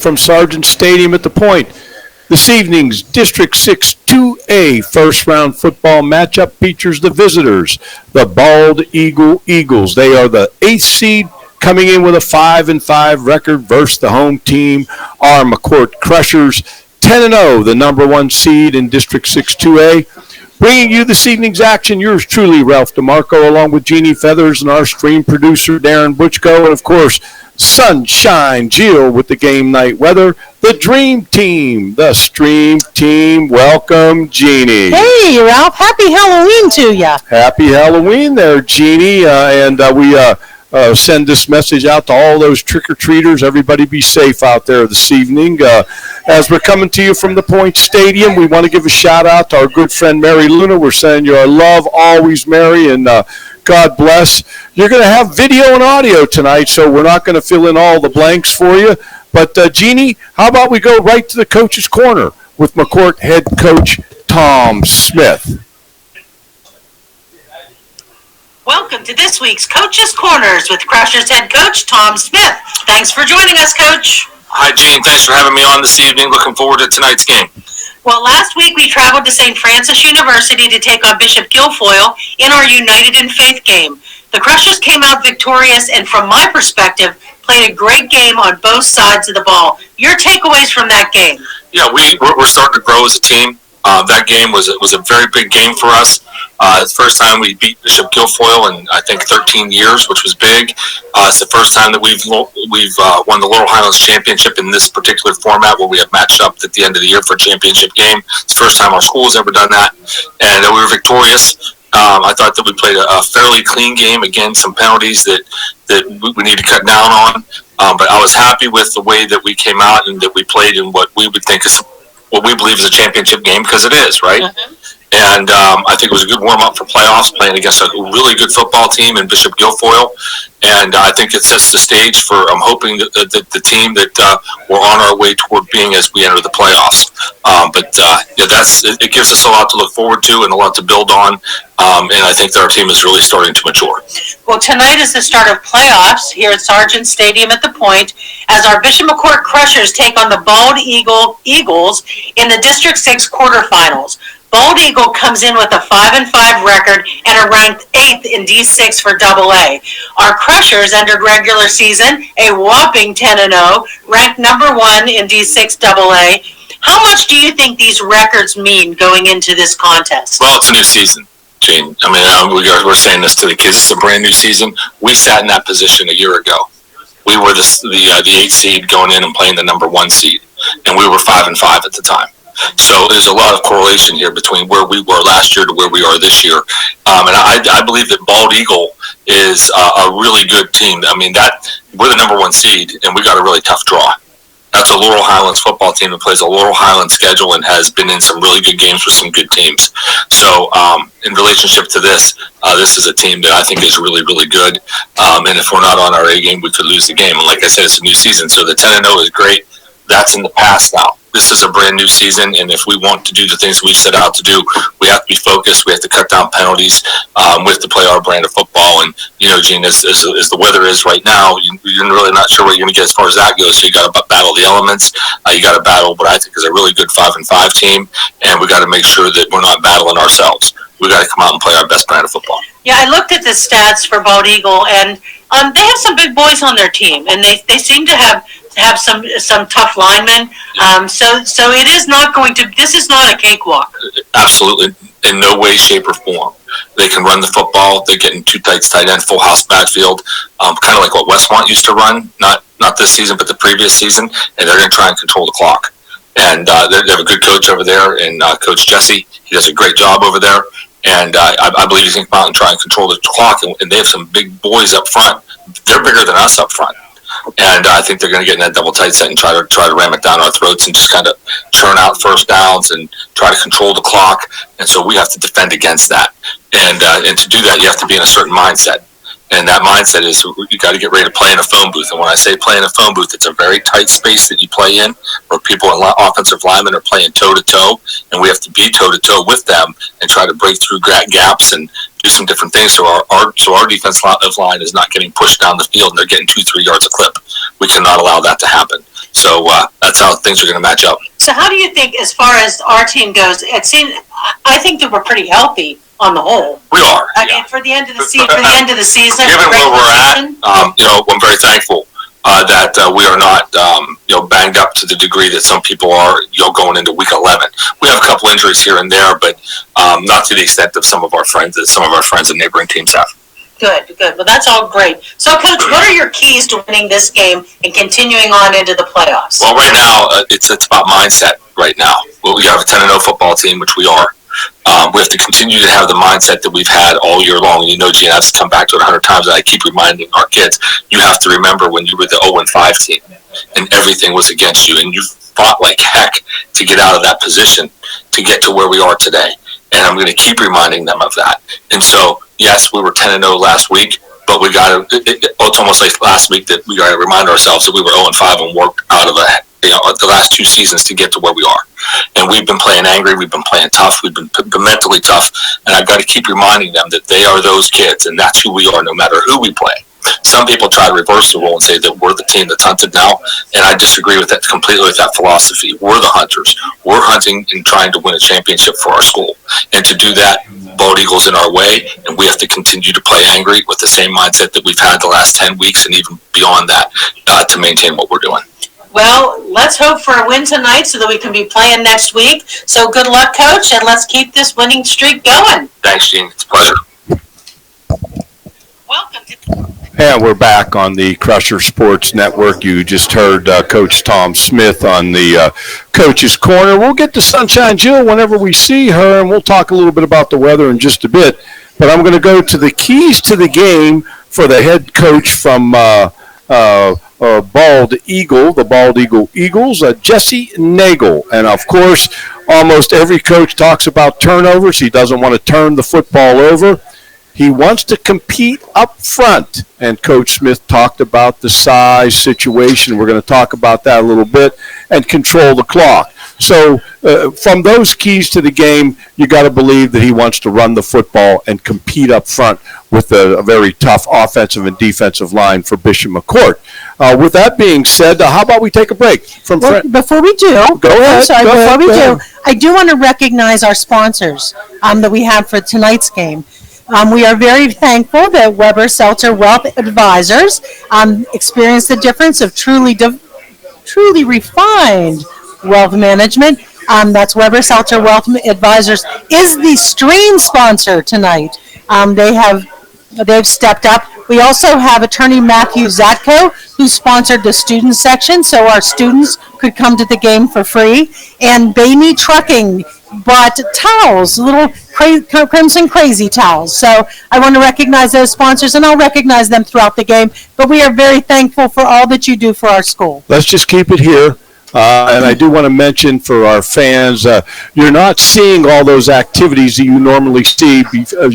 from Sargent Stadium at the Point. This evening's District 6 2A first round football matchup features the visitors, the Bald Eagle Eagles. They are the 8th seed coming in with a 5-5 record versus the home team, our McCort Crushers, 10-0, the number 1 seed in District 6 2A. Bringing you this evening's action, yours truly, Ralph DeMarco, along with Jeannie Feathers and our stream producer, Darren Butchko, and of course, Sunshine Jill with the game night weather, the dream team, the stream team. Welcome, Jeannie. Hey, Ralph. Happy Halloween to you. Happy Halloween there, Jeannie. We send this message out to all those trick-or-treaters. Everybody be safe out there this evening. As we're coming to you from the Point Stadium, we want to give a shout-out to our good friend Mary Luna. We're sending you our love always, Mary, and God bless. You're going to have video and audio tonight, so we're not going to fill in all the blanks for you. But, Jeannie, how about we go right to the coach's corner with McCort head coach Tom Smith. Welcome to this week's Coach's Corners with Crushers head coach Tom Smith. Thanks for joining us, Coach. Hi, Gene. Thanks for having me on this evening. Looking forward to tonight's game. Well, last week we traveled to St. Francis University to take on Bishop Guilfoyle in our United in Faith game. The Crushers came out victorious and, from my perspective, played a great game on both sides of the ball. Your takeaways from that game? Yeah, we're starting to grow as a team. That game was a very big game for us. It's the first time we beat Bishop Guilfoyle in, I think, 13 years, which was big. It's the first time that we've won the Laurel Highlands Championship in this particular format where we have matched up at the end of the year for a championship game. It's the first time our school's ever done that, and we were victorious. I thought that we played a fairly clean game. Again, some penalties that we need to cut down on, but I was happy with the way that we came out and that we played in what we would think is what we believe is a championship game, because it is, right? Mm-hmm. And I think it was a good warm-up for playoffs, playing against a really good football team in Bishop Guilfoyle. And I think it sets the stage for, I'm hoping, that the team that we're on our way toward being as we enter the playoffs. It gives us a lot to look forward to and a lot to build on. And I think that our team is really starting to mature. Well, tonight is the start of playoffs here at Sargent Stadium at the Point, as our Bishop McCort Crushers take on the Bald Eagles in the District 6 quarterfinals. Bald Eagle comes in with a 5-5 record and are ranked 8th in D6 for AA. Our Crushers entered regular season a whopping 10-0, ranked number 1 in D6 AA. How much do you think these records mean going into this contest? Well, it's a new season, Gene. I mean, we're saying this to the kids. It's a brand new season. We sat in that position a year ago. We were the 8th seed going in and playing the number 1 seed, and we were 5-5 at the time. So there's a lot of correlation here between where we were last year to where we are this year. And I believe that Bald Eagle is a really good team. I mean, we're the number 1 seed, and we got a really tough draw. That's a Laurel Highlands football team that plays a Laurel Highlands schedule and has been in some really good games with some good teams. So in relationship to this is a team that I think is really, really good. And if we're not on our A game, we could lose the game. And like I said, it's a new season. So the 10-0 is great. That's in the past now. This is a brand new season, and if we want to do the things we've set out to do, we have to be focused. We have to cut down penalties. We have to play our brand of football. And, Gene, as the weather is right now, you're really not sure what you're going to get as far as that goes. So you got to battle the elements. You got to battle what I think is a really good 5-5 team, and we got to make sure that we're not battling ourselves. We got to come out and play our best brand of football. Yeah, I looked at the stats for Bald Eagle, and they have some big boys on their team, and they seem to have some tough linemen. So it is not this is not a cakewalk. Absolutely, in no way, shape, or form. They can run the football. They're getting 2 tight end, full house backfield, kind of like what Westmont used to run, not this season, but the previous season, and they're going to try and control the clock. And they have a good coach over there, and Coach Jesse. He does a great job over there. And I believe he's going to come out and try and control the clock. And they have some big boys up front. They're bigger than us up front. And I think they're going to get in that double tight set and try to ram it down our throats and just kind of churn out first downs and try to control the clock. And so we have to defend against that. And to do that, you have to be in a certain mindset. And that mindset is you got to get ready to play in a phone booth. And when I say play in a phone booth, it's a very tight space that you play in where people and offensive linemen are playing toe-to-toe. And we have to be toe-to-toe with them and try to break through gaps and do some different things so our defensive line is not getting pushed down the field and they're getting 2-3 yards a clip. We cannot allow that to happen. So that's how things are going to match up. So how do you think, as far as our team goes, I think that we're pretty healthy on the whole. We are. I mean, for the end of the season, given where we're at, I'm very thankful that we are not, banged up to the degree that some people are, going into week 11. We have a couple injuries here and there, but not to the extent of some of our friends and neighboring teams have. Good. Well, that's all great. So, Coach, what are your keys to winning this game and continuing on into the playoffs? Well, right now, it's about mindset right now. Well, we have a 10-0 football team, which we are. We have to continue to have the mindset that we've had all year long. Gene, I've come back to it 100 times, and I keep reminding our kids, you have to remember when you were the 0-5 team, and everything was against you, and you fought like heck to get out of that position to get to where we are today. And I'm going to keep reminding them of that. And so, yes, we were 10-0 last week, but we got it's almost like last week that we got to remind ourselves that we were 0-5 and worked out of the last 2 seasons to get to where we are. And we've been playing angry, we've been playing tough, we've been mentally tough, and I've got to keep reminding them that they are those kids, and that's who we are no matter who we play. Some people try to reverse the role and say that we're the team that's hunted now, and I disagree with that completely, with that philosophy. We're the hunters. We're hunting and trying to win a championship for our school. And to do that, Bald Eagle's in our way, and we have to continue to play angry with the same mindset that we've had the last 10 weeks and even beyond that to maintain what we're doing. Well, let's hope for a win tonight so that we can be playing next week. So good luck, Coach, and let's keep this winning streak going. Thanks, Gene. It's a pleasure. Welcome to And we're back on the Crusher Sports Network. You just heard Coach Tom Smith on the Coach's Corner. We'll get to Sunshine Jill whenever we see her, and we'll talk a little bit about the weather in just a bit. But I'm going to go to the keys to the game for the head coach from Bald Eagle, the Bald Eagle Eagles, Jesse Nagel. And, of course, almost every coach talks about turnovers. He doesn't want to turn the football over. He wants to compete up front, and Coach Smith talked about the size situation. We're going to talk about that a little bit, and control the clock. So from those keys to the game, you got to believe that he wants to run the football and compete up front with a very tough offensive and defensive line for Bishop McCort. With that being said, how about we take a break? Before we do, I do want to recognize our sponsors that we have for tonight's game. We are very thankful that Weber Seltzer Wealth Advisors experienced the difference of truly refined wealth management. That's Weber Seltzer Wealth Advisors is the stream sponsor tonight. They've stepped up. We also have attorney Matthew Zatko, who sponsored the student section, so our students could come to the game for free. And Bainey Trucking bought towels, little Crimson Crazy towels. So I want to recognize those sponsors, and I'll recognize them throughout the game. But we are very thankful for all that you do for our school. Let's just keep it here. And I do want to mention for our fans, you're not seeing all those activities that you normally see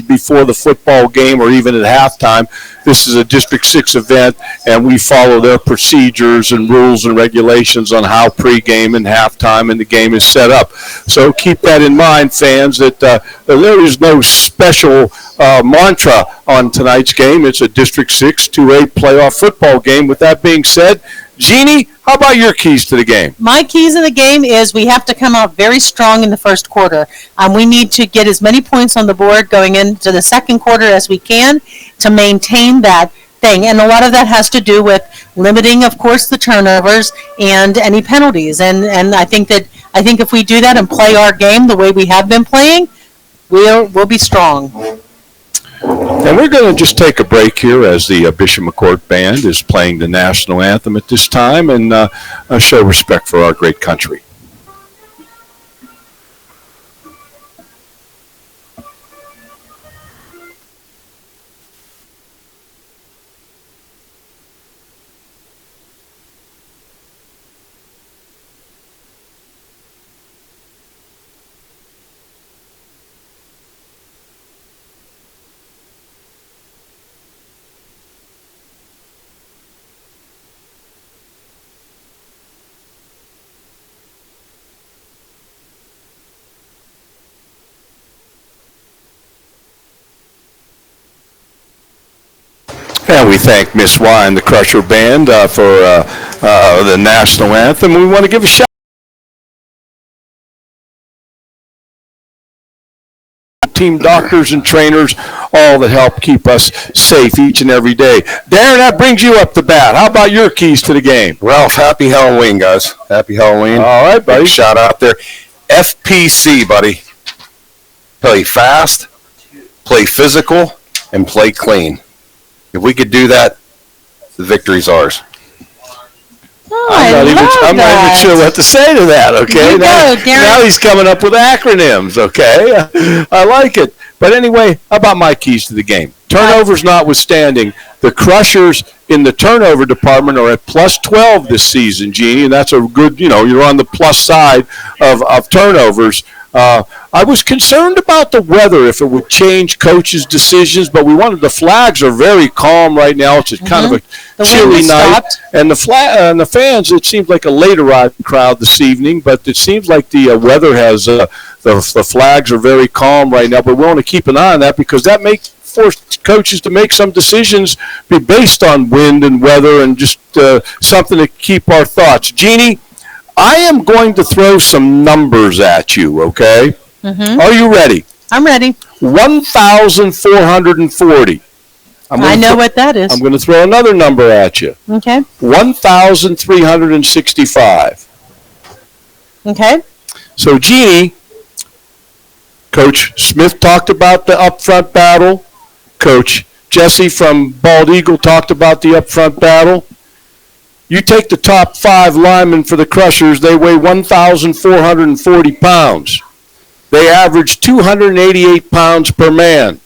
before the football game or even at halftime. This is a District 6 event, and we follow their procedures and rules and regulations on how pregame and halftime and the game is set up. So keep that in mind, fans, that there is no special mantra on tonight's game. It's a District 6 2A playoff football game. With that being said, Jeannie, how about your keys to the game? My keys to the game is we have to come out very strong in the first quarter. We need to get as many points on the board going into the second quarter as we can to maintain that thing. And a lot of that has to do with limiting, of course, the turnovers and any penalties. And I think if we do that and play our game the way we have been playing, we'll be strong. And we're going to just take a break here as the Bishop McCort Band is playing the national anthem at this time and show respect for our great country. And we thank Miss Y and the Crusher Band for the national anthem. We want to give a shout team doctors and trainers, all that help keep us safe each and every day. Darren, that brings you up to bat. How about your keys to the game? Ralph, happy Halloween, guys. Happy Halloween. All right, buddy. Big shout out there. FPC, buddy. Play fast, play physical, and play clean. If we could do that, the victory's ours. Oh, I'm not even sure what to say to that, okay? Now he's coming up with acronyms, okay? I like it. But anyway, how about my keys to the game? Turnovers notwithstanding, the Crushers in the turnover department are at plus 12 this season, Jeannie, and that's a good, you're on the plus side of turnovers. I was concerned about the weather, if it would change coaches' decisions, but the flags are very calm right now. It's kind of a chilly night. And the fans, it seems like a late arriving crowd this evening, but it seems like the weather has, the flags are very calm right now, but we want to keep an eye on that because that may force coaches to make some decisions be based on wind and weather and just something to keep our thoughts. Jeannie, I am going to throw some numbers at you, okay? Mm-hmm. Are you ready? I'm ready. 1,440. I know what that is. I'm going to throw another number at you. Okay. 1,365. Okay. So, Jeannie, Coach Smith talked about the upfront battle. Coach Jesse from Bald Eagle talked about the upfront battle. You take the top 5 linemen for the Crushers, they weigh 1,440 pounds. They average 288 pounds per man.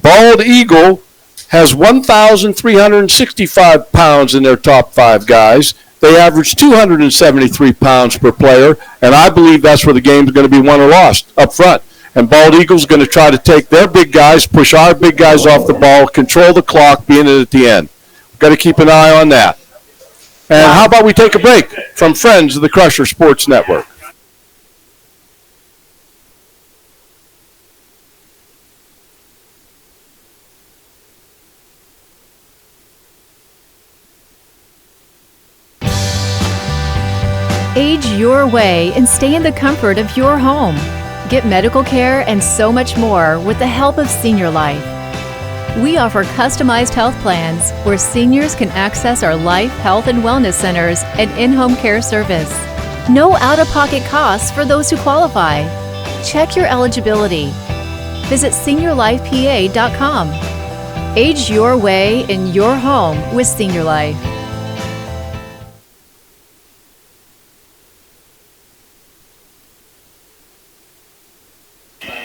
Bald Eagle has 1,365 pounds in their top 5 guys. They average 273 pounds per player, and I believe that's where the game's going to be won or lost, up front. And Bald Eagle's going to try to take their big guys, push our big guys off the ball, control the clock, be in it at the end. We've got to keep an eye on that. And how about we take a break from friends of the Crusher Sports Network? Age your way and stay in the comfort of your home. Get medical care and so much more with the help of Senior Life. We offer customized health plans where seniors can access our life, health, and wellness centers and in-home care service. No out-of-pocket costs for those who qualify. Check your eligibility. Visit seniorlifepa.com. Age your way in your home with Senior Life.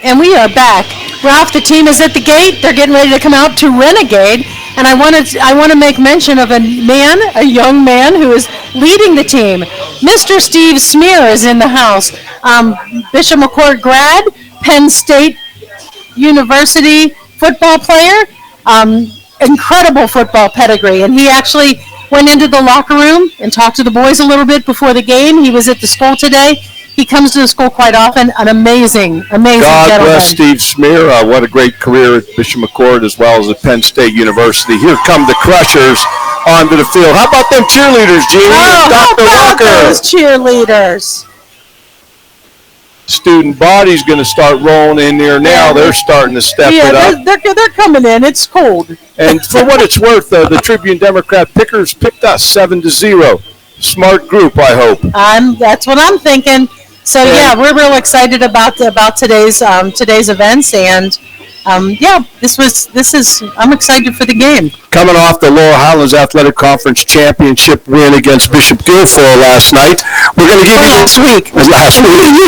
And we are back. Ralph, the team is at the gate. They're getting ready to come out to Renegade. And I want to make mention of a young man who is leading the team. Mr. Steve Smear is in the house. Bishop McCort grad, Penn State University football player. Incredible football pedigree. And he actually went into the locker room and talked to the boys a little bit before the game. He was at the school today. He comes to the school quite often. An amazing God gentleman. God bless Steve Smear. What a great career at Bishop McCort as well as at Penn State University. Here come the Crushers onto the field. How about them cheerleaders, Jeannie? Oh, how about those cheerleaders? Student body's going to start rolling in there now. They're starting to step it up. They're coming in. It's cold. And for what it's worth, the Tribune Democrat Pickers picked us 7-0. Smart group, I hope. That's what I'm thinking. So yeah, we're real excited about today's events, and I'm excited for the game. Coming off the Laurel Highlands Athletic Conference championship win against Bishop Guilfoyle last night, we're going to give you last week. You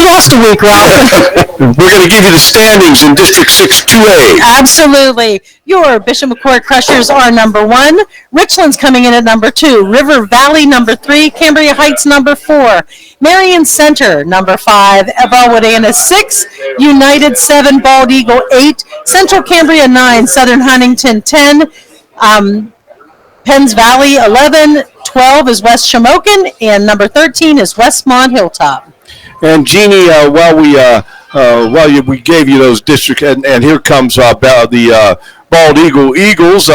lost a week, Ralph. We're going to give you the standings in District 6 2A. Absolutely. Your Bishop McCort Crushers are number 1. Richland's coming in at number 2. River Valley number 3. Cambria Heights number 4. Marion Center number 5. Bellwood Anna 6. United 7. Bald Eagle 8. Central Cambria 9. Southern Huntington 10. Penns Valley 11. 12 is West Shamokin, and number 13 is Westmont Hilltop. And Jeannie, while we gave you those districts, and here comes the Bald Eagle Eagles.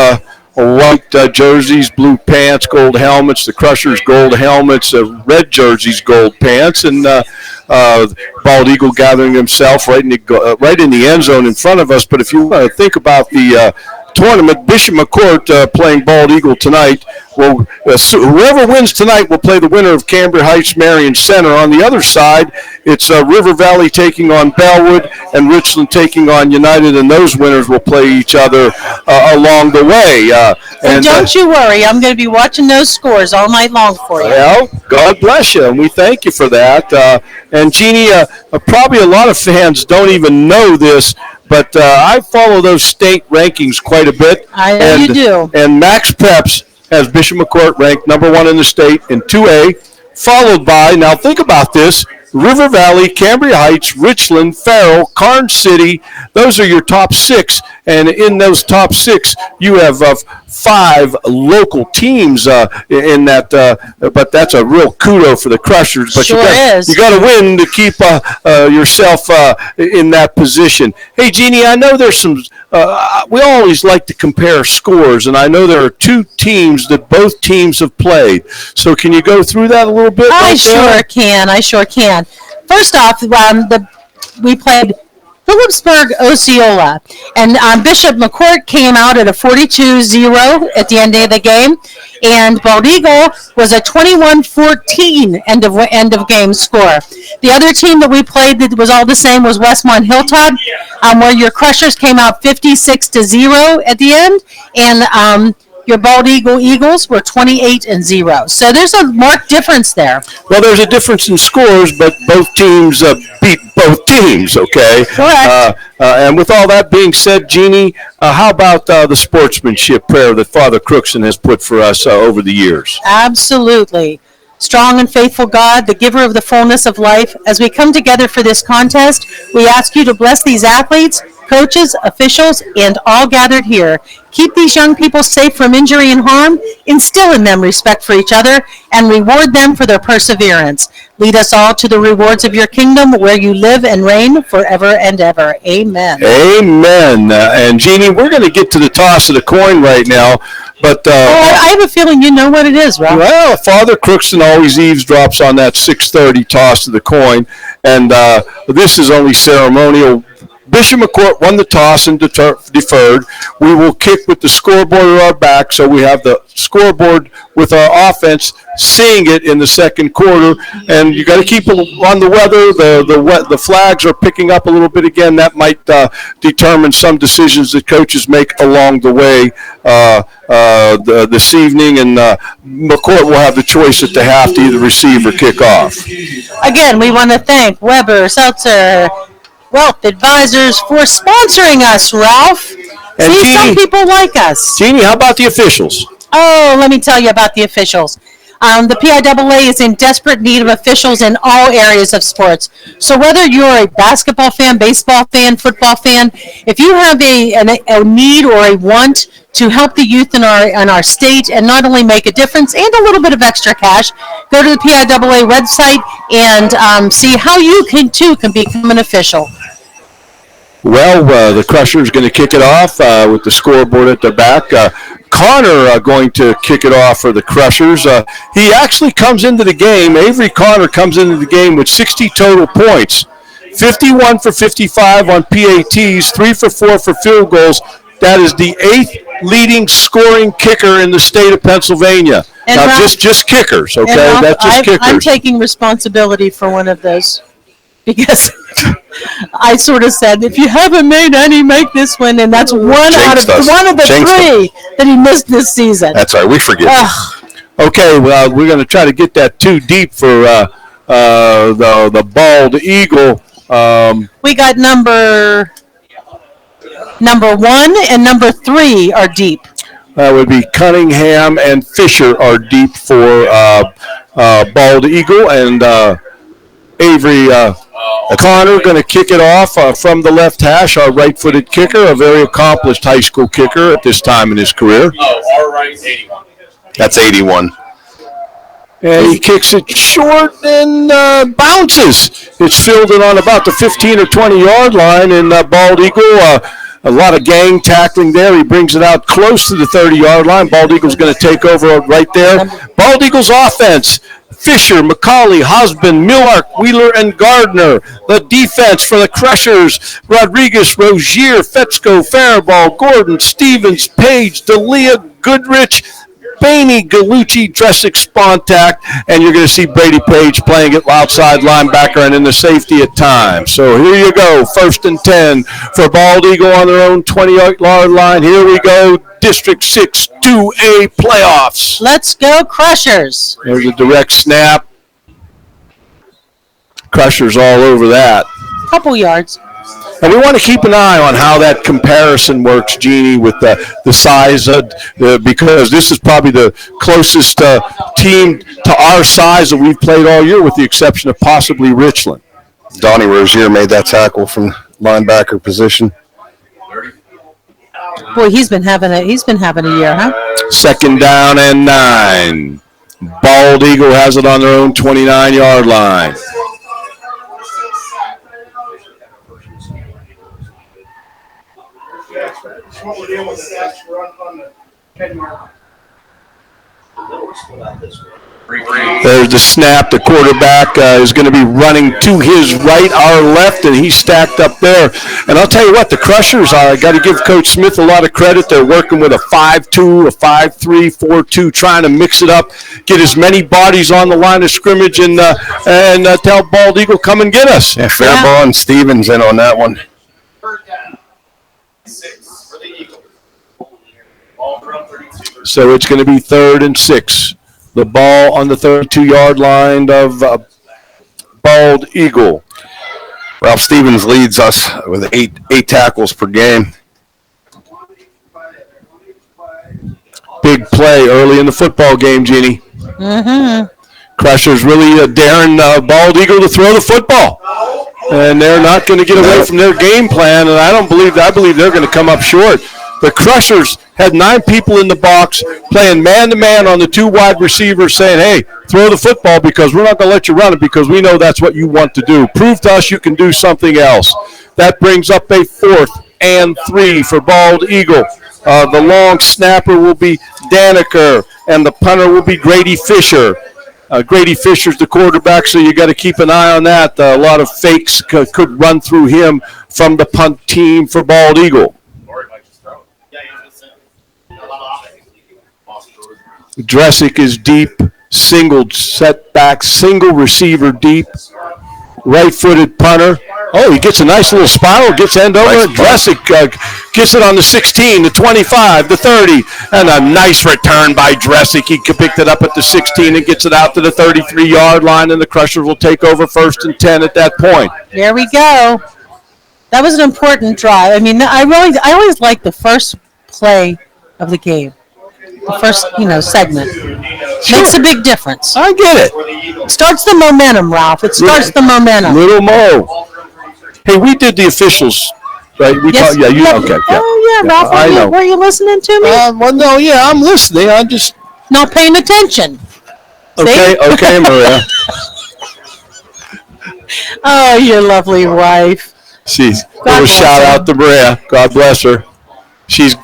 white jerseys, blue pants, gold helmets. The Crushers gold helmets, red jerseys, gold pants, and Bald Eagle gathering himself right in the end zone in front of us. But if you want to think about the tournament, Bishop McCort playing Bald Eagle tonight. Well, whoever wins tonight will play the winner of Cambria Heights Marion Center. On the other side, it's River Valley taking on Bellwood and Richland taking on United, and those winners will play each other along the way. And don't you worry, I'm going to be watching those scores all night long for you. Well, God bless you, and we thank you for that. And Jeannie, probably a lot of fans don't even know this, but I follow those state rankings quite a bit. I know you do. And Max Preps has Bishop McCort ranked number 1 in the state in 2A, followed by, now think about this, River Valley, Cambria Heights, Richland, Farrell, Karnes City. Those are your top 6, and in those top 6, you have 5 local teams in that. But that's a real kudo for the Crushers. But sure you got to win to keep yourself in that position. Hey, Jeannie, I know there's some. We always like to compare scores, and I know there are 2 teams that both teams have played. So can you go through that a little bit? I sure can. First off, we played Phillipsburg Osceola, and Bishop McCort came out at a 42-0 at the end of the game, and Bald Eagle was a 21-14 end of game score. The other team that we played that was all the same was Westmont Hilltop, where your Crushers came out 56-0 at the end, and your Bald Eagle Eagles were 28-0. So there's a marked difference there. Well, there's a difference in scores, but both teams beat both teams, okay? Correct. And with all that being said, Jeannie, how about the sportsmanship prayer that Father Crookson has put for us over the years? Absolutely. Strong and faithful God, the giver of the fullness of life, as we come together for this contest, we ask you to bless these athletes, coaches, officials, and all gathered here. Keep these young people safe from injury and harm, instill in them respect for each other, and reward them for their perseverance. Lead us all to the rewards of your kingdom, where you live and reign forever and ever. Amen. Amen. And Jeannie, we're going to get to the toss of the coin right now. But I have a feeling you know what it is, Rob. Well, Father Crookson always eavesdrops on that 6:30 toss of the coin, and this is only ceremonial. Bishop McCort won the toss and deferred. We will kick with the scoreboard at our back, so we have the scoreboard with our offense seeing it in the second quarter. And you got to keep on the weather. The flags are picking up a little bit again. That might determine some decisions that coaches make along the way this evening. And McCort will have the choice at the half to either receive or kick off. Again, we want to thank Weber, Seltzer, Wealth Advisors for sponsoring us, Ralph. And See, Jeannie, some people like us. Jeannie, how about the officials? Oh, let me tell you about the officials. The PIAA is in desperate need of officials in all areas of sports. So whether you're a basketball fan, baseball fan, football fan, if you have a need or a want to help the youth in our state and not only make a difference and a little bit of extra cash, go to the PIAA website and see how you can become an official. Well, the Crusher's going to kick it off with the scoreboard at the back. Connor going to kick it off for the Crushers. He actually comes into the game. Avery Connor comes into the game with 60 total points. 51 for 55 on PATs, 3 for 4 for field goals. That is the 8th leading scoring kicker in the state of Pennsylvania. And now, Ralph, just kickers, okay? Ralph, That's just kickers. I'm taking responsibility for one of those because I sort of said, if you haven't made any, make this one, and that's one of the 3 that he missed this season. That's all right. We forgive you. Okay, well, we're going to try to get that too deep for the Bald Eagle. We got number 1 and number 3 are deep. That would be Cunningham and Fisher are deep for Bald Eagle, and Avery Connor going to kick it off from the left hash, our right-footed kicker, a very accomplished high school kicker at this time in his career. Our right, 81. That's 81. And he kicks it short and bounces. It's fielded on about the 15 or 20-yard line, and Bald Eagle A lot of gang tackling there. He brings it out close to the 30-yard line. Bald Eagle's going to take over right there. Bald Eagle's offense. Fisher, McCauley, Hosbin, Millark, Wheeler, and Gardner. The defense for the Crushers, Rodriguez, Rozier, Fetzko, Faribault, Gordon, Stevens, Page, D'Elia, Goodrich, Bainey, Gallucci, Dressick, Spontac, and you're going to see Brady Page playing at outside linebacker and in the safety at times. So here you go, 1st and 10 for Bald Eagle on their own 20-yard line. Here we go, District 6 2A playoffs. Let's go, Crushers. There's a direct snap. Crushers all over that. Couple yards. And we want to keep an eye on how that comparison works, Jeannie, with the size, because this is probably the closest team to our size that we've played all year, with the exception of possibly Richland. Donnie Rozier made that tackle from linebacker position. Boy, he's been having a year, huh? 2nd down and 9. Bald Eagle has it on their own 29-yard line. What we're doing with the stats, we're on the 10-yard line. There's the snap. The quarterback is going to be running to his right, our left, and he's stacked up there. And I'll tell you what, the Crushers are. I got to give Coach Smith a lot of credit. They're working with a 5-2, a 5-3, 4-2, trying to mix it up, get as many bodies on the line of scrimmage, and tell Bald Eagle, come and get us. Yeah, Faribault and Stevens in on that one. 6 for the Eagles. Ball from 32. So it's going to be 3rd and 6. The ball on the 32-yard line of Bald Eagle. Ralph Stevens leads us with eight tackles per game. Big play early in the football game, Jeannie. Mm-hmm. Crushers really daring Bald Eagle to throw the football. And they're not going to get away from their game plan, and I believe they're going to come up short. The Crushers had 9 people in the box playing man-to-man on the 2 wide receivers, saying, hey, throw the football because we're not going to let you run it because we know that's what you want to do. Prove to us you can do something else. That brings up a 4th and 3 for Bald Eagle. The long snapper will be Daniker, and the punter will be Grady Fisher. Grady Fisher's the quarterback, so you got to keep an eye on that. A lot of fakes could run through him from the punt team for Bald Eagle. Dressick is deep, single setback, single receiver deep, right-footed punter. Oh, he gets a nice little spiral, gets end over. Nice Dressick gets it on the 16, the 25, the 30, and a nice return by Dressick. He picked it up at the 16 and gets it out to the 33-yard line, and the Crushers will take over 1st and 10 at that point. There we go. That was an important drive. I mean, I always like the first play of the game. The first, segment. Makes a big difference. I get it. It starts the momentum, Ralph. It starts the momentum. Little Mo. Hey, we did the officials, right? We Yes. okay, yeah. Oh, yeah, Ralph, I know. were you listening to me? Well, no, yeah, I'm listening. I'm just... Not paying attention. Okay, Maria. Oh, your lovely wife. She's God a bless shout her. out to Maria. God bless her. She's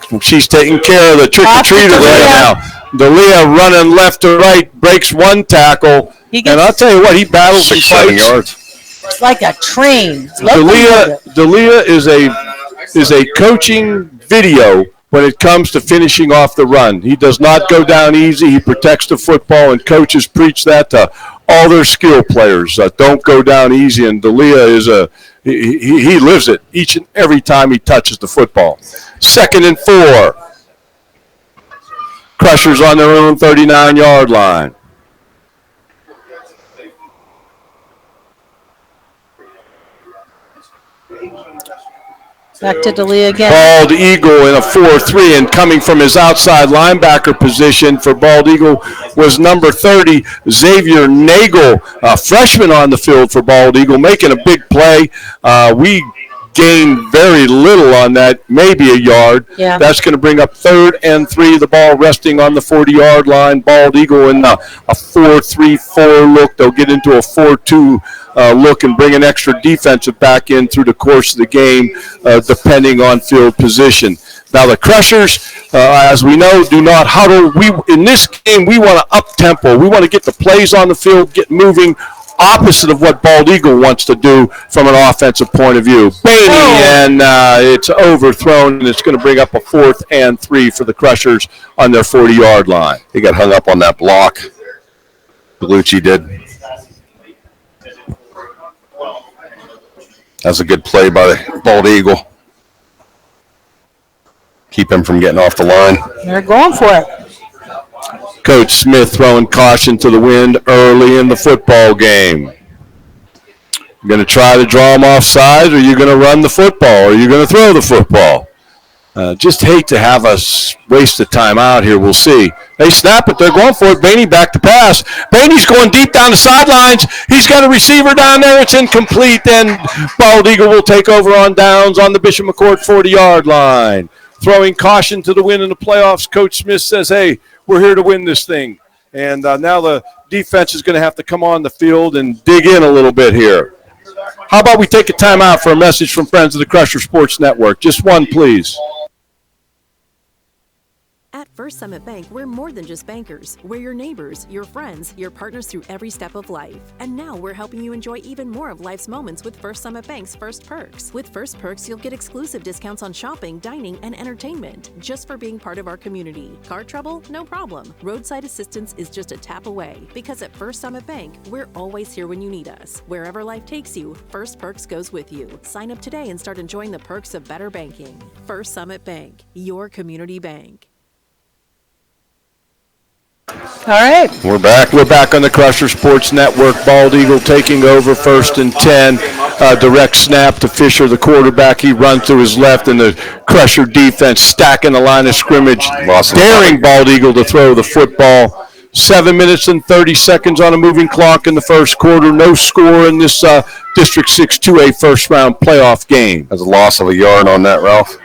taking care of the trick-or-treaters right now. D'Elia running left to right, breaks one tackle. And I'll tell you what, he battles the 7 yards. It's like a train. D'Elia is a coaching video when it comes to finishing off the run. He does not go down easy. He protects the football, and coaches preach that to all their skill players. Don't go down easy, and D'Elia he lives it each and every time he touches the football. 2nd and 4. Crushers on their own 39-yard line. Back to D'Elia again. Bald Eagle in a 4-3, and coming from his outside linebacker position for Bald Eagle was number 30, Xavier Nagel, a freshman on the field for Bald Eagle, making a big play. We gain very little on that, maybe a yard. Yeah. That's going to bring up 3rd and 3. The ball resting on the 40-yard line. Bald Eagle in a 4-3-4 look. They'll get into a 4-2 look and bring an extra defensive back in through the course of the game, depending on field position. Now the Crushers, as we know, do not huddle. In this game, we want to up tempo. We want to get the plays on the field, get moving, opposite of what Bald Eagle wants to do from an offensive point of view. And it's overthrown, and it's going to bring up a 4th and 3 for the Crushers on their 40-yard line. He got hung up on that block. Bellucci did. That's a good play by the Bald Eagle. Keep him from getting off the line. They're going for it. Coach Smith throwing caution to the wind early in the football game. You're going to try to draw them offside, or you're going to run the football, or you're going to throw the football. Just hate to have us waste the time out here. We'll see. They snap it. They're going for it. Bainey back to pass. Bainey's going deep down the sidelines. He's got a receiver down there. It's incomplete. And Bald Eagle will take over on downs on the Bishop McCort 40-yard line. Throwing caution to the wind in the playoffs. Coach Smith says, hey, we're here to win this thing. And now the defense is going to have to come on the field and dig in a little bit here. How about we take a timeout for a message from friends of the Crusher Sports Network? Just one, please. At First Summit Bank, we're more than just bankers. We're your neighbors, your friends, your partners through every step of life. And now we're helping you enjoy even more of life's moments with First Summit Bank's First Perks. With First Perks, you'll get exclusive discounts on shopping, dining, and entertainment just for being part of our community. Car trouble? No problem. Roadside assistance is just a tap away. Because at First Summit Bank, we're always here when you need us. Wherever life takes you, First Perks goes with you. Sign up today and start enjoying the perks of better banking. First Summit Bank, your community bank. All right. We're back. We're back on the Crusher Sports Network. Bald Eagle taking over 1st and 10. Direct snap to Fisher, the quarterback. He runs to his left, and the Crusher defense stacking the line of scrimmage, daring Bald Eagle to throw the football. 7 minutes and 30 seconds on a moving clock in the first quarter. No score in this District 6 2A first-round playoff game. That's a loss of a yard on that, Ralph.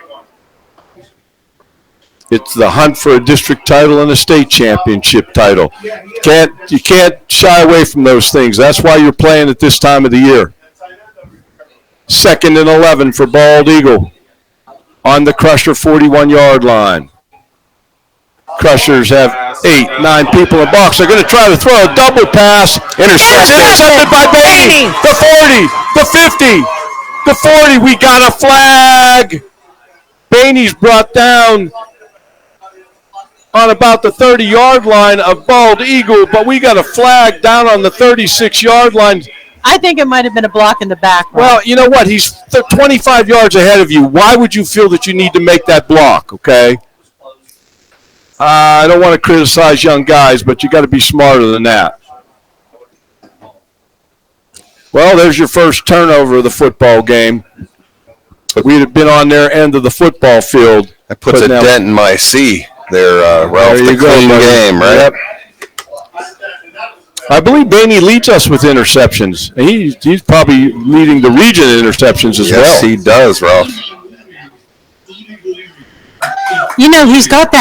It's the hunt for a district title and a state championship title. You can't shy away from those things. That's why you're playing at this time of the year. 2nd and 11 for Bald Eagle on the Crusher 41-yard line. Crushers have 8, 9 people in the box. They're going to try to throw a double pass. Intercepted by Bainey. The 40, the 50, the 40. We got a flag. Bainey's brought down on about the 30-yard line of Bald Eagle, but we got a flag down on the 36-yard line. I think it might have been a block in the back. Well, you know what? He's 25 yards ahead of you. Why would you feel that you need to make that block, okay? I don't want to criticize young guys, but you got to be smarter than that. Well, there's your first turnover of the football game. We'd have been on their end of the football field. That puts a dent in my C there, Ralph. There you go, clean game, right? Yep. I believe Bainey leads us with interceptions. He's probably leading the region in interceptions as well. Yes, he does, Ralph. You know, he's got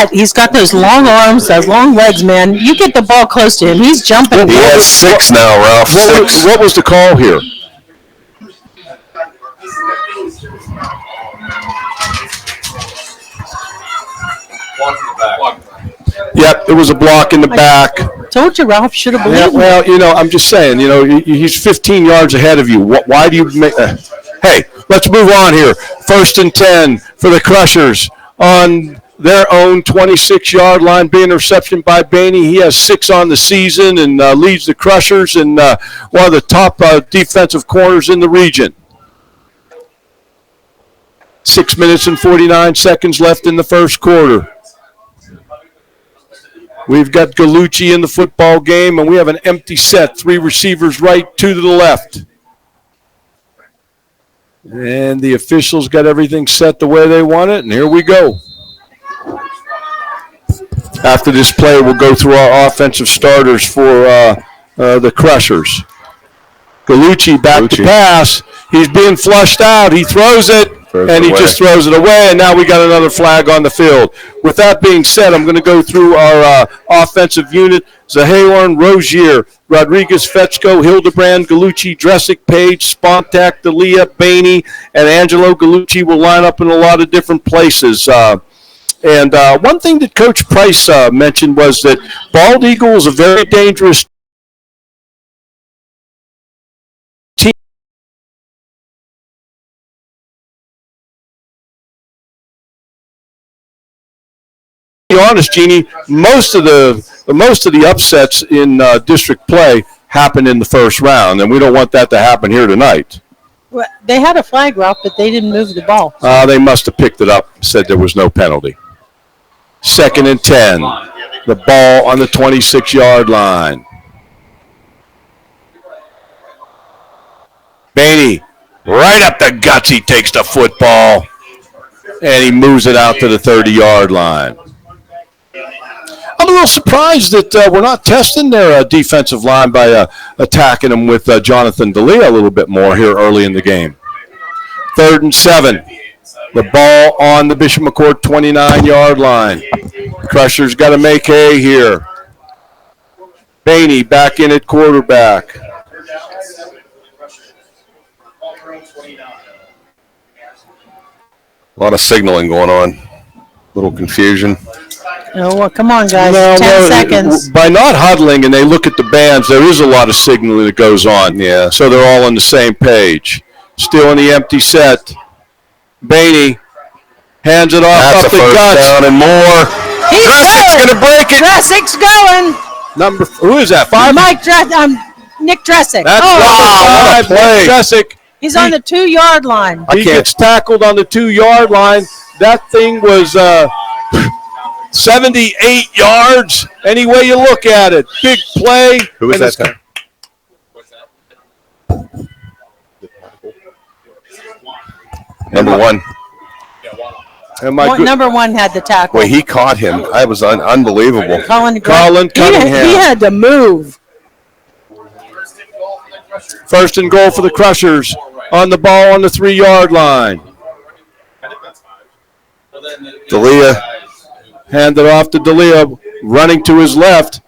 those long arms, those long legs, man. You get the ball close to him, he's jumping. He has 6 now, Ralph. What was the call here? Yep, it was a block in the back. Told you, Ralph, should have believed Yeah, me. well, you know, I'm just saying, you know, he's 15 yards ahead of you. Why do you make hey, let's move on here. 1st and 10 for the Crushers on their own 26-yard line. Being interception by Bainey. He has 6 on the season and leads the Crushers and one of the top defensive corners in the region. 6 minutes and 49 seconds left in the first quarter. We've got Gallucci in the football game, and we have an empty set. 3 receivers right, 2 to the left. And the officials got everything set the way they want it, and here we go. After this play, we'll go through our offensive starters for the Crushers. Gallucci back to pass. He's being flushed out. He throws it, and he just throws it away, and now we got another flag on the field. With that being said, I'm going to go through our offensive unit. Zahorn, Rozier, Rodriguez, Fetchko, Hildebrand, Gallucci, Dressick, Page, Spontak, D'Elia, Bainey, and Angelo Gallucci will line up in a lot of different places. And one thing that Coach Price mentioned was that Bald Eagle is a very dangerous team. To be honest, Jeannie, most of the upsets in district play happen in the first round, and we don't want that to happen here tonight. Well, they had a flag, Ralph, but they didn't move the ball. They must have picked it up, said there was no penalty. 2nd and 10. The ball on the 26-yard line. Bainey, right up the guts, he takes the football, and he moves it out to the 30-yard line. I'm a little surprised that we're not testing their defensive line by attacking them with Jonathan D'Elia a little bit more here early in the game. 3rd and 7. The ball on the Bishop McCort 29-yard line. Crusher's got to make hay here. Bainey back in at quarterback. A lot of signaling going on. A little confusion. Oh, well, come on, guys. 10 seconds. By not huddling and they look at the bands, there is a lot of signaling that goes on. Yeah. So they're all on the same page. Still in the empty set. Bainey hands it off That's up the guts. Down and more. He's going to break it. Dressick's going. Who is that? 5? Nick Dressick. That's what a play. Nick Dressick. He's on the 2-yard line. He gets tackled on the 2-yard line. That thing was 78 yards. Any way you look at it. Big play. Who is that guy? Number 1. And Number 1 had the tackle. Wait, he caught him. That was unbelievable. Colin Cunningham. He had to move. 1st and goal for the Crushers. On the ball on the 3-yard line. D'Elia. Hand it off to D'Elia, running to his left.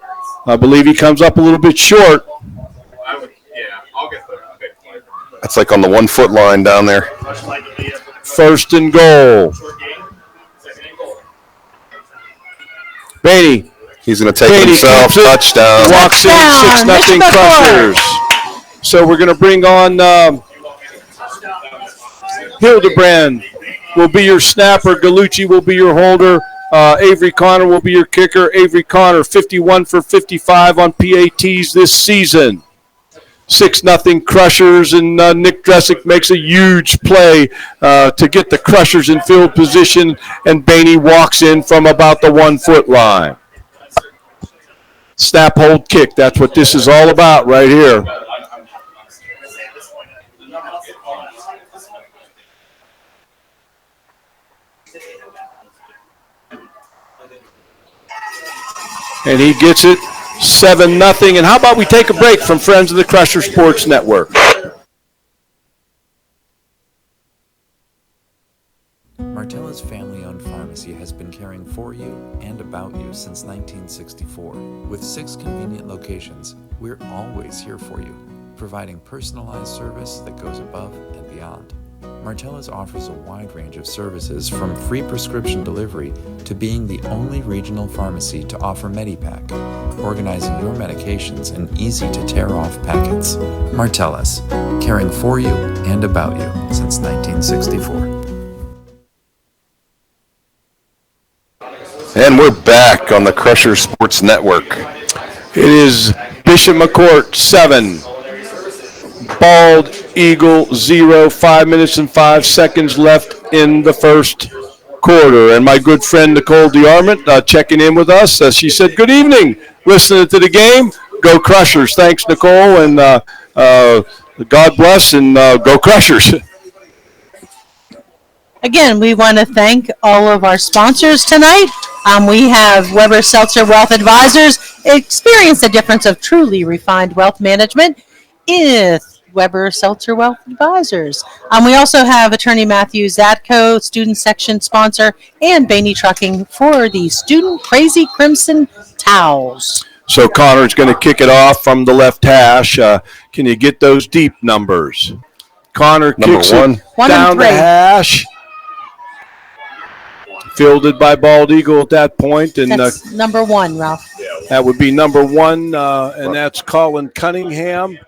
I believe he comes up a little bit short. That's like on the 1-foot line down there. 1st and goal. Bainey. He's going to take it himself. Touchdown. Walks in 6-0 Crushers. So we're going to bring on Hildebrand will be your snapper. Gallucci will be your holder. Avery Connor will be your kicker. Avery Connor, 51 for 55 on PATs this season. 6-0 Crushers, and Nick Dressick makes a huge play to get the Crushers in field position, and Bainey walks in from about the 1-foot line. Snap, hold, kick. That's what this is all about right here. And he gets it 7-0. And how about we take a break from Friends of the Crusher Sports Network? Martella's family-owned pharmacy has been caring for you and about you since 1964. With 6 convenient locations, we're always here for you, providing personalized service that goes above and beyond. Martella's offers a wide range of services, from free prescription delivery to being the only regional pharmacy to offer Medipack, organizing your medications in easy-to-tear-off packets. Martella's, caring for you and about you since 1964. And we're back on the Crusher Sports Network. It is Bishop McCort 7, Bald Eagle 0, 5 minutes and 5 seconds left in the first quarter. And my good friend Nicole DeArmond checking in with us. She said, good evening, listening to the game. Go Crushers. Thanks, Nicole, and God bless, and go Crushers. Again, we want to thank all of our sponsors tonight. We have Weber Seltzer Wealth Advisors. Experience the difference of truly refined wealth management. If Weber Seltzer Wealth Advisors. We also have Attorney Matthew Zatko, student section sponsor, and Bainey Trucking for the Student Crazy Crimson Towels. So Connor's going to kick it off from the left hash. Can you get those deep numbers? Connor kicks it down the hash. Fielded by Bald Eagle at that point. And that's number 1, Ralph. That would be number 1, and that's Colin Cunningham.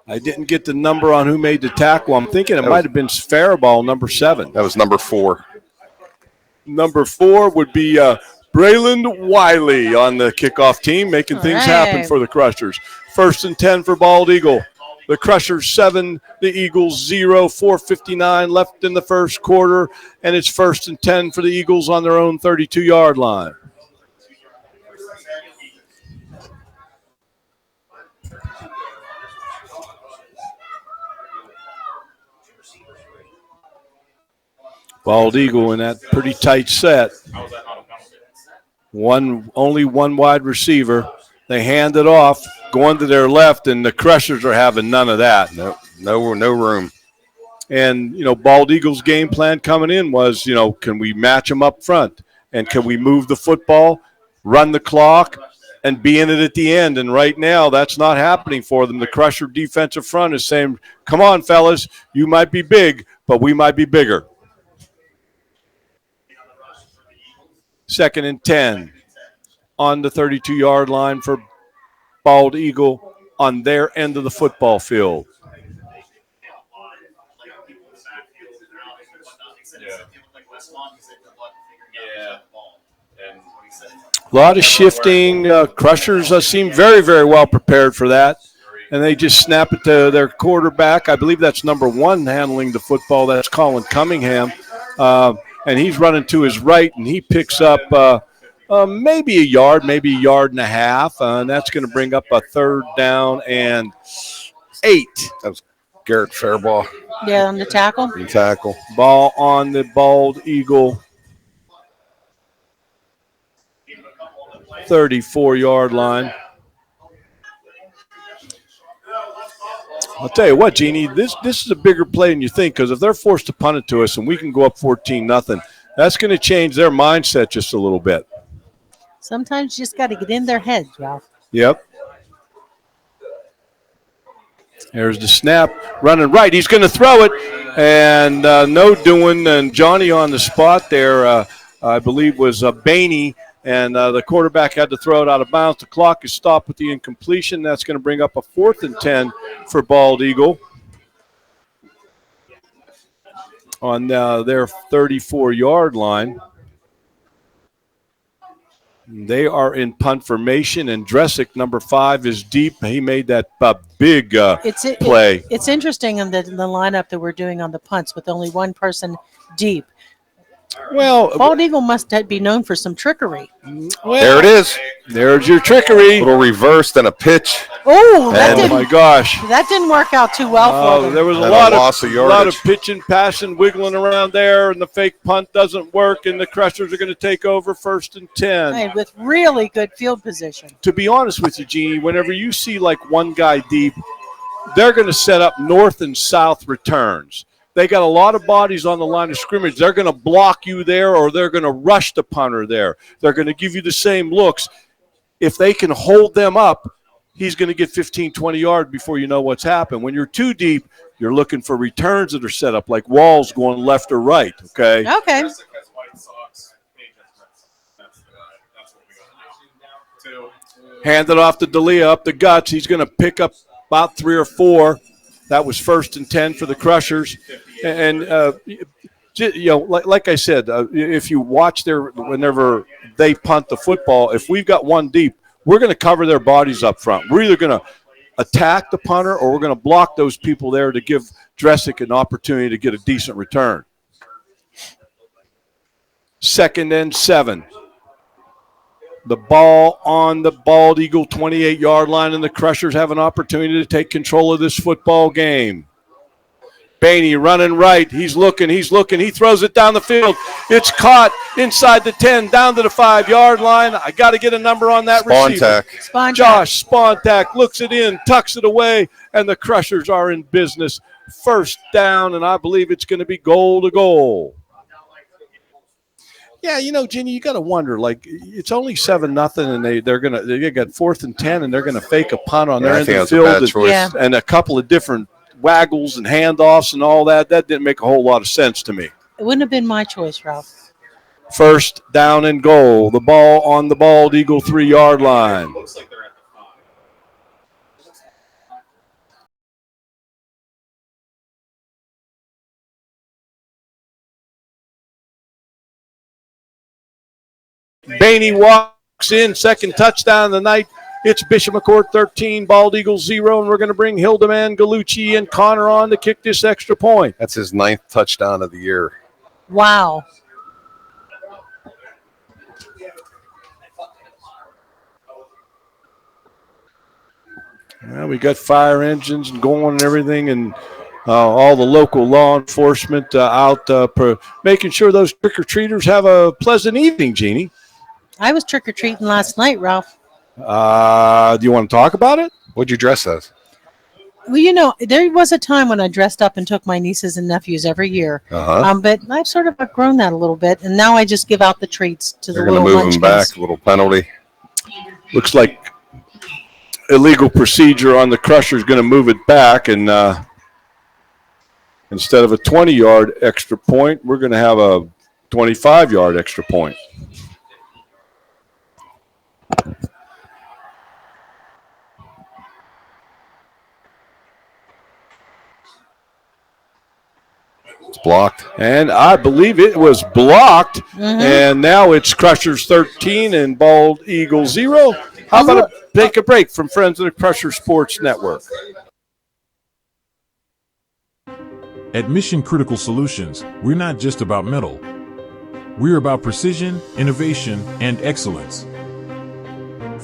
I didn't get the number on who made the tackle. I'm thinking it might have been Faraball, number 7. That was number 4. Number 4 would be Brayland Wiley on the kickoff team, making things happen for the Crushers. 1st and 10 for Bald Eagle. The Crushers 7, the Eagles 0, 4:59 left in the first quarter, and it's 1st and 10 for the Eagles on their own 32-yard line. Bald Eagle in that pretty tight set. Only one wide receiver. They hand it off, going to their left, and the Crushers are having none of that. No room. And, Bald Eagle's game plan coming in was, can we match them up front? And can we move the football, run the clock, and be in it at the end? And right now, that's not happening for them. The Crusher defensive front is saying, come on, fellas, you might be big, but we might be bigger. 2nd and 10 on the 32-yard line for Bald Eagle on their end of the football field. A lot of shifting. Crushers seem very, very well prepared for that. And they just snap it to their quarterback. I believe that's number 1 handling the football. That's Colin Cunningham. And he's running to his right, and he picks up maybe a yard, maybe a yard and a half. And that's going to bring up a 3rd down and 8. That was Garrett Fairbaugh. Yeah, on the tackle. Ball on the Bald Eagle 34-yard line. I'll tell you what, Jeannie, this is a bigger play than you think, because if they're forced to punt it to us and we can go up 14-0, that's going to change their mindset just a little bit. Sometimes you just got to get in their heads, Ralph. Yep. There's the snap, running right. He's going to throw it, and no doing. And Johnny on the spot there, I believe, was Bainey, and the quarterback had to throw it out of bounds. The clock is stopped with the incompletion. That's going to bring up a 4th and 10 for Bald Eagle on their 34-yard line. They are in punt formation, and Dresick, number 5, is deep. He made that big play. It's interesting in the lineup that we're doing on the punts with only one person deep. Well, Bald Eagle must be known for some trickery. Well, there it is. There's your trickery. A little reverse, then a pitch. Oh, my gosh. That didn't work out too well for them. There was a lot of pitching, passing, wiggling around there, and the fake punt doesn't work, and the Crushers are going to take over 1st and 10. Hey, with really good field position. To be honest with you, Jeannie, whenever you see like one guy deep, they're going to set up north and south returns. They got a lot of bodies on the line of scrimmage. They're going to block you there, or they're going to rush the punter there. They're going to give you the same looks. If they can hold them up, he's going to get 15, 20 yards before you know what's happened. When you're too deep, you're looking for returns that are set up like walls going left or right, okay? Okay. Hand it off to D'Elia up the guts. He's going to pick up about 3 or 4. That was 1st and 10 for the Crushers. And like I said, if you watch whenever they punt the football, if we've got one deep, we're going to cover their bodies up front. We're either going to attack the punter, or we're going to block those people there to give Dresick an opportunity to get a decent return. 2nd and 7. The ball on the Bald Eagle 28-yard line, and the Crushers have an opportunity to take control of this football game. Bainey running right. He's looking. He throws it down the field. It's caught inside the 10, down to the 5-yard line. I got to get a number on that receiver. Josh Spontak looks it in, tucks it away, and the Crushers are in business. First down, and I believe it's going to be goal to goal. Yeah, Ginny, you got to wonder. Like, it's only 7-0, and they got 4th and 10, and they're going to fake a punt on their end of the field, and a couple of different waggles and handoffs and all that. That didn't make a whole lot of sense to me. It wouldn't have been my choice, Ralph. First down and goal. The ball on the Bald Eagle 3-yard line. Looks like they're at the 5. Bainey walks in, second touchdown of the night. It's Bishop McCort 13, Bald Eagles 0, and we're going to bring Hildeman, Gallucci, and Connor on to kick this extra point. That's his 9th touchdown of the year. Wow. Well, we got fire engines and going and everything, and all the local law enforcement out making sure those trick-or-treaters have a pleasant evening, Jeannie. I was trick-or-treating last night, Ralph. Do you want to talk about it? What'd you dress as? Well, there was a time when I dressed up and took my nieces and nephews every year. But I've sort of outgrown that a little bit, and now I just give out the treats to the little munchkins. They're going to move them back, a little penalty. Looks like illegal procedure on the Crusher is going to move it back, and instead of a 20-yard extra point, we're going to have a 25-yard extra point. It's blocked. And I believe it was blocked. And now it's Crushers 13 and Bald Eagle 0. How about take a break from Friends of the Crusher Sports Network? At Mission Critical Solutions, we're not just about metal. We're about precision, innovation, and excellence.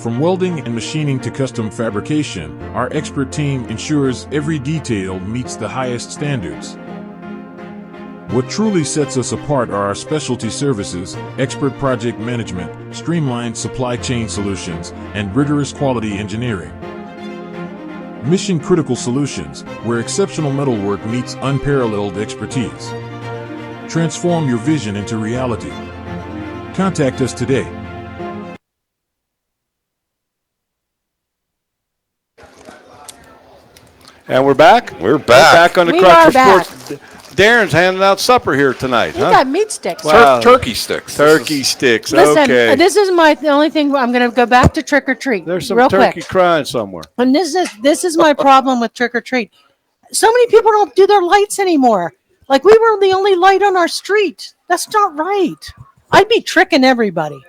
From welding and machining to custom fabrication, our expert team ensures every detail meets the highest standards. What truly sets us apart are our specialty services, expert project management, streamlined supply chain solutions, and rigorous quality engineering. Mission Critical Solutions, where exceptional metalwork meets unparalleled expertise. Transform your vision into reality. Contact us today. And we're back? We're back. We're back on the We Crusher are Sports. Darren's handing out supper here tonight, We huh? got meat sticks. Wow. Turkey sticks. Turkey sticks. Listen, Okay. this is the only thing. I'm going to go back to trick or treat. There's some real turkey quick. crying somewhere. And This is my problem with trick or treat. So many people don't do their lights anymore. Like, we were the only light on our street. That's not right. I'd be tricking everybody.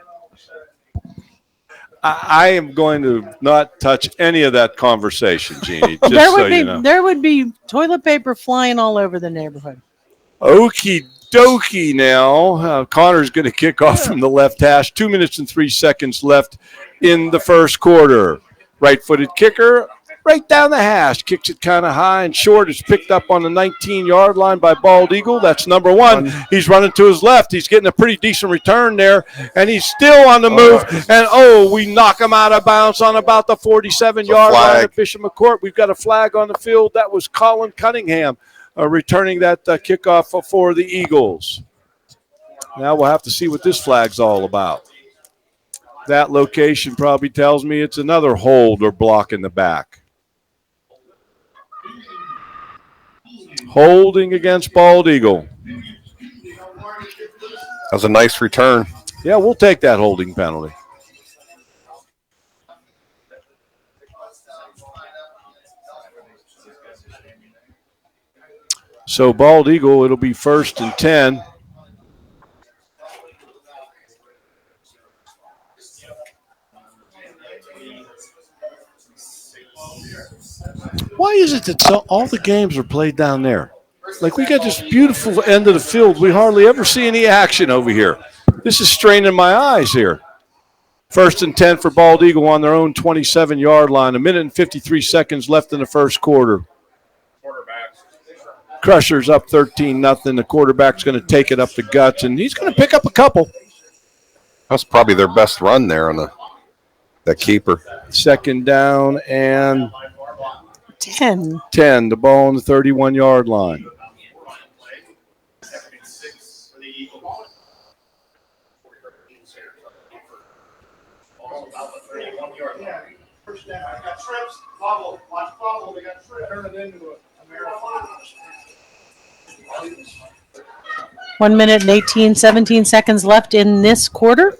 I am going to not touch any of that conversation, Jeannie, just so you know. There would be toilet paper flying all over the neighborhood. Okie dokie now. Connor's going to kick off from the left hash. 2 minutes and 3 seconds left in the first quarter. Right-footed kicker, right down the hash. Kicks it kind of high and short. It's picked up on the 19-yard line by Bald Eagle. That's number one. He's running to his left. He's getting a pretty decent return there, and he's still on the move. And, we knock him out of bounds on about the 47-yard line of Bishop McCort. We've got a flag on the field. That was Colin Cunningham returning that kickoff for the Eagles. Now we'll have to see what this flag's all about. That location probably tells me it's another hold or block in the back. Holding against Bald Eagle. That was a nice return. Yeah, we'll take that holding penalty. So Bald Eagle, it'll be 1st and 10. Why is it that all the games are played down there? Like, we got this beautiful end of the field. We hardly ever see any action over here. This is straining my eyes here. 1st and 10 for Bald Eagle on their own 27-yard line. 1 minute and 53 seconds left in the first quarter. Crushers up 13-0. The quarterback's going to take it up the guts, and he's going to pick up a couple. That's probably their best run there on that keeper. Second down and 10. 10. The ball on the 31-yard line. First down. I got trips. Bubble. Watch bubble. They got trips. Turn it into a marathon. 1 minute and 17 seconds left in this quarter.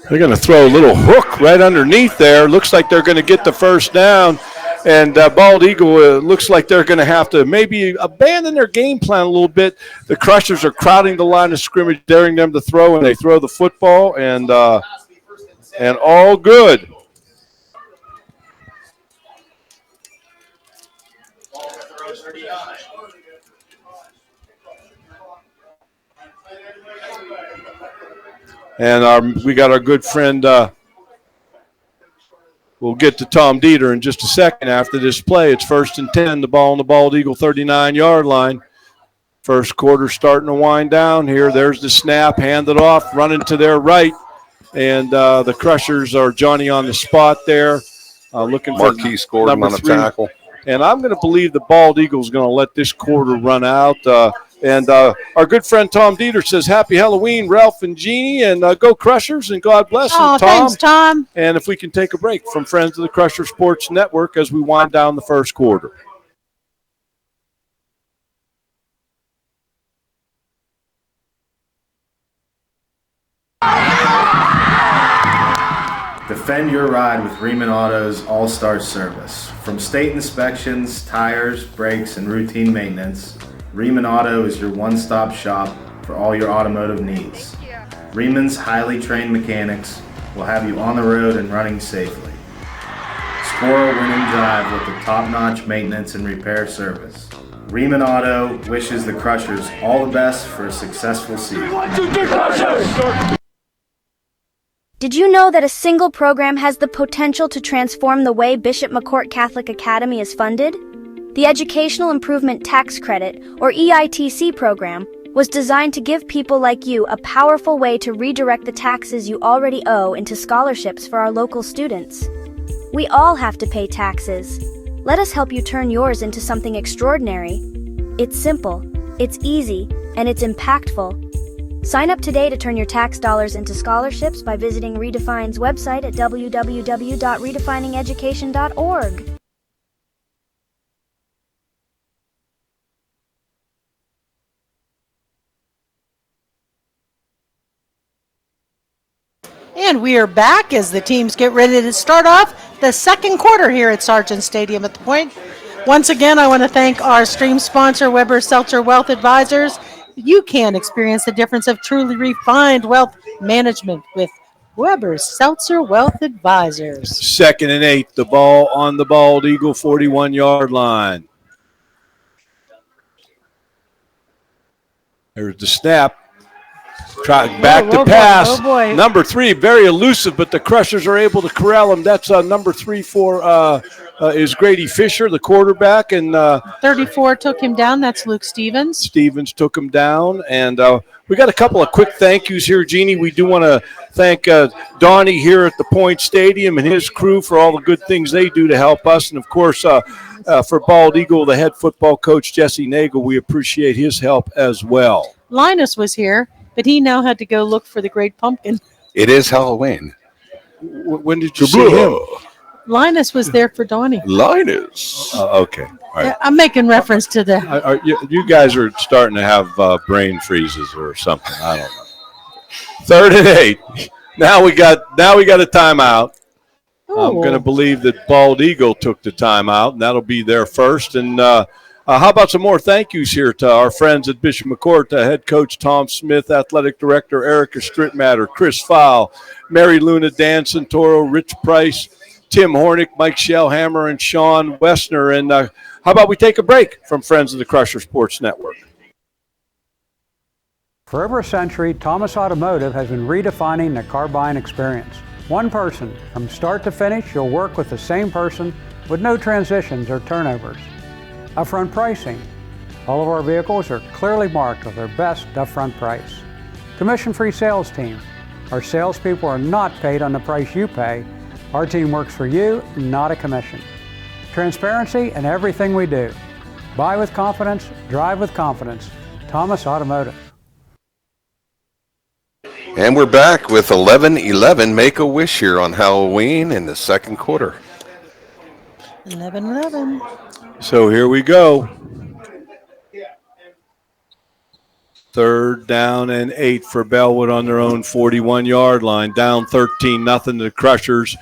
They're going to throw a little hook right underneath there. Looks like they're going to get the first down. And Bald Eagle looks like they're going to have to maybe abandon their game plan a little bit. The Crushers are crowding the line of scrimmage, daring them to throw, and they throw the football, and all good. And we got our good friend, we'll get to Tom Dieter in just a second after this play. It's 1st and 10, the ball on the Bald Eagle 39-yard line. First quarter starting to wind down here. There's the snap, handed off, running to their right. And the Crushers are Johnny on the spot there. Looking for Marquis scored him on a 3. tackle. And I'm going to believe the Bald Eagle's going to let this quarter run out. And our good friend Tom Dieter says, Happy Halloween, Ralph and Jeannie, and go Crushers, and God bless you, Tom. Thanks, Tom. And if we can take a break from Friends of the Crusher Sports Network as we wind down the first quarter. Defend your ride with Riemann Auto's All-Star Service. From state inspections, tires, brakes, and routine maintenance, Riemann Auto is your one-stop shop for all your automotive needs. Riemann's highly trained mechanics will have you on the road and running safely. Score a winning drive with the top-notch maintenance and repair service. Riemann Auto wishes the Crushers all the best for a successful season. Did you know that a single program has the potential to transform the way Bishop McCort Catholic Academy is funded? The Educational Improvement Tax Credit, or EITC program, was designed to give people like you a powerful way to redirect the taxes you already owe into scholarships for our local students. We all have to pay taxes. Let us help you turn yours into something extraordinary. It's simple, it's easy, and it's impactful. Sign up today to turn your tax dollars into scholarships by visiting Redefine's website at www.redefiningeducation.org. And we are back as the teams get ready to start off the second quarter here at Sargent Stadium at the Point. Once again, I want to thank our stream sponsor, Weber Seltzer Wealth Advisors. You can experience the difference of truly refined wealth management with Weber Seltzer Wealth Advisors. 2nd and 8, the ball on the Bald Eagle 41-yard line. There's the snap. Back to pass. Oh boy. Number 3, very elusive, but the Crushers are able to corral him. That's number 3 for is Grady Fisher, the quarterback, and 34 took him down. That's Luke Stevens. Stevens took him down, and we got a couple of quick thank yous here, Jeannie. We do want to thank Donnie here at the Point Stadium and his crew for all the good things they do to help us, and of course for Bald Eagle, the head football coach Jesse Nagel, we appreciate his help as well. Linus was here, but he now had to go look for the Great Pumpkin. It is Halloween. When did you see him? Linus was there for Donnie. Linus. Okay. All right. I'm making reference to the. You guys are starting to have brain freezes or something. I don't know. 3rd and 8. Now we got a timeout. I'm going to believe that Bald Eagle took the timeout, and that'll be their first. And how about some more thank yous here to our friends at Bishop McCort, head coach Tom Smith, athletic director Erica Strittmatter, Chris Fowl, Mary Luna Dan Santoro, Rich Price, Tim Hornick, Mike Shellhammer, and Sean Westner. And how about we take a break from Friends of the Crusher Sports Network? For over a century, Thomas Automotive has been redefining the car buying experience. One person. From start to finish, you'll work with the same person with no transitions or turnovers. Upfront pricing. All of our vehicles are clearly marked with their best upfront price. Commission-free sales team. Our salespeople are not paid on the price you pay. Our team works for you, not a commission. Transparency in everything we do. Buy with confidence, drive with confidence. Thomas Automotive. And we're back with 11-11 Make-A-Wish here on Halloween in the second quarter. 11-11. So here we go. 3rd down and 8 for Bellwood on their own 41-yard line. Down 13-0 to the Crushers.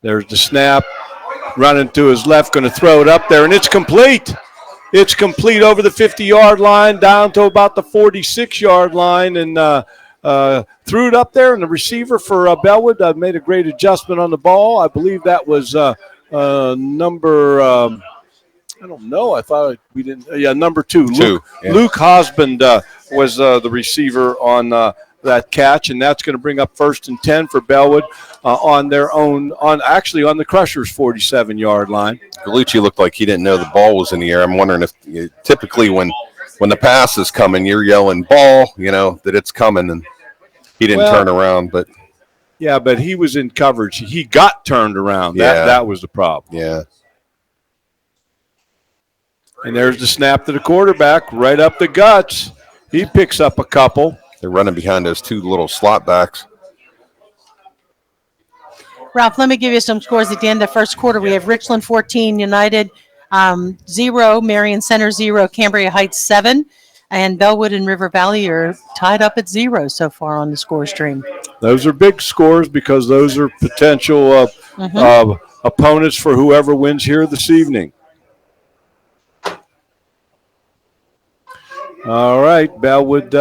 There's the snap. Running to his left, going to throw it up there, and it's complete. It's complete over the 50-yard line, down to about the 46-yard line, and threw it up there. And the receiver for Bellwood made a great adjustment on the ball. I believe that was number I don't know. I thought we didn't. Yeah, number 2. Luke Hosband was the receiver on that catch, and that's going to bring up 1st and 10 for Bellwood on their own, on the Crushers' 47-yard line. Galucci looked like he didn't know the ball was in the air. I'm wondering if typically when the pass is coming, you're yelling ball, that it's coming, and he didn't turn around. But yeah, but he was in coverage. He got turned around. Yeah. That was the problem. Yeah. And there's the snap to the quarterback, right up the guts. He picks up a couple. They're running behind those 2 little slot backs. Ralph, let me give you some scores at the end of the first quarter. We have Richland 14, United 0, Marion Center 0, Cambria Heights 7, and Bellwood and River Valley are tied up at 0 so far on the score stream. Those are big scores because those are potential opponents for whoever wins here this evening. All right, Bellwood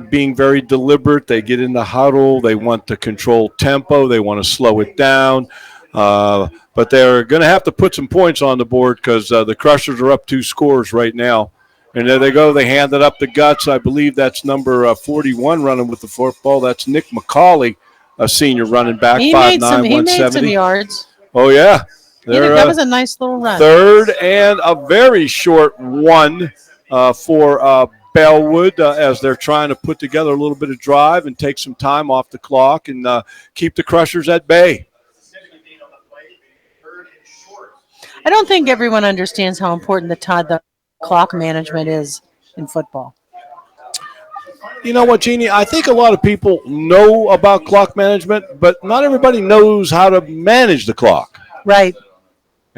being very deliberate. They get in the huddle. They want to control tempo. They want to slow it down. But they're going to have to put some points on the board because the Crushers are up 2 scores right now. And there they go. They hand it up the guts. I believe that's number 41 running with the football. That's Nick McCauley, a senior running back, 5'9", 170. He made some yards. Oh, yeah. That was a nice little run. 3rd and a very short one for Bellwood as they're trying to put together a little bit of drive and take some time off the clock and keep the Crushers at bay. I don't think everyone understands how important the clock management is in football. You know what, Jeannie? I think a lot of people know about clock management, but not everybody knows how to manage the clock. Right.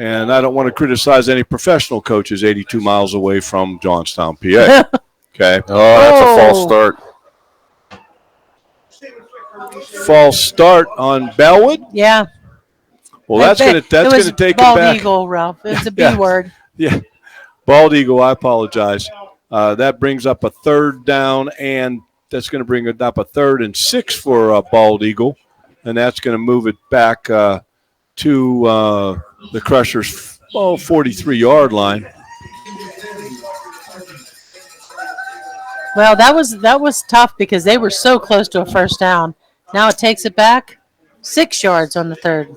And I don't want to criticize any professional coaches 82 miles away from Johnstown, PA. Okay. Oh, that's a false start. False start on Bellwood? Yeah. Well, that's going to take it back. Bald eagle, Ralph. It's a B word. Yeah. Bald eagle, I apologize. That brings up a 3rd down, and that's going to bring it up a 3rd and 6 for Bald Eagle, and that's going to move it back to the Crushers' 43-yard line. Well, that was tough because they were so close to a 1st down. Now it takes it back 6 yards on the 3rd.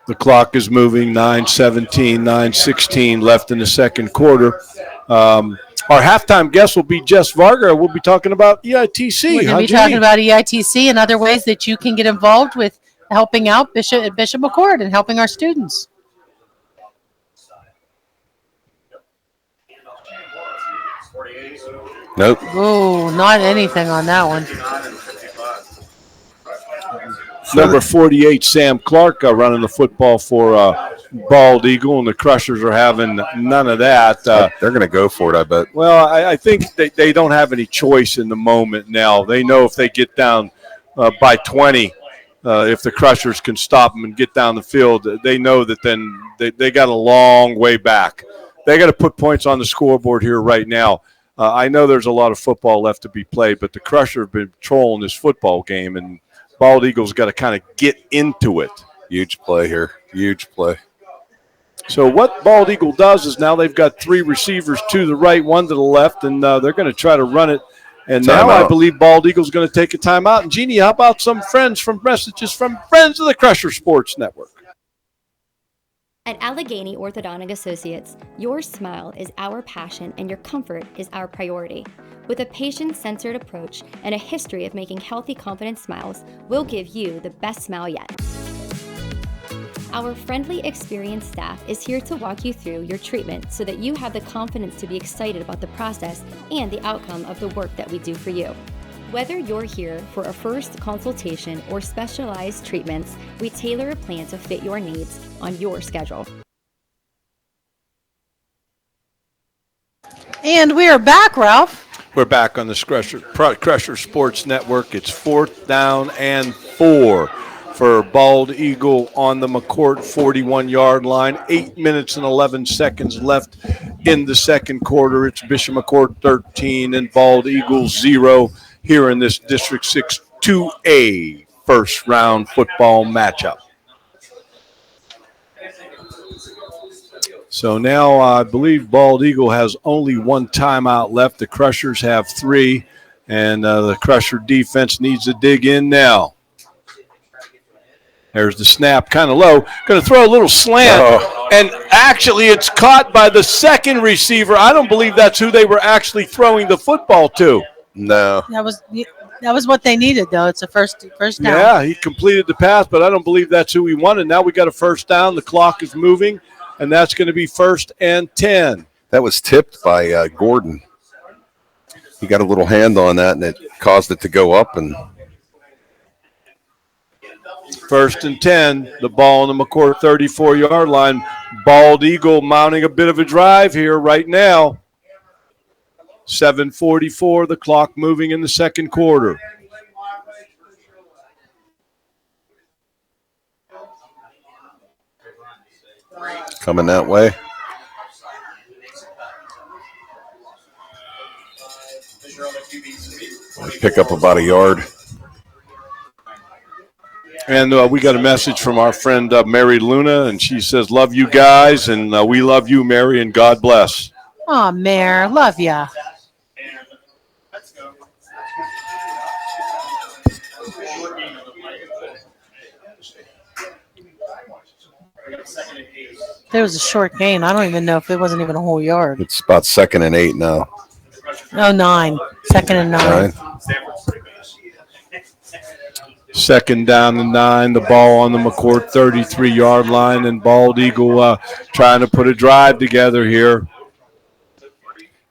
The clock is moving, 9:17, 9:16 left in the second quarter. Our halftime guest will be Jess Varga. We'll be talking about EITC. We're going to be talking about EITC and other ways that you can get involved with helping out Bishop McCort and helping our students. Nope. Oh, not anything on that one. Number 48, Sam Clark, running the football for Bald Eagle, and the Crushers are having none of that. They're going to go for it, I bet. Well, I think they don't have any choice in the moment now. They know if they get down by 20, if the Crushers can stop them and get down the field, they know that then they got a long way back. They got to put points on the scoreboard here right now. I know there's a lot of football left to be played, but the Crushers have been trolling this football game, and Bald Eagle's got to kind of get into it. Huge play here. Huge play. So what Bald Eagle does is now they've got 3 receivers to the right, 1 to the left, and they're going to try to run it. And now I believe Bald Eagle's going to take a timeout. And, Jeannie, how about some messages from friends of the Crusher Sports Network? At Allegheny Orthodontic Associates, your smile is our passion and your comfort is our priority. With a patient-centered approach and a history of making healthy, confident smiles, we'll give you the best smile yet. Our friendly, experienced staff is here to walk you through your treatment so that you have the confidence to be excited about the process and the outcome of the work that we do for you. Whether you're here for a first consultation or specialized treatments, we tailor a plan to fit your needs on your schedule. And we are back, Ralph. We're back on the Crusher Sports Network. It's 4th down and 4 for Bald Eagle on the McCort 41-yard line. 8 minutes and 11 seconds left in the second quarter. It's Bishop McCort 13 and Bald Eagle 0 here in this District 6 2A first-round football matchup. So now I believe Bald Eagle has only 1 timeout left. The Crushers have 3, and the Crusher defense needs to dig in now. There's the snap, kind of low. Going to throw a little slant, and actually it's caught by the second receiver. I don't believe that's who they were actually throwing the football to. No. That was what they needed, though. It's a first down. Yeah, he completed the pass, but I don't believe that's who he wanted. Now we got a first down. The clock is moving, and that's going to be 1st and 10. That was tipped by Gordon. He got a little hand on that, and it caused it to go up. And 1st and 10, the ball on the McCort 34-yard line. Bald Eagle mounting a bit of a drive here right now. 7:44, the clock moving in the second quarter. Coming that way. Pick up about a yard. And we got a message from our friend Mary Luna, and she says, love you guys, and we love you, Mary, and God bless. Aw, Mare, love ya. There was a short gain. I don't even know if it wasn't even a whole yard. It's about 2nd and 8 now. Oh, 9. 2nd and 9. 2nd down and 9. The ball on the McCort 33-yard line, and Bald Eagle trying to put a drive together here.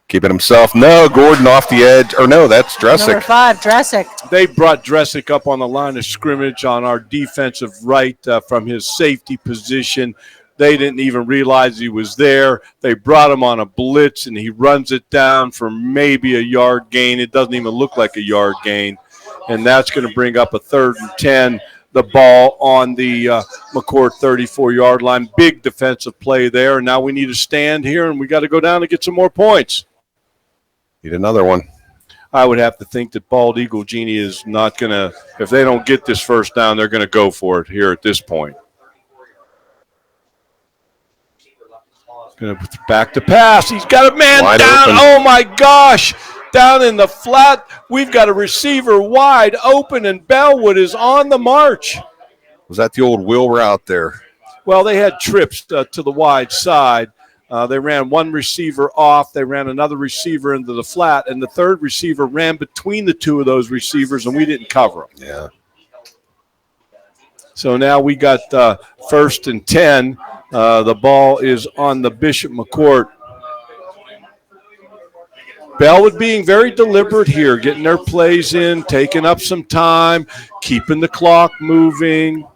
Keeping himself. No, Gordon off the edge. Or no, that's Dressick. Number 5, Dressick. They brought Dressick up on the line of scrimmage on our defensive right from his safety position. They didn't even realize he was there. They brought him on a blitz, and he runs it down for maybe a yard gain. It doesn't even look like a yard gain. And that's going to bring up a 3rd and 10. The ball on the McCort 34-yard line. Big defensive play there. And now we need to stand here, and we got to go down and get some more points. Need another one. I would have to think that Bald Eagle, Jeannie, is not going to, if they don't get this first down, they're going to go for it here at this point. Going to back to pass. He's got a man wide down. Open. Oh, my gosh. Down in the flat. We've got a receiver wide open, and Bellwood is on the march. Was that the old wheel route there? Well, they had trips to the wide side. They ran one receiver off. They ran another receiver into the flat, and the third receiver ran between the 2 of those receivers, and we didn't cover them. Yeah. So now we got 1st and 10. The ball is on the Bishop McCort. Bellwood being very deliberate here, getting their plays in, taking up some time, keeping the clock moving.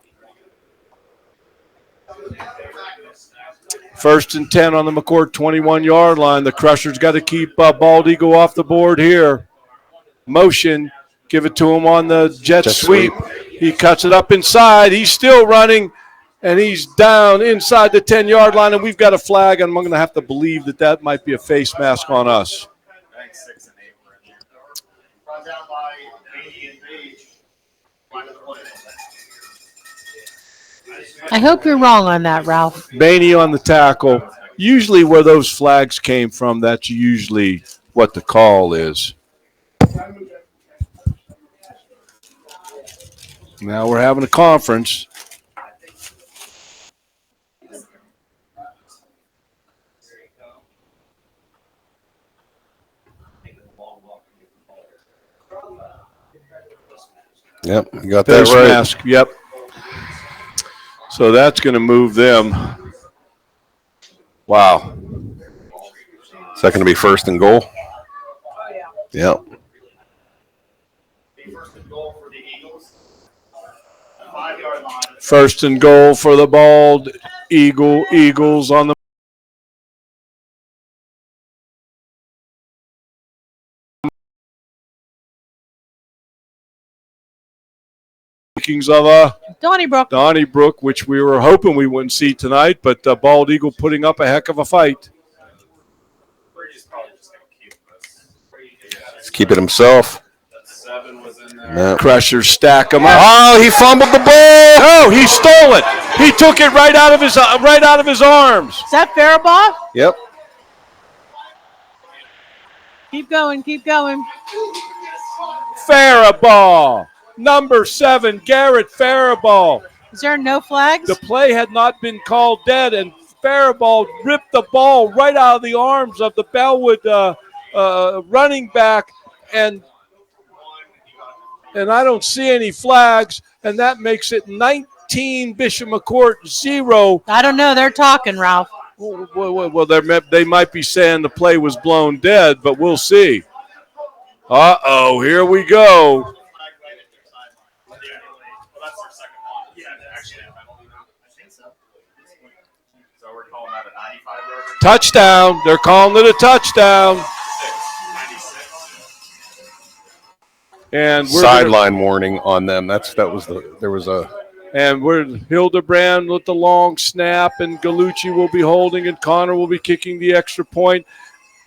1st and 10 on the McCort 21-yard line. The Crushers got to keep Bald Eagle off the board here. Motion, give it to him on the jet sweep. He cuts it up inside. He's still running, and he's down inside the 10-yard line, and we've got a flag, and I'm going to have to believe that that might be a face mask on us. I hope you're wrong on that, Ralph. Maney on the tackle. Usually where those flags came from, that's usually what the call is. Now we're having a conference. Yep, you got Face that right. mask, yep. So that's going to move them. Wow. Is that going to be first and goal? Yep. First and goal for the Bald Eagles on the of Donnybrook, which we were hoping we wouldn't see tonight, but Bald Eagle putting up a heck of a fight. He's keeping himself. Crusher stack him up. Oh, he fumbled the ball. No, he stole it. He took it right out of his arms. Is that fair ball? Yep. Keep going, keep going. Faraball. Number 7, Garrett Faraball. Is there no flags? The play had not been called dead, and Faraball ripped the ball right out of the arms of the Bellwood running back, and I don't see any flags, and that makes it 19 Bishop McCort 0. I don't know. They're talking, Ralph. Well, they might be saying the play was blown dead, but we'll see. Uh-oh, here we go. Touchdown. They're calling it a touchdown. And sideline warning on them. And we're Hildebrand with the long snap, and Gallucci will be holding, and Connor will be kicking the extra point.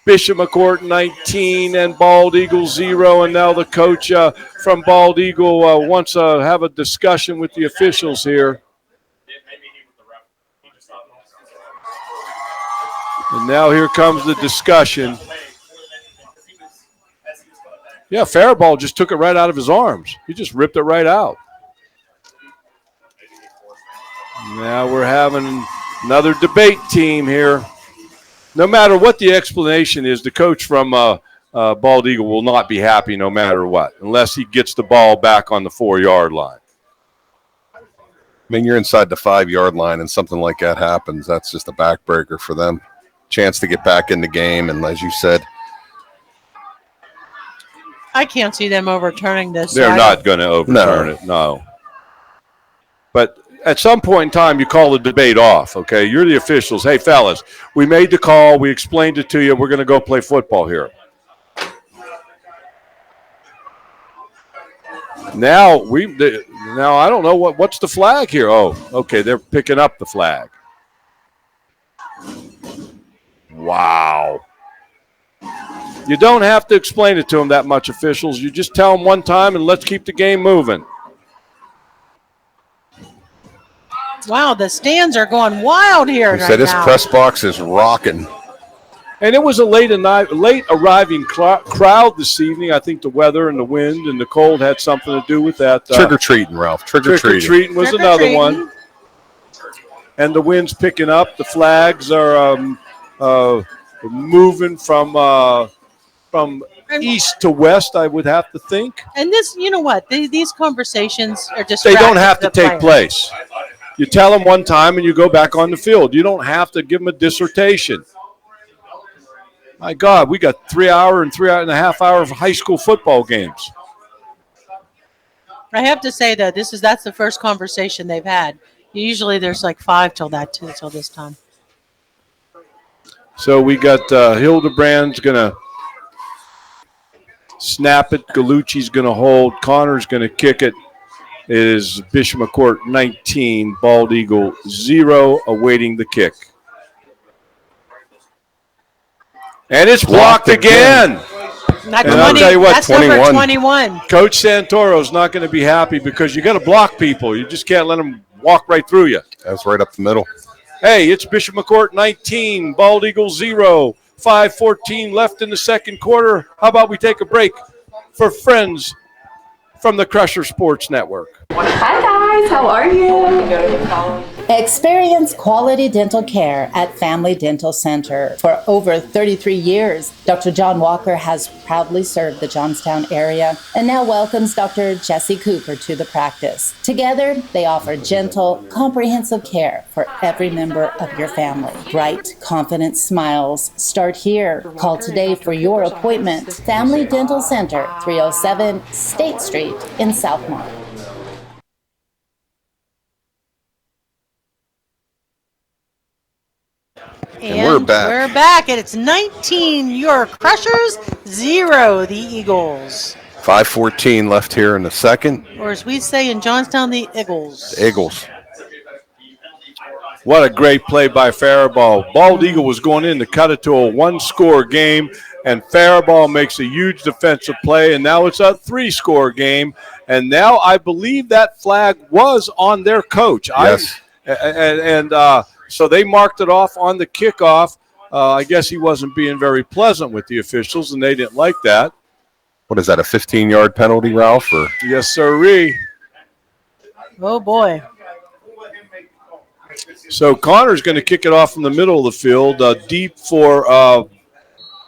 Bishop McCort 19 and Bald Eagle 0, and now the coach from Bald Eagle wants to have a discussion with the officials here. And now here comes the discussion. Yeah, Faraball just took it right out of his arms. He just ripped it right out. Now we're having another debate team here. No matter what the explanation is, the coach from Bald Eagle will not be happy no matter what, unless he gets the ball back on the 4-yard line. I mean, you're inside the 5-yard line and something like that happens. That's just a backbreaker for them. Chance to get back in the game, and as you said, I can't see them overturning this. They're not going to overturn it, no. But at some point in time, you call the debate off, okay? You're the officials. Hey, fellas, we made the call. We explained it to you. We're going to go play football here. Now, I don't know what's the flag here. Oh, okay, they're picking up the flag. Wow. You don't have to explain it to them that much, officials. You just tell them one time and let's keep the game moving. Wow, the stands are going wild here he said this press box is rocking. And it was a late arriving crowd this evening. I think the weather and the wind and the cold had something to do with that. Trick-or-treating, Ralph. Trick-or-treating was another one. And the wind's picking up. The flags are moving from east to west, I would have to think. And this, you know what? These conversations are just. They don't have to take place. You tell them one time and you go back on the field. You don't have to give them a dissertation. My God, we got 3-hour and 3.5 hour high school football games. I have to say that that's the first conversation they've had. Usually there's like 5 till this time. So we got Hildebrand's going to snap it. Gallucci's going to hold. Connor's going to kick it. It is Bishop McCort 19, Bald Eagle 0, awaiting the kick. And it's blocked again. And I'll tell you what, that's 21. Number 21. Coach Santoro's not going to be happy because you got to block people. You just can't let them walk right through you. That's right up the middle. Hey, it's Bishop McCort 19, Bald Eagles 0, 5:14 left in the second quarter. How about we take a break for friends from the Crusher Sports Network? Hi guys, how are you? Experience quality dental care at Family Dental Center. For over 33 years, Dr. John Walker has proudly served the Johnstown area and now welcomes Dr. Jesse Cooper to the practice. Together, they offer gentle, comprehensive care for every member of your family. Bright, confident smiles start here. Call today for your appointment. Family Dental Center, 307 State Street in Southmont. And we're back. We're back, and it's 19 your Crushers, 0 the Eagles. 5:14 left here in the second. Or as we say in Johnstown, the Eagles. The Eagles. What a great play by Faribault. Bald Eagle was going in to cut it to a one-score game, and Faribault makes a huge defensive play, and now it's a three-score game. And now I believe that flag was on their coach. Yes. So they marked it off on the kickoff. I guess he wasn't being very pleasant with the officials, and they didn't like that. What is that, a 15-yard penalty, Ralph? Or? Yes, sirree. Oh, boy. So Connor's going to kick it off from the middle of the field, deep for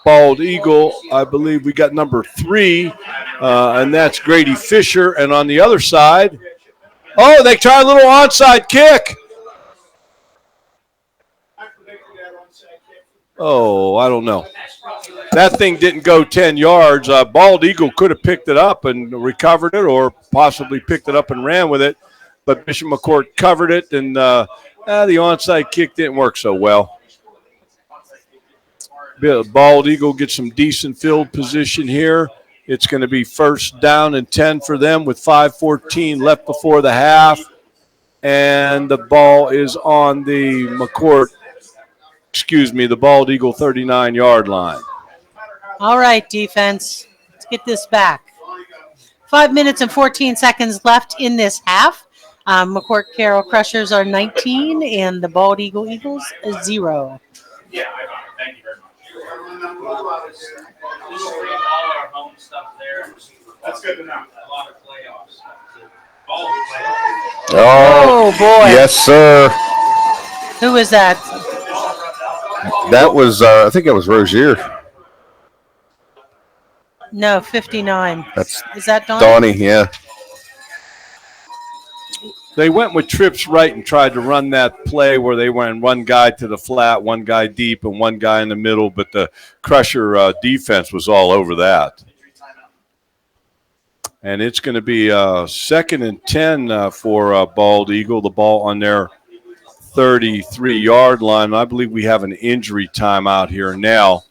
Bald Eagle. I believe we got number 3, and that's Grady Fisher. And on the other side, they try a little onside kick. Oh, I don't know. That thing didn't go 10 yards. Bald Eagle could have picked it up and recovered it, or possibly picked it up and ran with it. But Bishop McCort covered it, and the onside kick didn't work so well. Bald Eagle gets some decent field position here. It's going to be first down and 10 for them with 5:14 left before the half. And the ball is on the the Bald Eagle 39-yard line. All right, defense. Let's get this back. 5 minutes and 14 seconds left in this half. McCort Carroll Crushers are 19, and the Bald Eagle Eagles is 0. Yeah, I got it. Thank you very much. That's good to know. A lot of playoffs. Oh, boy. Yes, sir. Who is that? That was, I think it was Rozier. No, 59. Is that Donnie? Donnie, yeah. They went with trips right and tried to run that play where they went one guy to the flat, one guy deep, and one guy in the middle, but the Crusher defense was all over that. And it's going to be 2nd and 10 for Bald Eagle, the ball on their 33-yard line. I believe we have an injury timeout here now.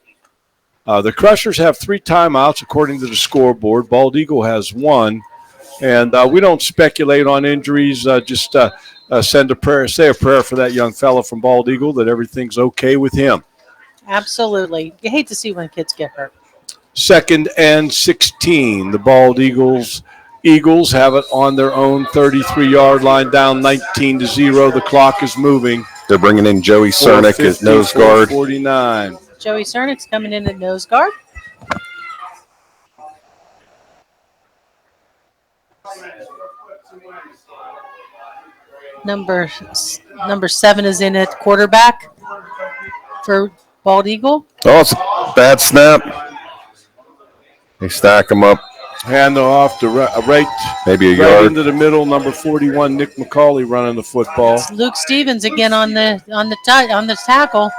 The Crushers have 3 timeouts according to the scoreboard. Bald Eagle has 1. And we don't speculate on injuries. Just send a prayer, say a prayer for that young fella from Bald Eagle that everything's okay with him. Absolutely. You hate to see when kids get hurt. 2nd and 16. The Bald Eagles have it on their own 33-yard line, down 19-0. The clock is moving. They're bringing in Joey Cernick at nose guard. 49. Joey Cernick's coming in at nose guard. Number 7 is in at quarterback for Bald Eagle. Oh, it's a bad snap. They stack them up. Hand off to right Maybe a right yard. into the middle. Number 41, Nick McCauley running the football. It's Luke Stevens again on the tackle.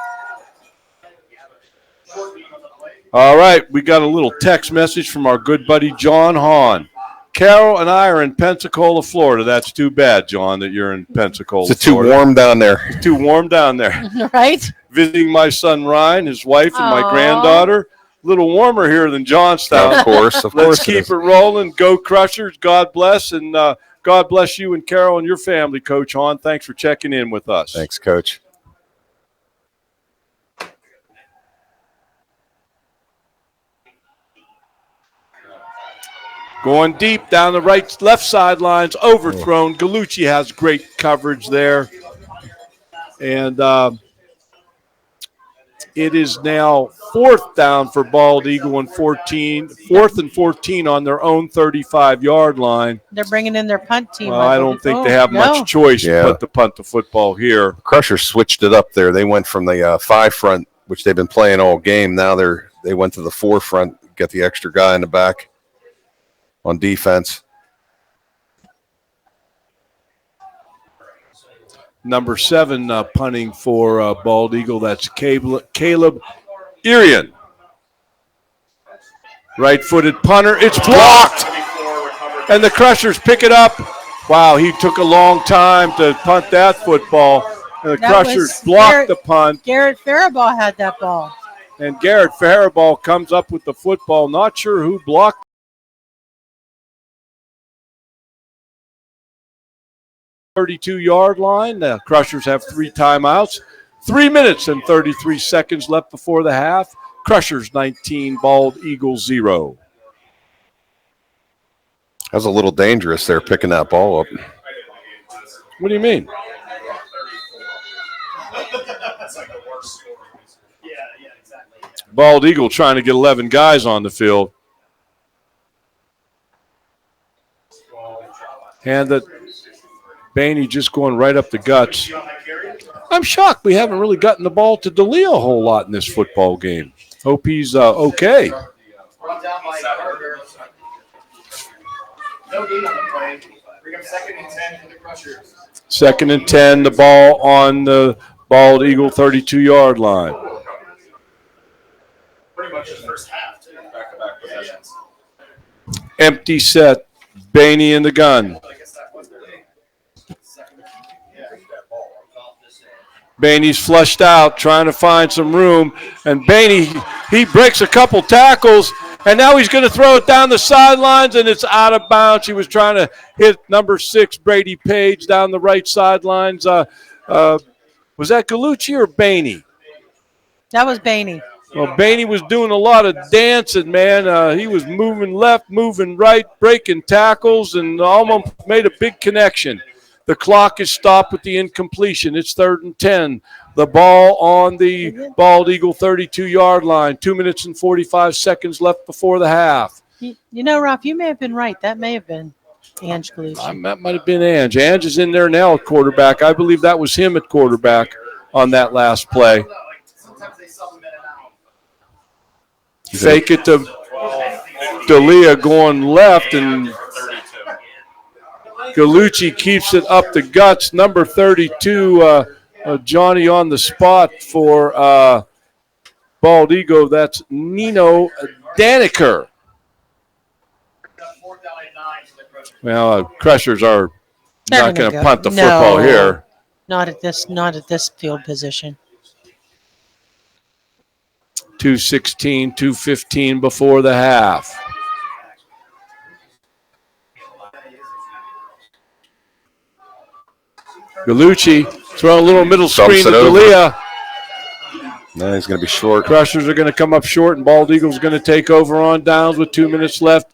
All right, we got a little text message from our good buddy John Hahn. Carol and I are in Pensacola, Florida. That's too bad, John, that you're in Pensacola, It's too Florida. warm down there. It's too warm down there. Right? Visiting my son Ryan, his wife, and my Aw. granddaughter. A little warmer here than Johnstown. Of course, of Let's course it keep is. it rolling. Go Crushers. God bless. And God bless you and Carol and your family, Coach Hahn. Thanks for checking in with us. Thanks, Coach. Going deep down the left sidelines, overthrown. Gallucci has great coverage there. And it is now 4th down for Bald Eagle and 4th and 14 on their own 35-yard line. They're bringing in their punt team. Well, I don't think they have much choice but to punt the football here. Crushers switched it up there. They went from the 5 front, which they've been playing all game. Now they went to the 4 front, get the extra guy in the back on defense. Number 7 punting for Bald Eagle. That's Caleb Irian. Right-footed punter. It's blocked. And the Crushers pick it up. Wow, he took a long time to punt that football. And the Crushers blocked the punt. Garrett Faribault had that ball. And Garrett Faribault comes up with the football. Not sure who blocked. 32-yard line. The Crushers have 3 timeouts. 3 minutes and 33 seconds left before the half. Crushers 19, Bald Eagle 0. That was a little dangerous there, picking that ball up. What do you mean? Bald Eagle trying to get 11 guys on the field. Hand that Bainey just going right up the guts. I'm shocked we haven't really gotten the ball to D'Elia a whole lot in this football game. Hope he's okay. No gain on the play. Bring up 2nd and 10 for the Crushers. 2nd and 10, the ball on the Bald Eagle 32-yard line. Pretty much his first half, too. Back-to-back possessions. Empty set. Bainey in the gun. Bainey's flushed out, trying to find some room. And Bainey, he breaks a couple tackles, and now he's going to throw it down the sidelines, and it's out of bounds. He was trying to hit number 6, Brady Page, down the right sidelines. Was that Gallucci or Bainey? That was Bainey. Well, Bainey was doing a lot of dancing, man. He was moving left, moving right, breaking tackles, and almost made a big connection. The clock is stopped with the incompletion. It's 3rd and 10. The ball on the Bald Eagle 32-yard line. 2 minutes and 45 seconds left before the half. You know, Ralph, you may have been right. That may have been Ange Gallucci. That might have been Ange. Ange is in there now at quarterback. I believe that was him at quarterback on that last play. Fake it to D'Elia going left, and Gallucci keeps it up the guts. Number 32, Johnny on the spot for Bald Eagle. That's Nino Daniker. Well, Crushers are not going to punt the football here. Not at this field position. 2:16, 2:15 before the half. Gallucci throwing a little middle screen to D'Elia. No, he's going to be short. Crushers are going to come up short, and Bald Eagle's going to take over on downs with 2 minutes left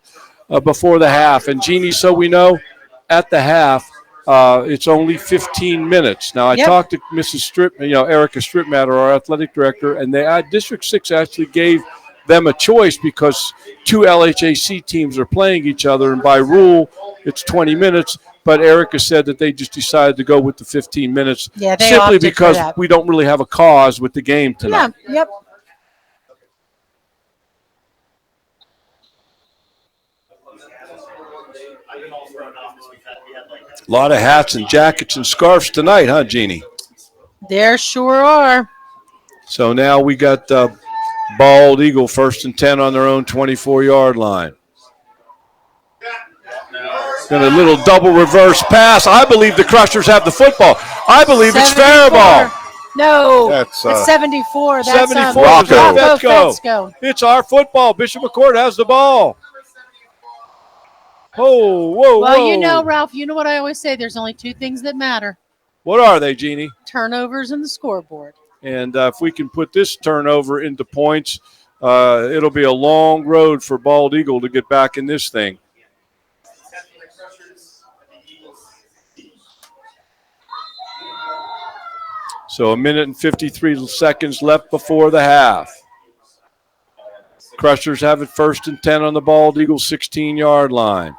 before the half. And, Jeannie, so we know, at the half, it's only 15 minutes. Now, I talked to Mrs. Erica Stripmatter, our athletic director, and District 6 actually gave them a choice because 2 LHAC teams are playing each other, and by rule, it's 20 minutes. But Erica said that they just decided to go with the 15 minutes simply because we don't really have a cause with the game tonight. Yeah, yep. A lot of hats and jackets and scarves tonight, huh, Jeannie? There sure are. So now we got Bald Eagle 1st and 10 on their own 24-yard line. Then a little double reverse pass. I believe the Crushers have the football. I believe it's Faribault. No, it's 74. That's 74. Rocco Fetzko. It's our football. Bishop McCort has the ball. Oh, whoa, Well, whoa. you know, Ralph, you know what I always say. There's only 2 things that matter. What are they, Jeannie? Turnovers and the scoreboard. And if we can put this turnover into points, it'll be a long road for Bald Eagle to get back in this thing. So 1:53 seconds left before the half. Crushers have it 1st and 10 on the Bald Eagles 16-yard line.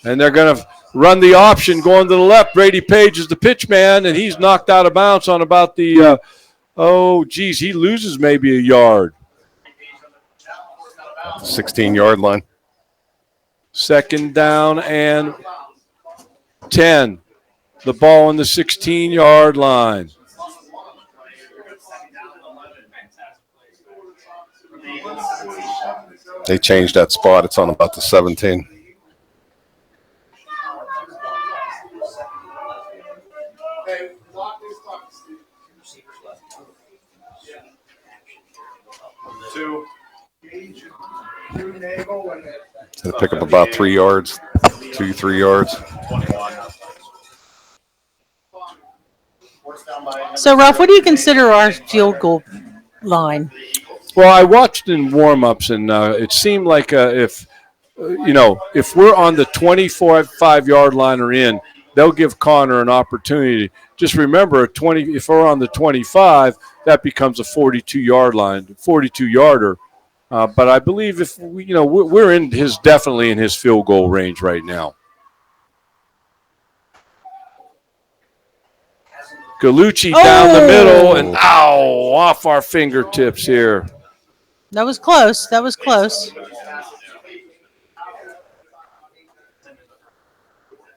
And they're going to run the option going to the left. Brady Page is the pitch man, and he's knocked out of bounds on about the, he loses maybe a yard. 16-yard line. 2nd down and 10. The ball on the 16-yard line. They changed that spot. It's on about the 17. They pick up about 3 yards, 3 yards. So, Ralph, what do you consider our field goal line? Well, I watched in warm-ups, and it seemed like if we're on the 25-yard line or in, they'll give Connor an opportunity. Just remember, if we're on the 25, that becomes a 42-yard line, 42-yarder. But I believe if we're definitely in his field goal range right now. Gallucci down the middle, and off our fingertips here. That was close. That was close.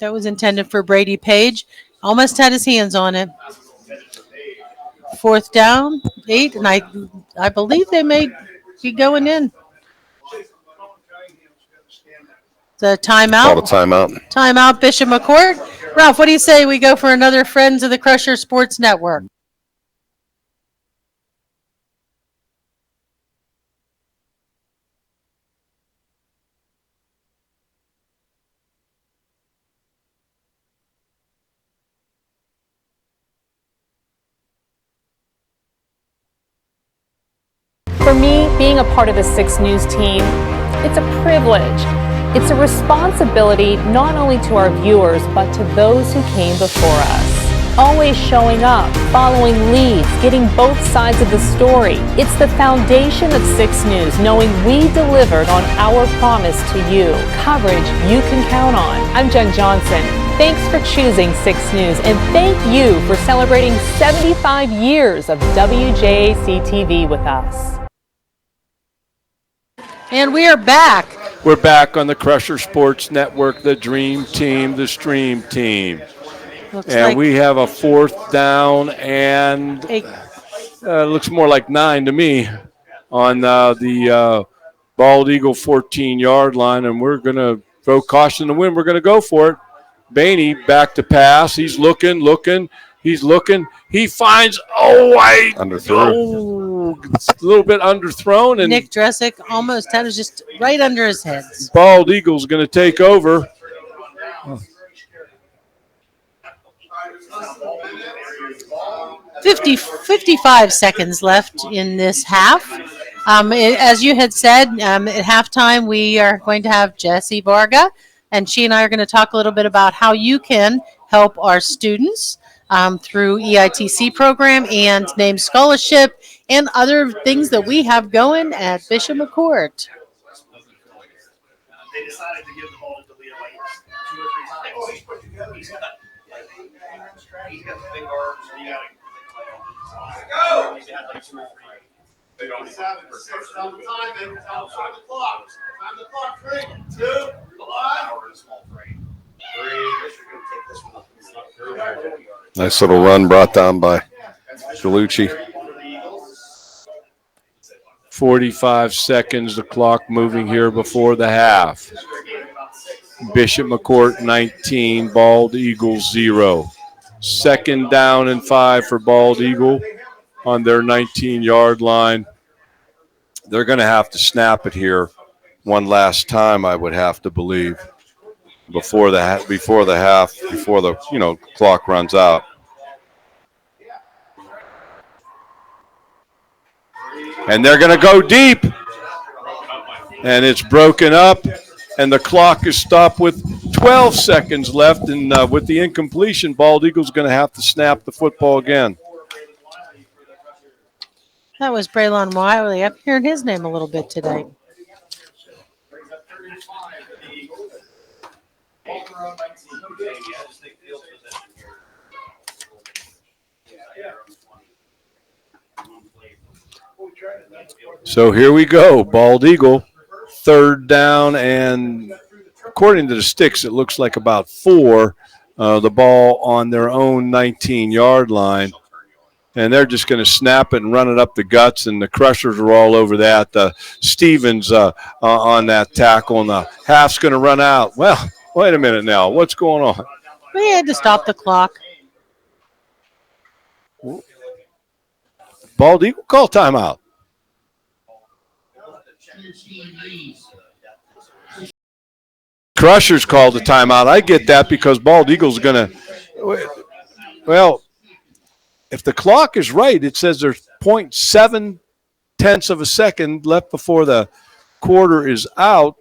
That was intended for Brady Page. Almost had his hands on it. 4th down, 8, and I believe they may be going in. The timeout. Call the timeout. Timeout, Bishop McCort. Ralph, what do you say we go for another Friends of the Crusher Sports Network? For me, being a part of the 6 News team, it's a privilege. It's a responsibility not only to our viewers, but to those who came before us. Always showing up, following leads, getting both sides of the story. It's the foundation of 6 News, knowing we delivered on our promise to you. Coverage you can count on. I'm Jen Johnson. Thanks for choosing 6 News, and thank you for celebrating 75 years of WJAC TV with us. And we are back. We're back on the Crusher Sports Network, the Dream Team, the Stream Team. We have a 4th down and looks more like 9 to me on the Bald Eagle 14-yard line, and we're going to throw caution to the wind. We're going to go for it. Bainey back to pass. He's looking. He finds, underthrew. It's a little bit underthrown. And Nick Dresick almost had it just right under his head. Bald Eagle's going to take over. Oh. 55 seconds left in this half. As you had said, at halftime, we are going to have Jessie Varga, and she and I are going to talk a little bit about how you can help our students through EITC program and name scholarship and other things that we have going at Bishop McCort. They decided to give the ball to Leah like 2 or 3 times. He's got the big arms. You got to go. He's had like 2 or 3. They don't 7, 6 on the time. They tell time the clock. Time the clock. 3, 2, 1. Small frame. 3. Nice little run brought down by Gallucci. 45 seconds, the clock moving here before the half. Bishop McCort 19, Bald Eagle 0. 2nd down and 5 for Bald Eagle on their 19-yard line. They're going to have to snap it here one last time, I would have to believe, before the clock runs out. And they're going to go deep. And it's broken up. And the clock is stopped with 12 seconds left. And with the incompletion, Bald Eagle's going to have to snap the football again. That was Braylon Wiley. I'm hearing his name a little bit today. So here we go. Bald Eagle, third down, and according to the sticks, it looks like about 4. The ball on their own 19-yard line. And they're just going to snap it and run it up the guts, and the Crushers are all over that. Stevens on that tackle, and the half's going to run out. Well, wait a minute now. What's going on? We had to stop the clock. Bald Eagle, call timeout. Crushers called the timeout. I get that because Bald Eagle's going to – well, if the clock is right, it says there's 0.7 tenths of a second left before the quarter is out.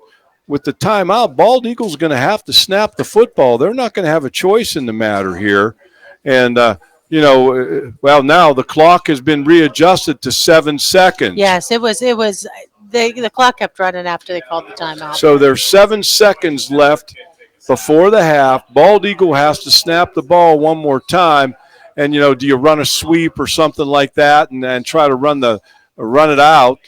With the timeout, Bald Eagle's going to have to snap the football. They're not going to have a choice in the matter here. And, now the clock has been readjusted to 7 seconds. Yes, it was. The clock kept running after they called the timeout. So there's 7 seconds left before the half. Bald Eagle has to snap the ball one more time. And, do you run a sweep or something like that and try to run it out?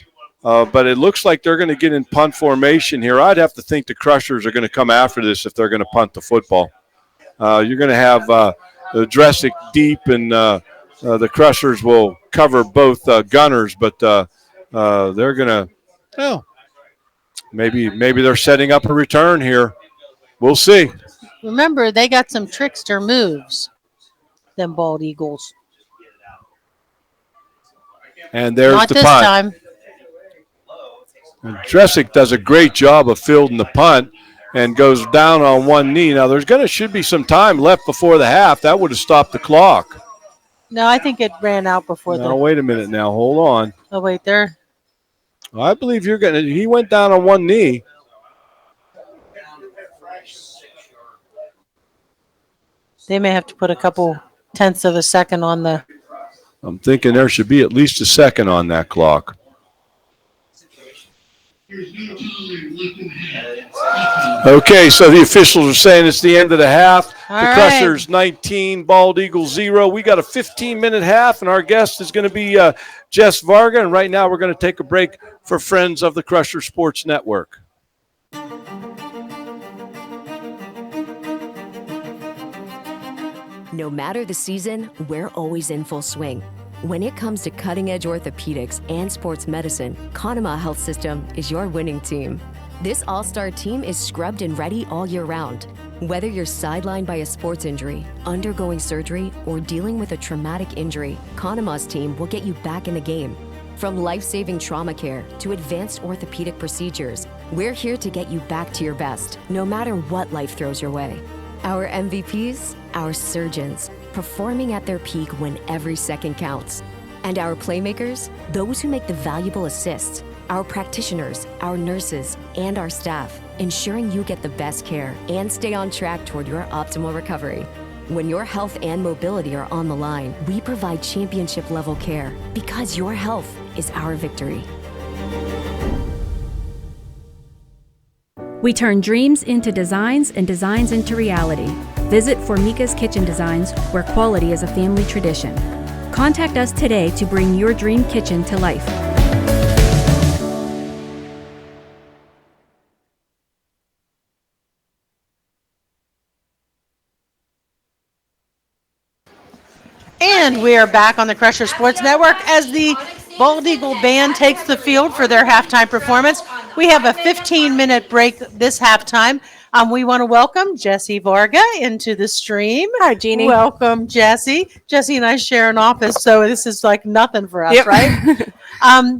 But it looks like they're going to get in punt formation here. I'd have to think the Crushers are going to come after this if they're going to punt the football. You're going to have Dressick deep, and the Crushers will cover both gunners, but they're going to, maybe they're setting up a return here. We'll see. Remember, they got some trickster moves, them Bald Eagles. And there's Not the this punt. time. And Dressick does a great job of fielding the punt and goes down on one knee. Now, should be some time left before the half. That would have stopped the clock. No, I think it ran out before Now, wait a minute now. Hold on. Oh, wait, there. I believe he went down on one knee. They may have to put a couple tenths of a second on the. I'm thinking there should be at least a second on that clock. Okay, so the officials are saying it's the end of the half. All the Crushers 19, Bald Eagle 0. We got a 15-minute half, and our guest is going to be Jess Varga. And right now we're going to take a break for Friends of the Crusher Sports Network. No matter the season, we're always in full swing. When it comes to cutting-edge orthopedics and sports medicine, Conema Health System is your winning team. This all-star team is scrubbed and ready all year round. Whether you're sidelined by a sports injury, undergoing surgery, or dealing with a traumatic injury, Conema's team will get you back in the game. From life-saving trauma care to advanced orthopedic procedures, we're here to get you back to your best, no matter what life throws your way. Our MVPs, our surgeons, performing at their peak when every second counts. And our playmakers, those who make the valuable assists, our practitioners, our nurses, and our staff, ensuring you get the best care and stay on track toward your optimal recovery. When your health and mobility are on the line, we provide championship-level care because your health is our victory. We turn dreams into designs and designs into reality. Visit Formica's Kitchen Designs, where quality is a family tradition. Contact us today to bring your dream kitchen to life. And we are back on the Crusher Sports Network as the Bald Eagle Band takes the field for their halftime performance. We have a 15-minute break this halftime. We want to welcome Jessie Varga into the stream. Hi, Jeannie. Welcome, Jessie. Jessie and I share an office, so this is like nothing for us, Yep. right?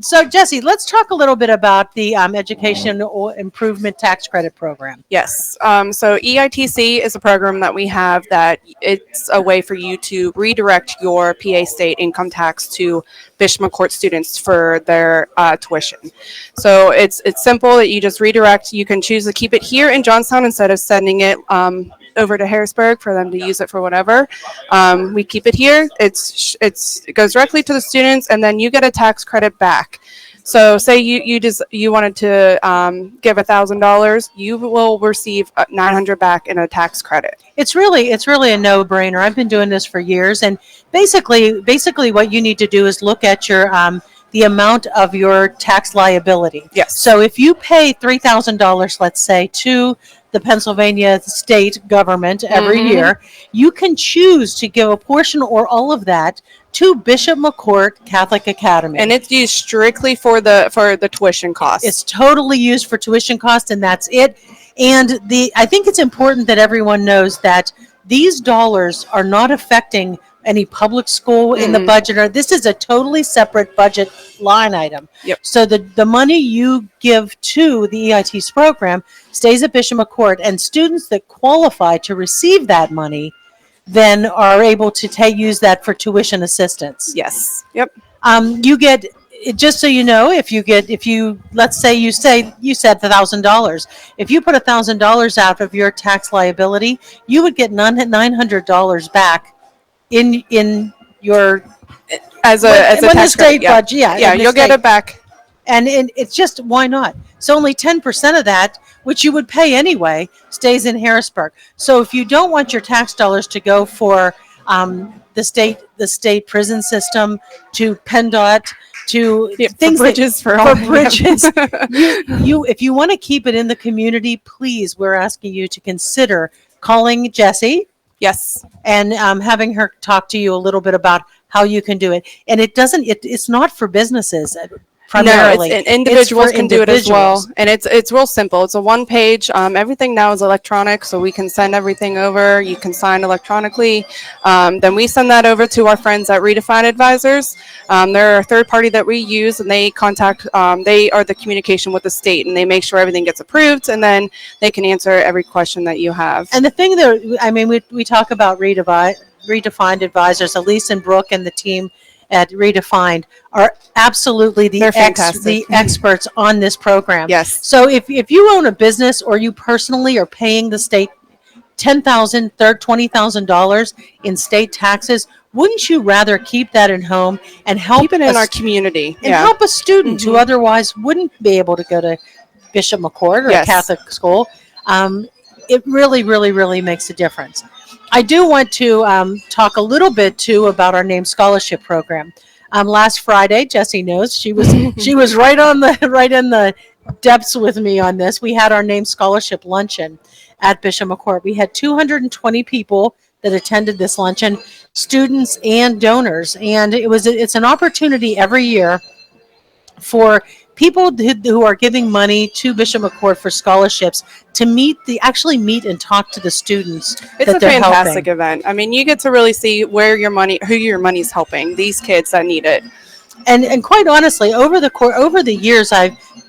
So, Jessie, let's talk a little bit about the Education Improvement Tax Credit Program. Yes. So EITC is a program that we have that it's a way for you to redirect your PA state income tax to Bishop McCort students for their tuition. So it's simple that you just redirect. You can choose to keep it here in Johnstown instead of sending it over to Harrisburg for them to use it for whatever. We keep it here. It goes directly to the students, and then you get a tax credit back. So say you wanted to give $1,000, you will receive $900 back in a tax credit. It's really a no-brainer. I've been doing this for years, and basically what you need to do is look at your the amount of your tax liability. Yes. So if you pay $3,000, let's say, to the Pennsylvania state government every Mhm. year, you can choose to give a portion or all of that to Bishop McCort Catholic Academy. And it's used strictly for the tuition costs. It's totally used for tuition costs, and that's it. And I think it's important that everyone knows that these dollars are not affecting any public school in the Mm-mm. budget. Or this is a totally separate budget line item. Yep. So the money you give to the EIT's program stays at Bishop McCort, and students that qualify to receive that money then are able to use that for tuition assistance. Yes. Yep. You get, just so you know, if you let's say you said $1,000, if you put $1,000 out of your tax liability, you would get $900 back in your as a when the tax state credit. Yeah. budget. Yeah, Yeah, in the you'll get state. it back. And it's just, why not? So only 10% of that, which you would pay anyway, stays in Harrisburg. So if you don't want your tax dollars to go for the state prison system, to PennDOT, to things bridges, for bridges, if you want to keep it in the community, please, we're asking you to consider calling Jessie. Yes. And having her talk to you a little bit about how you can do it. And it's not for businesses. Primarily, no, individuals can do it as well, individuals. and it's real simple. It's a one page. Everything now is electronic, so we can send everything over. You can sign electronically. Then we send that over to our friends at Redefine Advisors. They're a third party that we use, and they contact. They are the communication with the state, and they make sure everything gets approved, and then they can answer every question that you have. And the thing that we talk about Redefined Advisors. Elise and Brooke and the team at Redefined are absolutely the They're fantastic. experts on this program. Yes. So if you own a business, or you personally are paying the state $10,000, $20,000 in state taxes, wouldn't you rather keep that at home and help Keep it in our community. and Yeah. help a student who Mhm. otherwise wouldn't be able to go to Bishop McCort or a Yes. Catholic school? It really, really, really makes a difference. I do want to talk a little bit too about our name scholarship program. Last Friday, Jessie knows she was right in the depths with me on this. We had our name scholarship luncheon at Bishop McCort. We had 220 people that attended this luncheon, students and donors, and it's an opportunity every year for people who are giving money to Bishop McCort for scholarships to actually meet and talk to the students It's that a they're fantastic helping. event. I mean, you get to really see who your money's helping. These kids that need it. And quite honestly, over the years,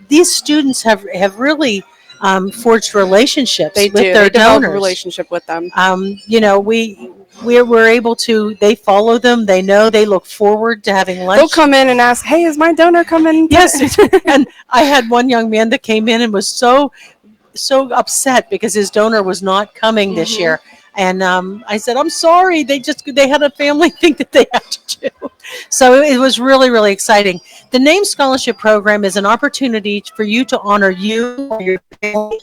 these students have really forged relationships They with do. their They develop a donors. relationship with them. We're able to. They follow them. They know. They look forward to having lunch. They'll come in and ask, "Hey, is my donor coming?" Yes, and I had one young man that came in and was so upset because his donor was not coming this Mhm. year. And I said, I'm sorry. They had a family thing that they had to do. So it was really, really exciting. The Name Scholarship Program is an opportunity for you to honor you or your family,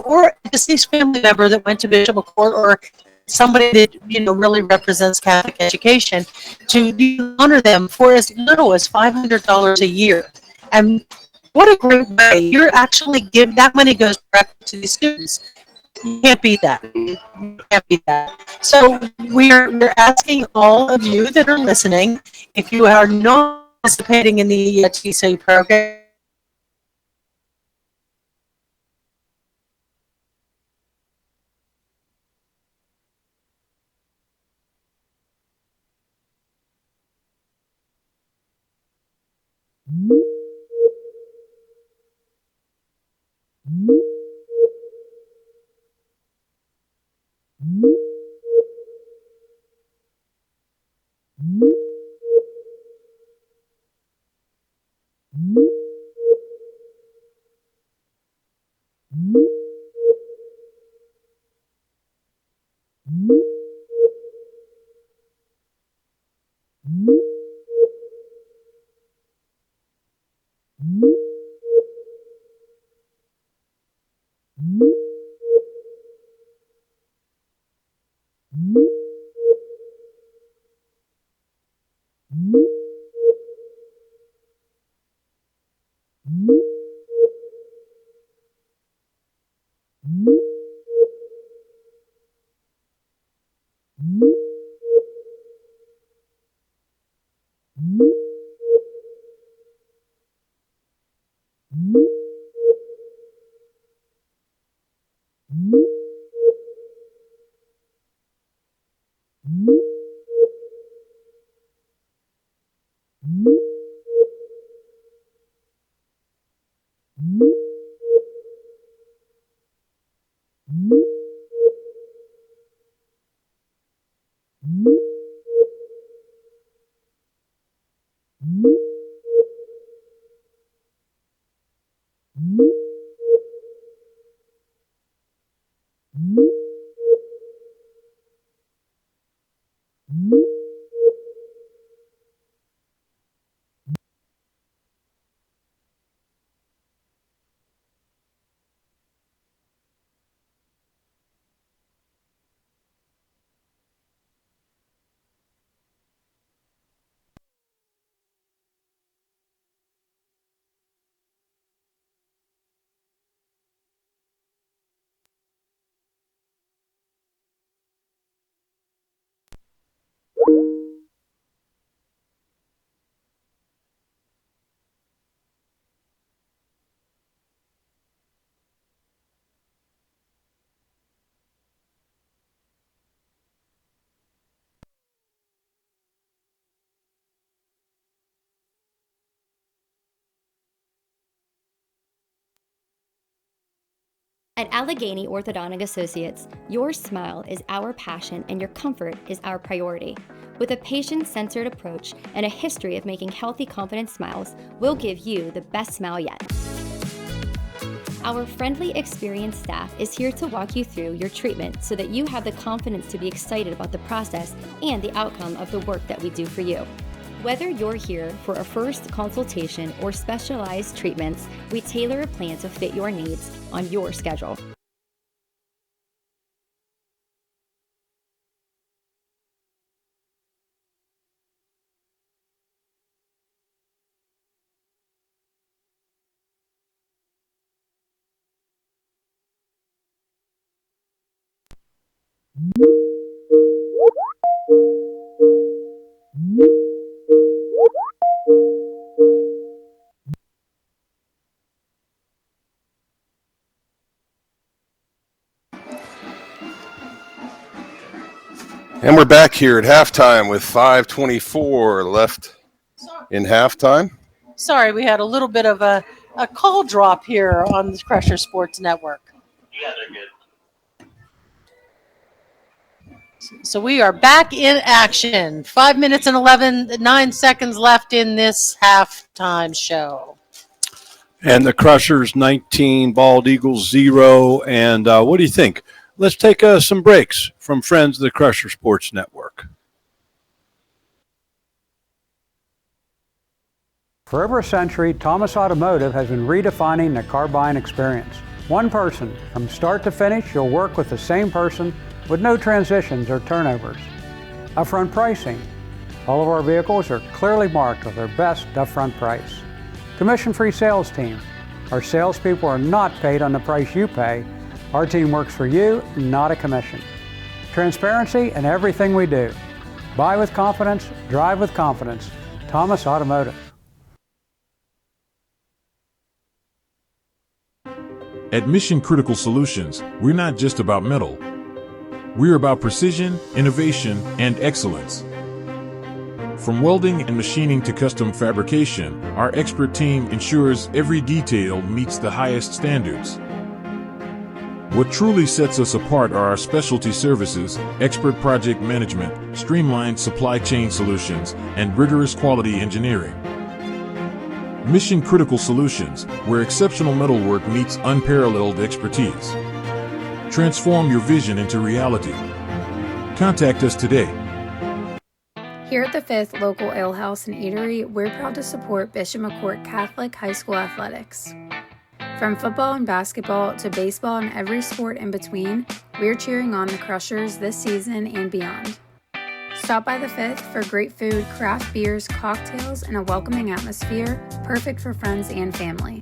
or a deceased family member that went to Bishop McCort, or somebody that really represents Catholic education, to honor them for as little as $500 a year. And what a great way! You're actually that money goes directly to the students. You can't beat that. You can't beat that. So we're asking all of you that are listening, if you are not participating in the TC program, At Allegheny Orthodontic Associates, your smile is our passion and your comfort is our priority. With a patient-centered approach and a history of making healthy, confident smiles, we'll give you the best smile yet. Our friendly, experienced staff is here to walk you through your treatment so that you have the confidence to be excited about the process and the outcome of the work that we do for you. Whether you're here for a first consultation or specialized treatments, we tailor a plan to fit your needs on your schedule. And we're back here at halftime with 5:24 left in halftime. Sorry, we had a little bit of a call drop here on the Crusher Sports Network. Yeah, they're good. So we are back in action. 5 minutes and 9 seconds left in this halftime show. And the Crushers 19, Bald Eagles 0. And what do you think? Let's take some breaks from friends of the Crusher Sports Network. For over a century, Thomas Automotive has been redefining the car buying experience. One person, from start to finish, you'll work with the same person with no transitions or turnovers. Upfront pricing. All of our vehicles are clearly marked with their best upfront price. Commission-free sales team. Our salespeople are not paid on the price you pay. Our team works for you, not a commission. Transparency in everything we do. Buy with confidence, drive with confidence. Thomas Automotive. At Mission Critical Solutions, we're not just about metal. We're about precision, innovation, and excellence. From welding and machining to custom fabrication, our expert team ensures every detail meets the highest standards. What truly sets us apart are our specialty services, expert project management, streamlined supply chain solutions, and rigorous quality engineering. Mission Critical Solutions, where exceptional metalwork meets unparalleled expertise. Transform your vision into reality. Contact us today. Here at the 5th Local Ale House and Eatery, we're proud to support Bishop McCort Catholic High School Athletics. From football and basketball to baseball and every sport in between, we're cheering on the Crushers this season and beyond. Stop by the Fifth for great food, craft beers, cocktails, and a welcoming atmosphere, perfect for friends and family.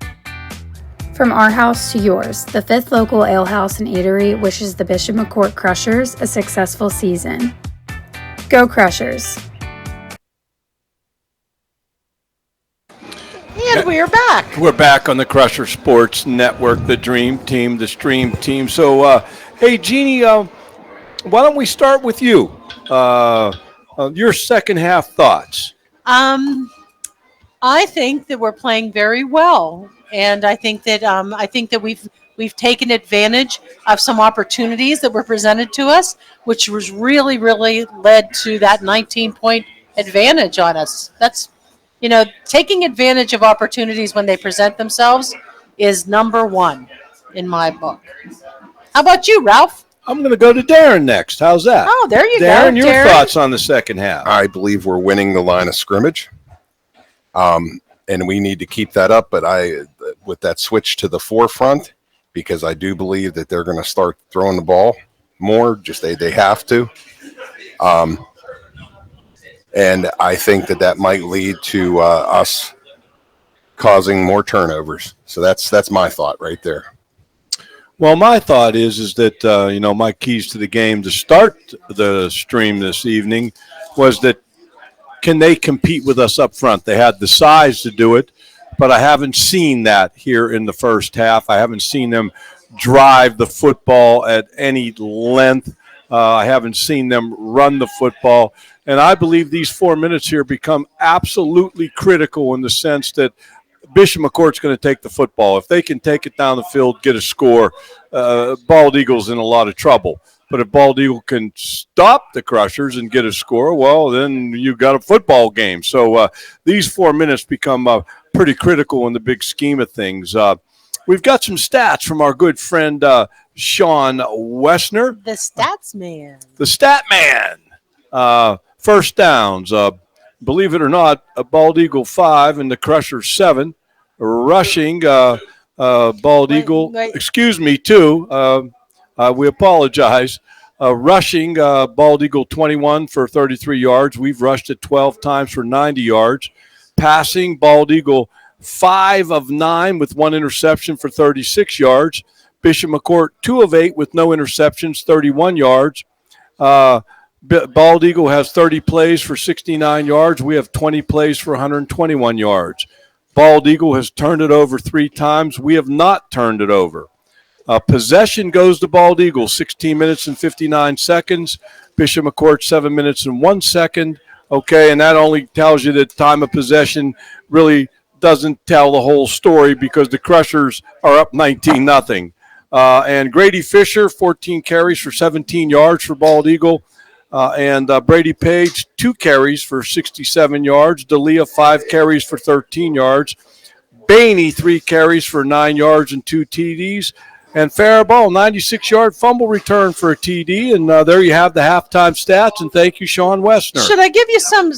From our house to yours, the Fifth Local Ale House and Eatery wishes the Bishop McCort Crushers a successful season. Go Crushers! And we are back. We're back on the Crusher Sports Network, the Dream Team, the Stream Team. So, hey, Jeannie, why don't we start with you? Your second half thoughts. I think that we're playing very well, and I think that we've taken advantage of some opportunities that were presented to us, which was really led to that 19-point advantage on us. That's taking advantage of opportunities when they present themselves is number one in my book. How about you, Ralph? I'm going to go to Darren next. How's that? Oh, there you go. Darren, your thoughts on the second half? I believe we're winning the line of scrimmage. And we need to keep that up, but with that switch to the forefront, because I do believe that they're going to start throwing the ball more, just they have to. And I think that might lead to us causing more turnovers. So that's my thought right there. Well, my thought is that, my keys to the game to start the stream this evening was that can they compete with us up front? They had the size to do it, but I haven't seen that here in the first half. I haven't seen them drive the football at any length. I haven't seen them run the football. And I believe these 4 minutes here become absolutely critical in the sense that Bishop McCourt's going to take the football. If they can take it down the field, get a score, Bald Eagle's in a lot of trouble. But if Bald Eagle can stop the Crushers and get a score, well, then you've got a football game. So these 4 minutes become pretty critical in the big scheme of things. We've got some stats from our good friend Sean Wessner. The stats man. The stat man. First downs. Believe it or not, a Bald Eagle 5 and the Crushers 7. Rushing, Bald Eagle, excuse me, 2. We apologize. Rushing, Bald Eagle 21 for 33 yards. We've rushed it 12 times for 90 yards. Passing, Bald Eagle 5 of 9 with 1 interception for 36 yards. Bishop McCort 2 of 8 with no interceptions, 31 yards. Bald Eagle has 30 plays for 69 yards. We have 20 plays for 121 yards. Bald Eagle has turned it over 3 times. We have not turned it over. Possession goes to Bald Eagle, 16 minutes and 59 seconds. Bishop McCort, 7 minutes and 1 second. Okay, and that only tells you that time of possession really doesn't tell the whole story because the Crushers are up 19-0. And Grady Fisher, 14 carries for 17 yards for Bald Eagle. And Brady Page, 2 carries for 67 yards. D'Elia, 5 carries for 13 yards. Bainey, 3 carries for 9 yards and 2 TDs. And Faribault, 96-yard fumble return for a TD. And there you have the halftime stats. And thank you, Sean Wessner. Should I give you some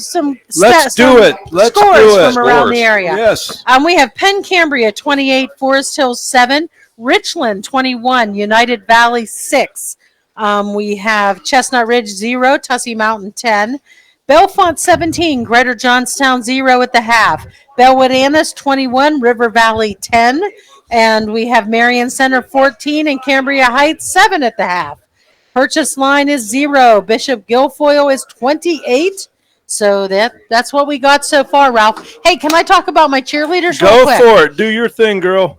Let's do it. Let's scores do it. from around the area? Yes. We have Penn Cambria 28, Forest Hills 7, Richland 21, United Valley 6. We have Chestnut Ridge 0, Tussey Mountain 10, Bellefonte 17, Greater Johnstown 0 at the half, Bellwood Annis 21, River Valley 10, and we have Marion Center 14 and Cambria Heights 7 at the half. Purchase line is 0. Bishop Guilfoyle is 28. So that's what we got so far, Ralph. Hey, can I talk about my cheerleaders real quick? Go for it. Do your thing, girl.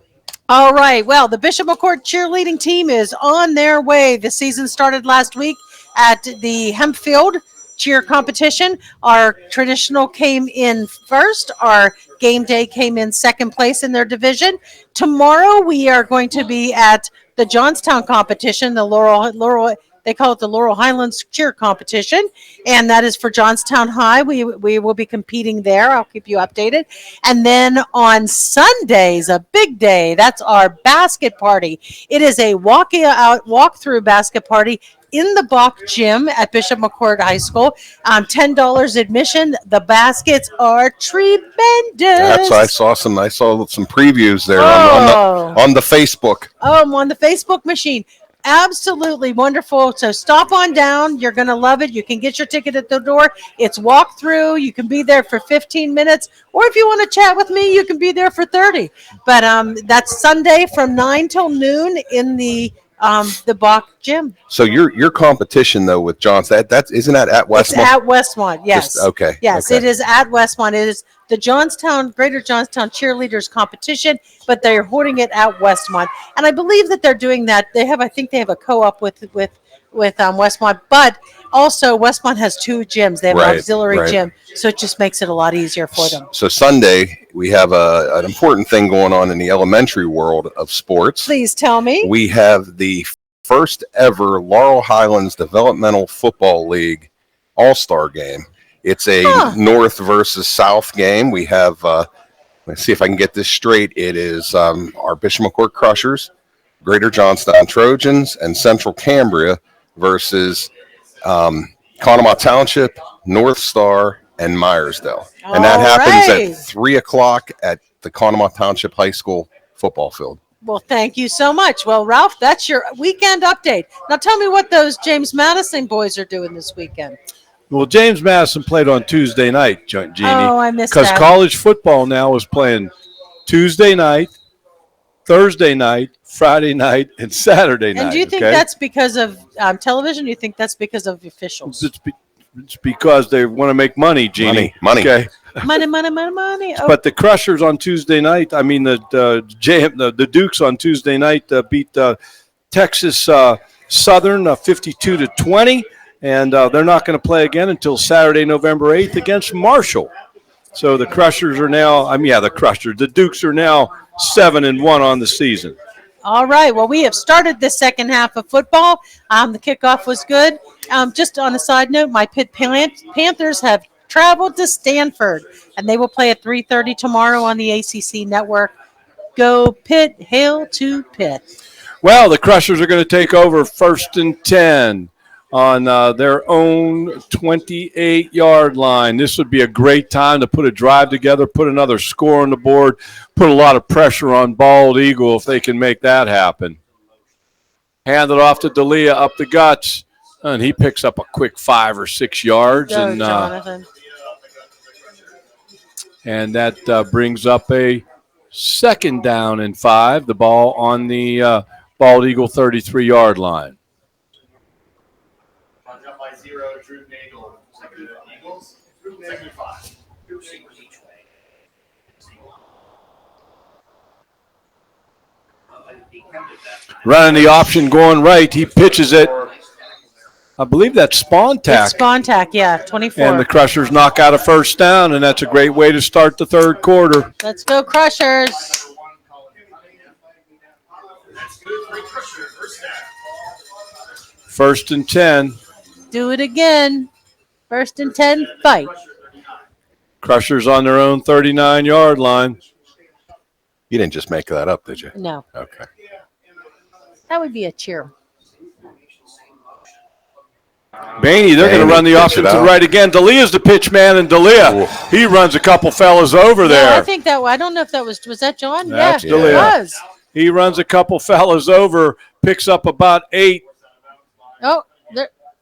All right. Well, the Bishop McCort cheerleading team is on their way. The season started last week at the Hempfield cheer competition. Our traditional came in first. Our game day came in second place in their division. Tomorrow we are going to be at the Johnstown competition, the Laurel They call it the Laurel Highlands Cheer Competition, and that is for Johnstown High. We will be competing there. I'll keep you updated. And then on Sundays, a big day, that's our basket party. It is a walk-through basket party in the Bach Gym at Bishop McCort High School. $10 admission. The baskets are tremendous. I saw some previews there Oh. on the Facebook. Oh, I'm on the Facebook machine. Absolutely wonderful. So stop on down. You're going to love it. You can get your ticket at the door. It's walk through. You can be there for 15 minutes. Or if you want to chat with me, you can be there for 30. But that's Sunday from 9 till noon in the Bach Gym. So your competition though with Johnson, isn't that at Westmont? It's at Westmont, yes. Okay. Yes, okay. It is at Westmont. It is the Greater Johnstown Cheerleaders Competition, but they're holding it at Westmont. And I believe that they're doing that. I think they have a co-op with Westmont, but also Westmont has 2 gyms. They have an auxiliary gym, so it just makes it a lot easier for them. So Sunday, we have an important thing going on in the elementary world of sports. Please tell me. We have the first ever Laurel Highlands Developmental Football League All-Star game. It's a North versus South game. We have, let's see if I can get this straight. It is our Bishop McCort Crushers, Greater Johnstown Trojans, and Central Cambria versus Conemaugh Township, North Star, and Myersdale. And that happens at 3 o'clock at the Conemaugh Township High School football field. Well, thank you so much. Well, Ralph, that's your weekend update. Now tell me what those James Madison boys are doing this weekend. Well, James Madison played on Tuesday night, Jeannie. Oh, I missed that. Because college football now is playing Tuesday night, Thursday night, Friday night, and Saturday night. And do you think that's because of television? Or do you think that's because of officials? It's because they want to make money, Jeannie. Money. Okay. Money. Oh. But the Crushers on Tuesday night, the Dukes on Tuesday night beat Texas Southern 52-20. And they're not going to play again until Saturday, November 8th against Marshall. So the Crushers are now, the Dukes are now 7-1 on the season. All right. Well, we have started the second half of football. The kickoff was good. Just on a side note, my Pitt Panthers have traveled to Stanford, and they will play at 3:30 tomorrow on the ACC network. Go Pitt. Hail to Pitt. Well, the Crushers are going to take over 1st and 10. On their own 28-yard line. This would be a great time to put a drive together, put another score on the board, put a lot of pressure on Bald Eagle if they can make that happen. Hand it off to D'Elia up the guts, and he picks up a quick 5 or 6 yards. Go, Jonathan. And that brings up a 2nd down and 5, the ball on the Bald Eagle 33-yard line. By 0, Drew Nagel. Second Eagles. Drew Nagel 5. Running the option going right. He pitches it. I believe that's Spontac. It's Spontac, yeah, 24. And the Crushers knock out a 1st down, and that's a great way to start the 3rd quarter. Let's go, Crushers. First and 10. Do it again. 1st and 10, fight. Crushers on their own 39-yard line. You didn't just make that up, did you? No. Okay. That would be a cheer. Bainey, they're going to run the option to the right again. D'Elia's the pitch man, and D'Elia, he runs a couple fellas over there. I think that, I don't know if that was that John? That's yeah, D'Elia. it was. He runs a couple fellas over, picks up about 8. Oh,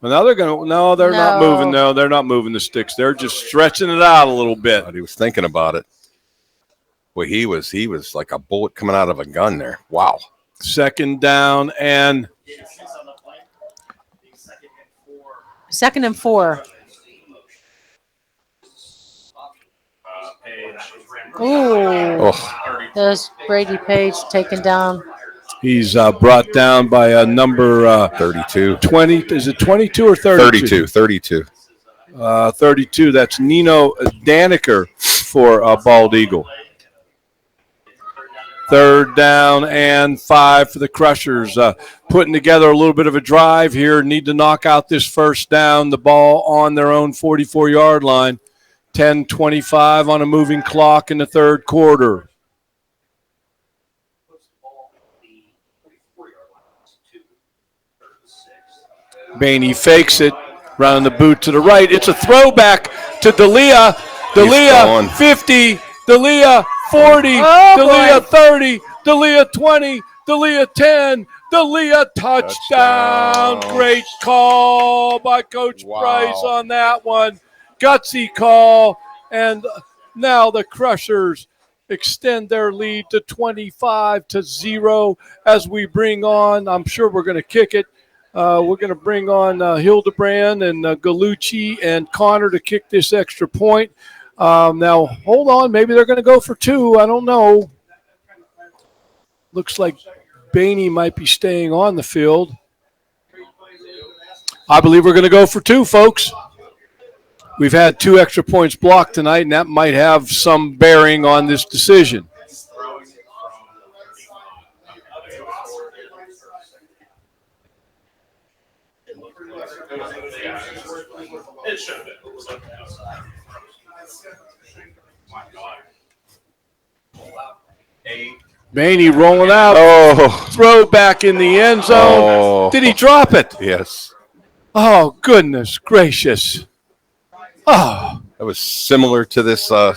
well, now they're not moving. No, they're not moving the sticks. They're just stretching it out a little bit. But he was thinking about it. Well, he was like a bullet coming out of a gun there. Wow. 2nd down and 2nd and 4. Ooh. There's Brady Page taken down. He's brought down by a number 32. 20. Is it 22 or 32? 32. 32. That's Nino Daniker for Bald Eagle. Third down and 5 for the Crushers. Putting together a little bit of a drive here. Need to knock out this first down. The ball on their own 44-yard line. 10:25 on a moving clock in the third quarter. Bainey fakes it, round the boot to the right. It's a throwback to D'Elia. D'Elia 50, D'Elia 40, D'Elia 30, D'Elia 20, D'Elia 10, D'Elia touchdown. Great call by Coach Price on that one. Gutsy call, and now the Crushers extend their lead to 25-0 as we bring on, I'm sure we're going to kick it. We're going to bring on Hildebrand and Galucci and Connor to kick this extra point. Now, hold on. Maybe they're going to go for 2. I don't know. Looks like Bainey might be staying on the field. I believe we're going to go for 2, folks. We've had 2 extra points blocked tonight, and that might have some bearing on this decision. Bainey rolling out. Throw back in the end zone. Did he drop it? Yes. Oh, goodness gracious. Oh. That was similar to this well,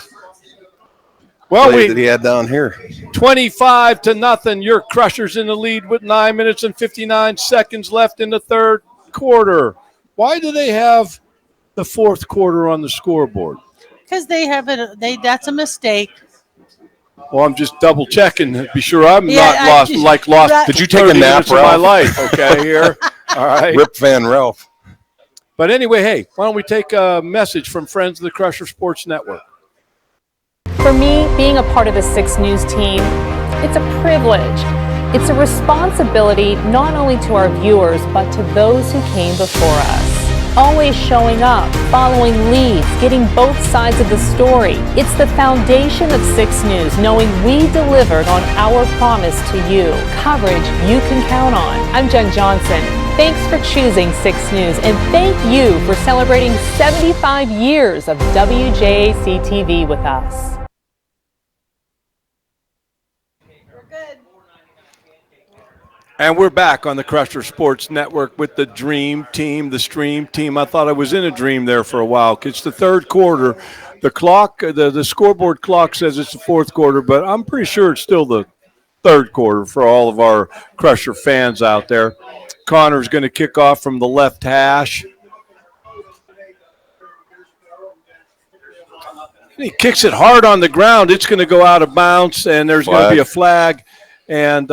play that he had down here. 25-0. Your Crushers in the lead with 9 minutes and 59 seconds left in the third quarter. Why do they have the fourth quarter on the scoreboard? Because they have it. That's a mistake. Well, I'm just double checking to be sure I'm not lost. Did you take a nap, Ralph? Of my life? Okay, here. All right. Rip Van Ralph. But anyway, hey, why don't we take a message from friends of the Crusher Sports Network? For me, being a part of the 6 News team, it's a privilege. It's a responsibility not only to our viewers, but to those who came before us. Always showing up, following leads, getting both sides of the story. It's the foundation of 6 News, knowing we delivered on our promise to you. Coverage you can count on. I'm Jen Johnson. Thanks for choosing 6 News, and thank you for celebrating 75 years of WJAC TV with us. And we're back on the Crusher Sports Network with the Dream Team, the Stream Team. I thought I was in a dream there for a while. It's the third quarter. The clock, the scoreboard clock says it's the fourth quarter, but I'm pretty sure it's still the third quarter for all of our Crusher fans out there. Connor's going to kick off from the left hash. He kicks it hard on the ground. It's going to go out of bounds, and there's going to be a flag. And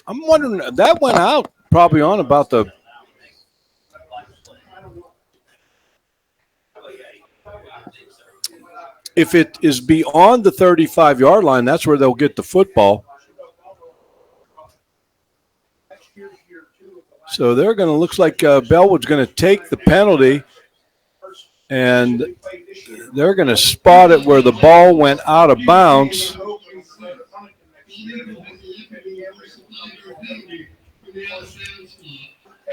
I'm wondering, that went out probably on about the – if it is beyond the 35-yard line, that's where they'll get the football. So they're going to – looks like Bellwood's going to take the penalty, and they're going to spot it where the ball went out of bounds.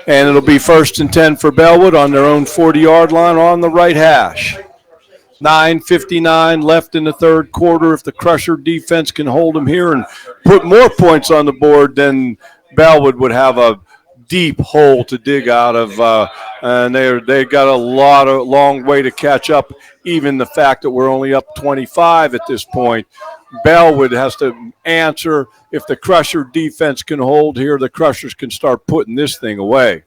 And it'll be 1st and 10 for Bellwood on their own 40-yard line on the right hash. 9:59 left in the third quarter. If the Crusher defense can hold them here and put more points on the board, then Bellwood would have a deep hole to dig out of, and they got a long way to catch up. Even the fact that we're only up 25 at this point, Bellwood has to answer. If the Crusher defense can hold here, the Crushers can start putting this thing away.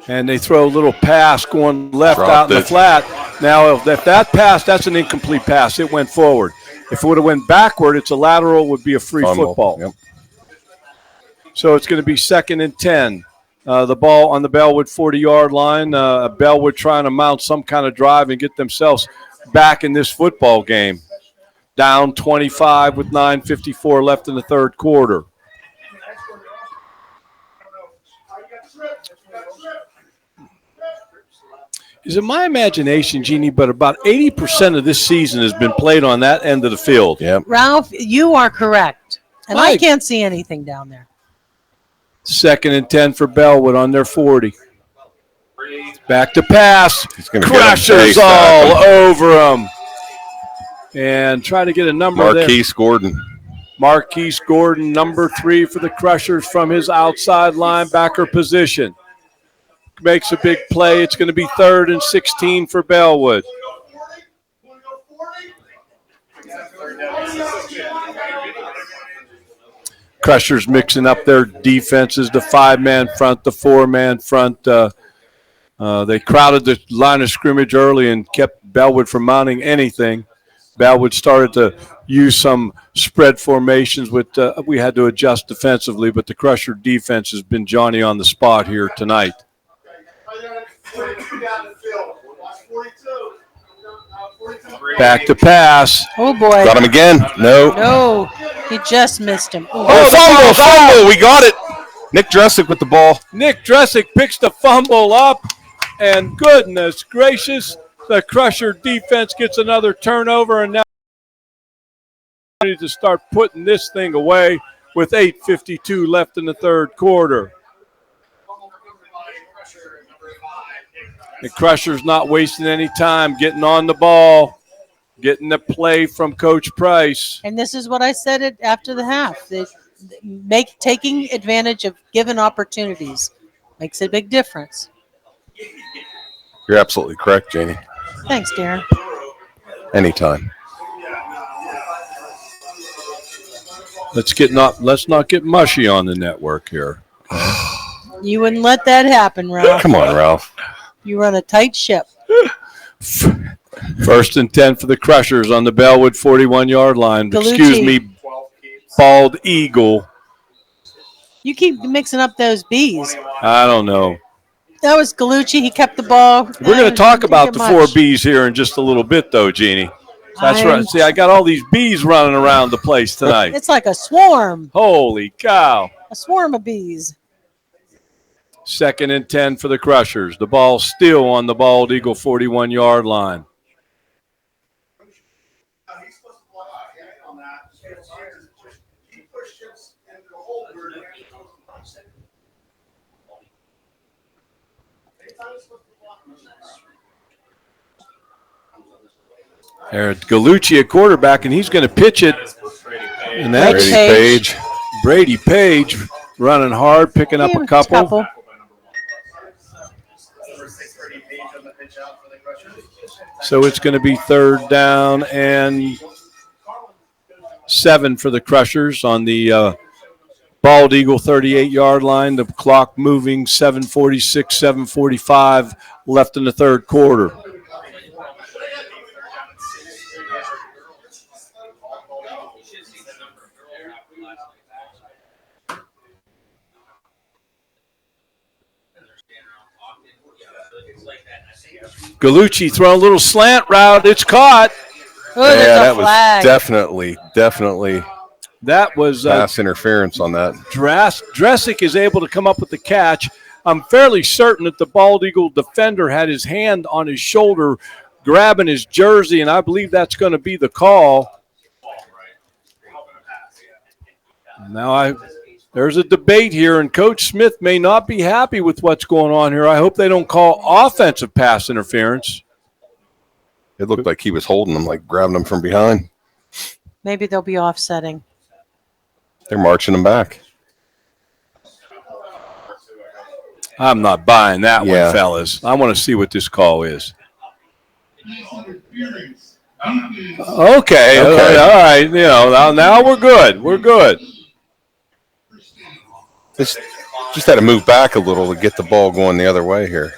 And they throw a little pass going left out in the flat. Now, if that pass, that's an incomplete pass. It went forward. If it would have went backward, it's a lateral, would be a free football. Yep. So it's going to be 2nd and 10. The ball on the Bellwood 40-yard line. Bellwood trying to mount some kind of drive and get themselves back in this football game. Down 25 with 9:54 left in the third quarter. Is it my imagination, Jeannie, but about 80% of this season has been played on that end of the field. Yep. Ralph, you are correct. And I Mike. can't see anything down there. 2nd and 10 for Bellwood on their 40. Back to pass. Crushers all over him. And try to get a number there. Marquise Gordon, number 3 for the Crushers from his outside linebacker position. Makes a big play. It's going to be 3rd and 16 for Bellwood. Crushers mixing up their defenses, the 5-man front, the 4-man front. They crowded the line of scrimmage early and kept Bellwood from mounting anything. Bellwood started to use some spread formations. We had to adjust defensively, but the Crusher defense has been Johnny on the spot here tonight. Back to pass. Oh, boy. Got him again. No. No, he just missed him. Fumble. We got it. Nick Dressick with the ball. Nick Dressick picks the fumble up, and goodness gracious, the Crusher defense gets another turnover, and now ready to start putting this thing away with 8:52 left in the 3rd quarter. The Crushers not wasting any time, getting on the ball, getting the play from Coach Price. And this is what I said after the half. Taking advantage of given opportunities makes a big difference. You're absolutely correct, Janie. Thanks, Darren. Anytime. Let's not get mushy on the network here. You wouldn't let that happen, Ralph. Come on, Ralph. You run a tight ship. 1st and 10 for the Crushers on the Bellwood 41-yard line. Gallucci. Excuse me, Bald Eagle. You keep mixing up those B's. I don't know. That was Gallucci. He kept the ball. We're going to talk about the 4 Bs here in just a little bit, though, Jeannie. That's right. See, I got all these bees running around the place tonight. It's like a swarm. Holy cow. A swarm of bees. 2nd and 10 for the Crushers. The ball still on the Bald Eagle 41-yard line. There's Gallucci at quarterback, and he's going to pitch it. And that's Brady Page running hard, picking up a couple. So it's going to be 3rd down and 7 for the Crushers on the Bald Eagle 38-yard line. The clock moving, 7:46, 7:45 left in the 3rd quarter. Gallucci throwing a little slant route. It's caught. That was definitely. That was pass interference on that. Dressick is able to come up with the catch. I'm fairly certain that the Bald Eagle defender had his hand on his shoulder, grabbing his jersey, and I believe that's going to be the call. Now there's a debate here, and Coach Smith may not be happy with what's going on here. I hope they don't call offensive pass interference. It looked like he was holding them, like grabbing them from behind. Maybe they'll be offsetting. They're marching them back. I'm not buying that one, fellas. I want to see what this call is. Okay. All right. Now we're good. We're good. It's just had to move back a little to get the ball going the other way here.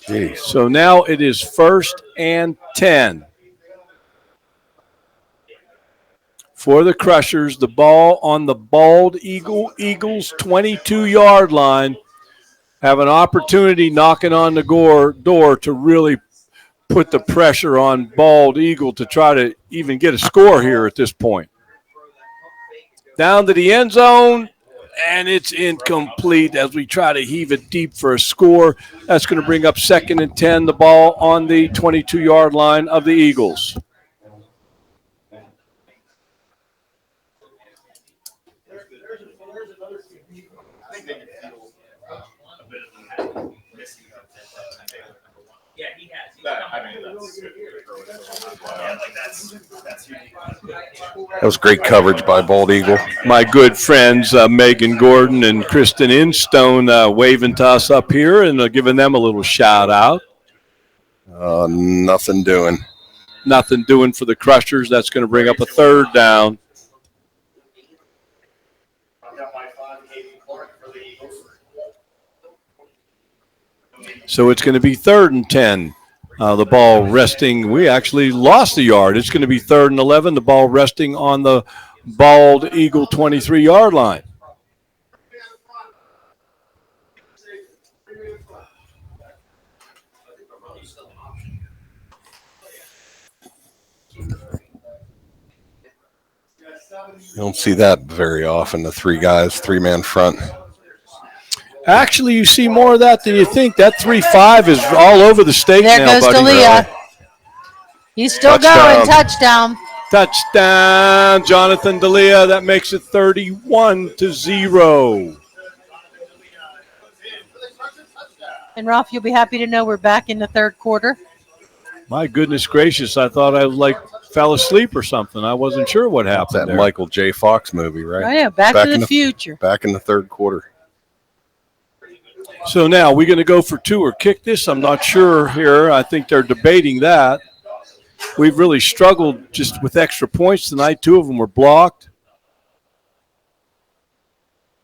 Jeez. So now it is 1st and 10. For the Crushers, the ball on the Bald Eagles 22-yard line. Have an opportunity knocking on the door to really put the pressure on Bald Eagle to try to even get a score here at this point. Down to the end zone, And it's incomplete as we try to heave it deep for a score. That's going to bring up 2nd and 10, the ball on the 22-yard line of the Eagles. That was great coverage by Bald Eagle. My good friends Megan Gordon and Kristen Instone waving to us up here and giving them a little shout out. Nothing doing. Nothing doing for the Crushers. That's going to bring up a 3rd down. So it's going to be 3rd and 10. The ball resting. We actually lost a yard. It's going to be 3rd and 11. The ball resting on the Bald Eagle 23-yard line. You don't see that very often, the 3 guys, 3-man front. Actually, you see more of that than you think. That 3-5 is all over the state There now, goes buddy. Dalia. He's still going. Touchdown. Touchdown, Jonathan Dalia. That makes it 31-0. And Ralph, you'll be happy to know we're back in the 3rd quarter. My goodness gracious. I thought I fell asleep or something. I wasn't sure what happened That there. Michael J. Fox movie, right? Oh, yeah, Back to the Future. Back in the 3rd quarter. So now, we're going to go for 2 or kick this? I'm not sure here. I think they're debating that. We've really struggled just with extra points tonight. 2 of them were blocked.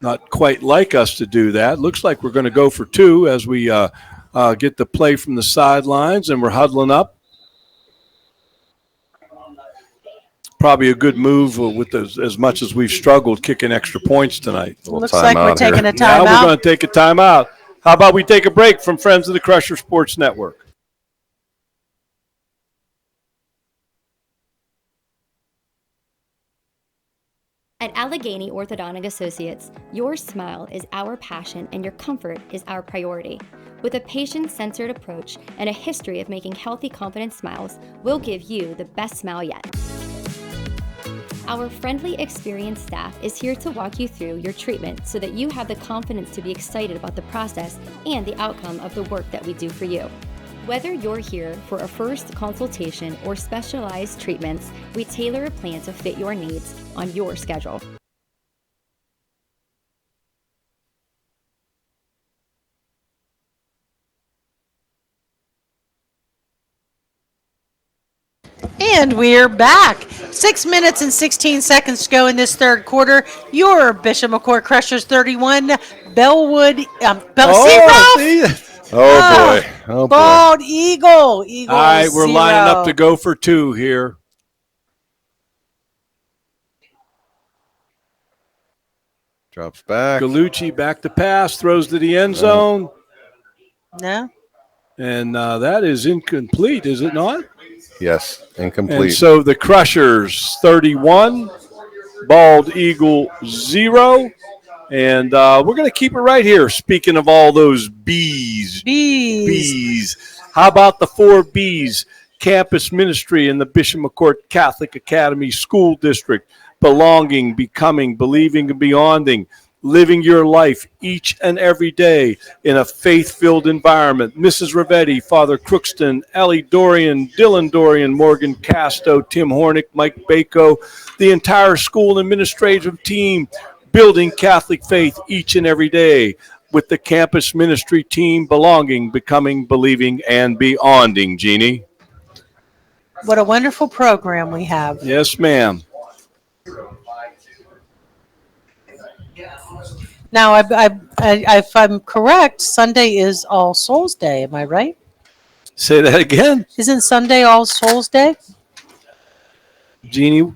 Not quite like us to do that. Looks like we're going to go for 2 as we get the play from the sidelines, and we're huddling up. Probably a good move with as much as we've struggled kicking extra points tonight. Looks like we're taking a timeout. Now we're going to take a timeout. How about we take a break from Friends of the Crusher Sports Network? At Allegheny Orthodontic Associates, your smile is our passion and your comfort is our priority. With a patient-centered approach and a history of making healthy, confident smiles, we'll give you the best smile yet. Our friendly, experienced staff is here to walk you through your treatment so that you have the confidence to be excited about the process and the outcome of the work that we do for you. Whether you're here for a first consultation or specialized treatments, we tailor a plan to fit your needs on your schedule. And we're back. 6 minutes and 16 seconds to go in this 3rd quarter. Your Bishop McCort Crushers 31, Bellwood. Oh, boy. Bald Eagle. Eagle. All right, we're 0. lining up to go for 2 here. Drops back. Galucci back to pass, throws to the end zone. No. And that is incomplete, is it not? Yes, incomplete. And so the Crushers 31, Bald Eagle 0. And we're going to keep it right here. Speaking of all those B's. How about the 4 B's? Campus ministry in the Bishop McCort Catholic Academy School District. Belonging, becoming, believing, and beyonding. Living your life each and every day in a faith-filled environment. Mrs. Rivetti, Father Crookston, Ellie Dorian, Dylan Dorian, Morgan Casto, Tim Hornick, Mike Bako, the entire school administrative team, building Catholic faith each and every day with the campus ministry team, belonging, becoming, believing, and beyonding, Jeannie. What a wonderful program we have. Yes, ma'am. Now, if I'm correct, Sunday is All Souls Day. Am I right? Say that again. Isn't Sunday All Souls Day? Jeannie,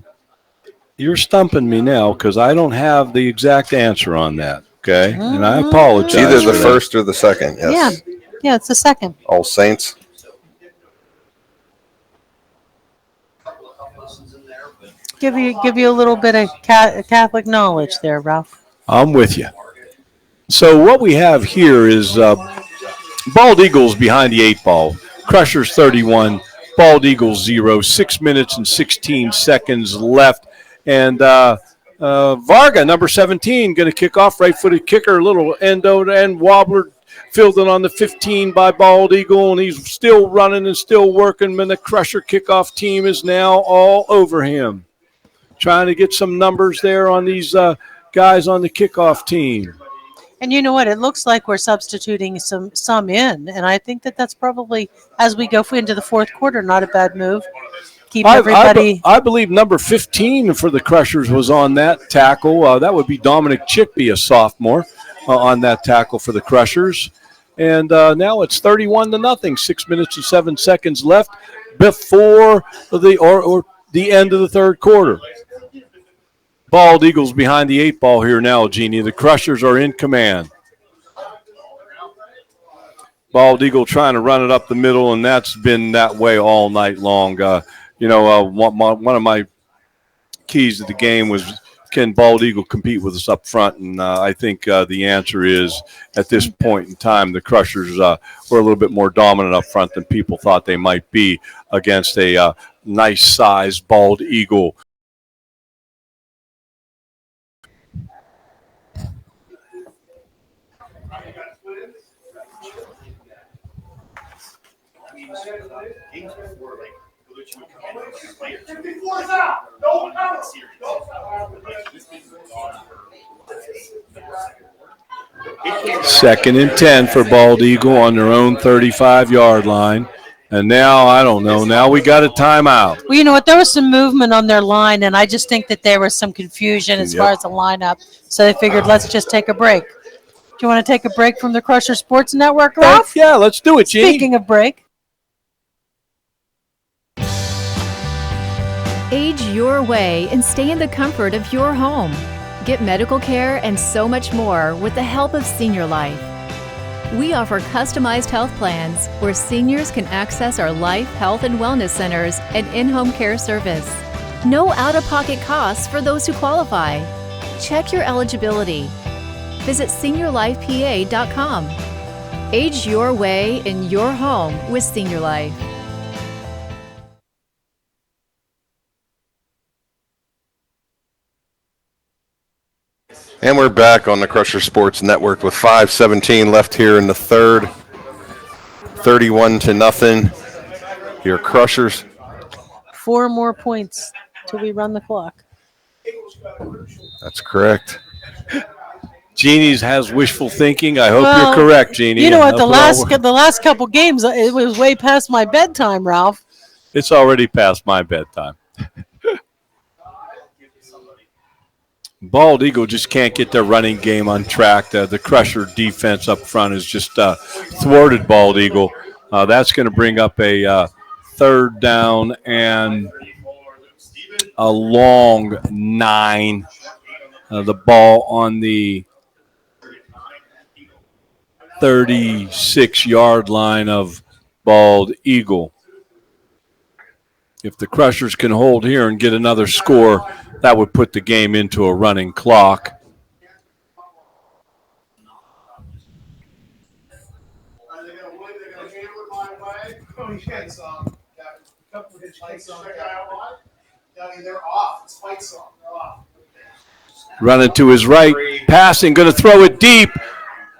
you're stumping me now because I don't have the exact answer on that, okay? And I apologize. It's either the for first or the second, yes. Yeah, it's the second. All Saints. Give you a little bit of Catholic knowledge there, Ralph. I'm with you. So what we have here is Bald Eagles behind the 8 ball. Crushers 31, Bald Eagles 0. 6 minutes and 16 seconds left. And Varga, number 17, going to kick off. Right-footed kicker, little end-over-end wobbler, fielded on the 15 by Bald Eagle, and he's still running and still working. And the Crusher kickoff team is now all over him, trying to get some numbers there on these guys on the kickoff team. And you know what? It looks like we're substituting some in, and I think that's probably, as we go into the fourth quarter, not a bad move. Keep everybody. I believe number 15 for the Crushers was on that tackle. That would be Dominic Chickby, a sophomore, on that tackle for the Crushers. And now it's 31-0. 6 minutes and 7 seconds left before the end of the third quarter. Bald Eagles behind the 8 ball here now, Jeannie. The Crushers are in command. Bald Eagle trying to run it up the middle, and that's been that way all night long. One of my keys to the game was, can Bald Eagle compete with us up front? And I think the answer is, at this point in time, the Crushers were a little bit more dominant up front than people thought they might be against a nice-sized Bald Eagle. Second and 10 for Bald Eagle on their own 35-yard line. And now, I don't know, now we got a timeout. Well, you know what? There was some movement on their line, and I just think that there was some confusion as far as the lineup. So they figured, let's just take a break. Do you want to take a break from the Crusher Sports Network, Ralph? Yeah, let's do it, Jeannie. Speaking of break. Age your way and stay in the comfort of your home. Get medical care and so much more with the help of Senior Life. We offer customized health plans where seniors can access our life, health, and wellness centers and in-home care service. No out-of-pocket costs for those who qualify. Check your eligibility. Visit seniorlifepa.com. Age your way in your home with Senior Life. And we're back on the Crusher Sports Network with 5:17 left here in the third. 31-0. Your Crushers. 4 more points till we run the clock. That's correct. Jeannie's has wishful thinking. I hope you're correct, Jeannie. You know what? The last couple games, it was way past my bedtime, Ralph. It's already past my bedtime. Bald Eagle just can't get their running game on track. The Crusher defense up front has just thwarted Bald Eagle. That's going to bring up a third down and a long 9. The ball on the 36-yard line of Bald Eagle. If the Crushers can hold here and get another score, that would put the game into a running clock. Running to his right, passing, going to throw it deep,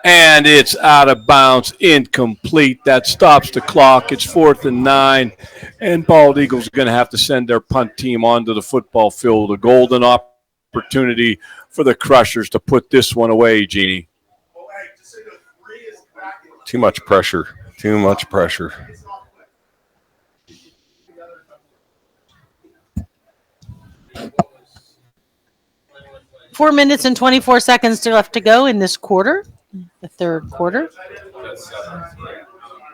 and it's out of bounds, incomplete. That stops the clock. It's 4th and 9, and Bald Eagles are going to have to send their punt team onto the football field. A golden opportunity for the Crushers to put this one away, Jeannie. Too much pressure. Too much pressure. Four minutes and 24 seconds left to go in this quarter, the third quarter.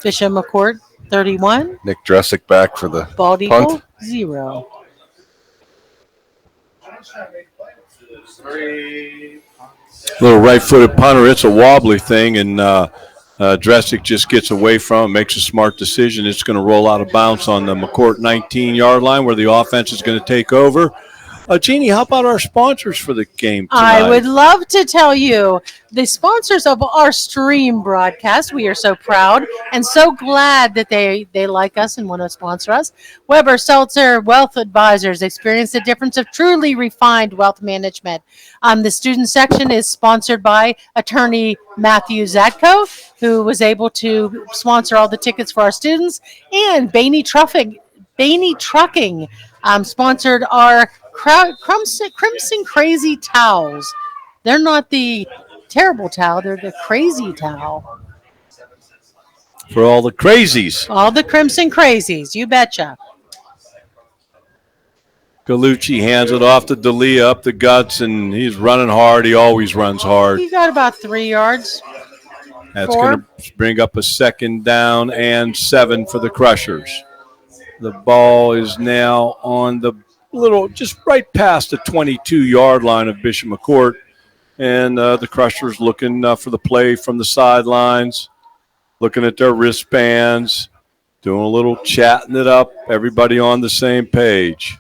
Bishop McCort, 31. Nick Dressick back for the Bald Eagle, punt. 0. Little right-footed punter. It's a wobbly thing, and Dressick just gets away from it, makes a smart decision. It's going to roll out of bounds on the McCort 19-yard line where the offense is going to take over. Jeannie, how about our sponsors for the game tonight? I would love to tell you the sponsors of our stream broadcast. We are so proud and so glad that they like us and want to sponsor us. Weber Seltzer Wealth Advisors, experience the difference of truly refined wealth management. The student section is sponsored by attorney Matthew Zatko, who was able to sponsor all the tickets for our students, and Bainey Trucking sponsored our Crimson Crazy Towels. They're not the terrible towel, they're the crazy towel. For all the crazies. All the Crimson Crazies, you betcha. Galucci hands it off to D'Elia up the guts, and he's running hard. He always runs hard. He got about 3 yards. That's going to bring up a 2nd down and 7 for the Crushers. The ball is now on the just right past the 22-yard line of Bishop McCort. And the Crushers looking for the play from the sidelines, looking at their wristbands, doing a little chatting it up, everybody on the same page.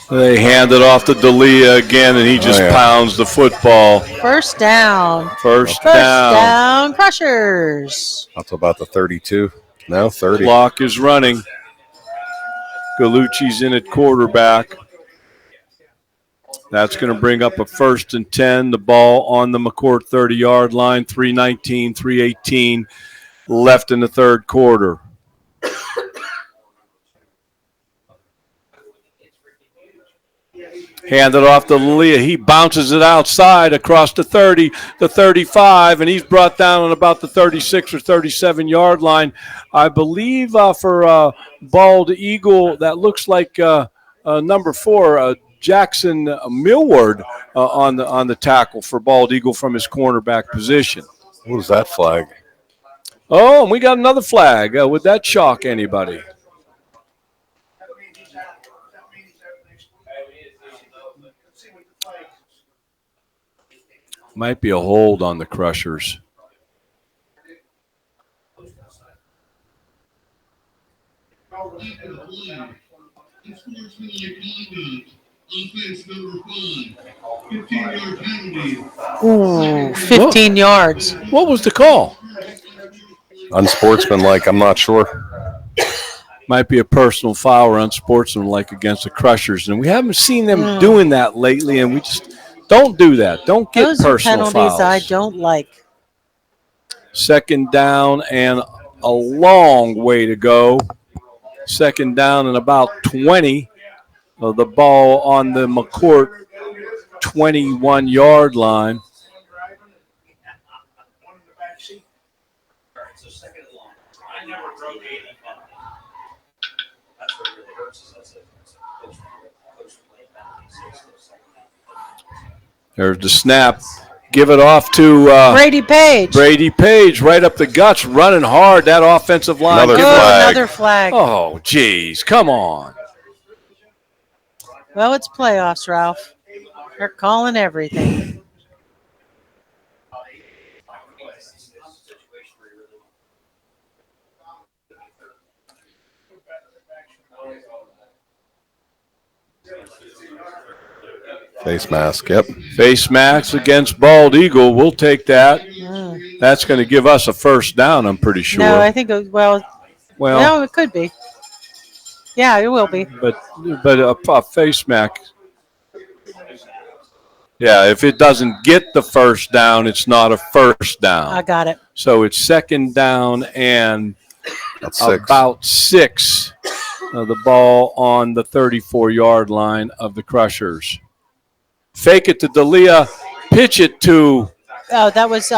They hand it off to D'Elia again, and he just pounds the football. First down. First down. Crushers. That's about the 32. No, 30. Clock is running. Galucci's in at quarterback. That's going to bring up a 1st and 10. The ball on the McCort 30-yard line. 3:19, 3:18 left in the third quarter. Handed off to D'Elia. He bounces it outside across the 30, the 35, and he's brought down on about the 36 or 37-yard line. I believe for Bald Eagle, that looks like number 4, Jackson Millward on the tackle for Bald Eagle from his cornerback position. What was that flag? Oh, and we got another flag. Would that shock anybody? Might be a hold on the Crushers. Ooh, 15 yards. What was the call? Unsportsmanlike, I'm not sure. Might be a personal foul or unsportsmanlike against the Crushers. And we haven't seen them doing that lately, and we just don't do that. Don't get Those personal are penalties fouls. I don't like. 2nd down and a long way to go. 2nd down and about 20. The ball on the McCort 21-yard line. There's the snap. Give it off to Brady Page. Brady Page, right up the guts, running hard. That offensive line. Another flag. Oh, geez. Come on. Well, it's playoffs, Ralph. They're calling everything. Face mask, yep. Face mask against Bald Eagle. We'll take that. That's going to give us a 1st down, I'm pretty sure. No, I think, no, it could be. Yeah, it will be. But a face mask. Yeah, if it doesn't get the 1st down, it's not a 1st down. I got it. So it's 2nd down and about 6. The ball on the 34-yard line of the Crushers. Fake it to D'Elia. Pitch it to... Oh, that was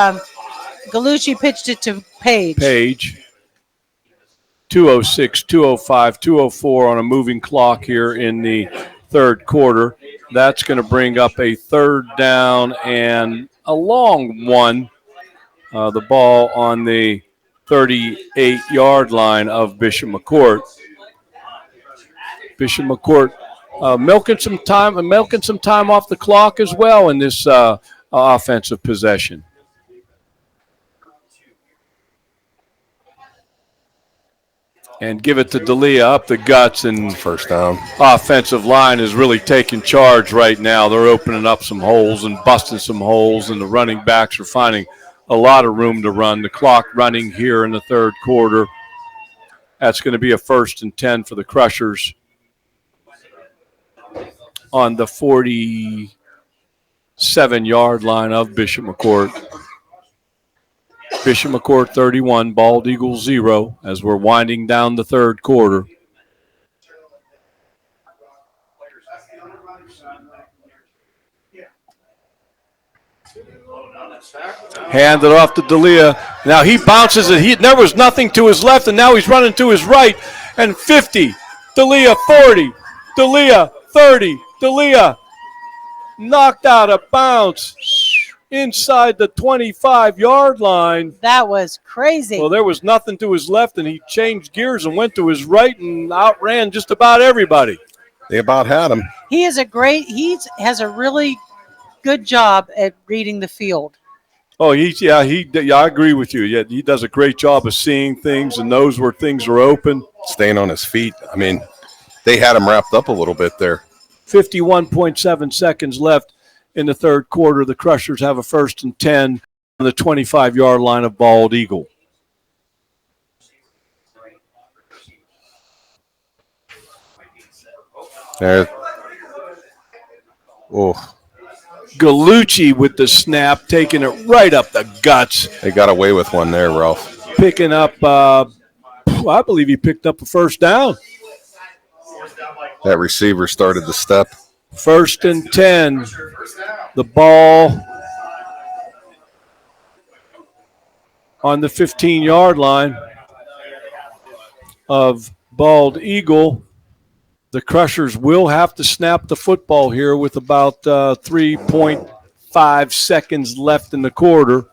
Galucci pitched it to Page. 2:06, 2:05, 2:04 on a moving clock here in the third quarter. That's going to bring up a 3rd down and a long one. The ball on the 38-yard line of Bishop McCort. Bishop McCort milking some time off the clock as well in this offensive possession. and give it to D'Elia up the guts, and first down. Offensive line is really taking charge right now. They're opening up some holes and busting some holes, and the running backs are finding a lot of room to run. The clock running here in the third quarter. That's going to be a 1st and 10 for the Crushers on the 47-yard line of Bishop McCort. Bishop McCort 31, Bald Eagles 0 as we're winding down the third quarter. Handed off to D'Elia. Now he bounces it. There was nothing to his left, and now he's running to his right. And 50, D'Elia 40, D'Elia 30, D'Elia knocked out of bounds inside the 25-yard line. That was crazy. Well, there was nothing to his left, and he changed gears and went to his right and outran just about everybody. They about had him. He has a a really good job at reading the field. Oh, I agree with you. Yeah, he does a great job of seeing things and knows where things are open. Staying on his feet. I mean, they had him wrapped up a little bit there. 51.7 seconds left in the third quarter. The Crushers have a 1st and 10 on the 25-yard line of Bald Eagle. There. Oh. Gallucci with the snap, taking it right up the guts. They got away with one there, Ralph. Picking up, I believe he picked up a first down. That receiver started the step. 1st and 10. The ball on the 15-yard line of Bald Eagle. The Crushers will have to snap the football here with about 3.5 seconds left in the quarter.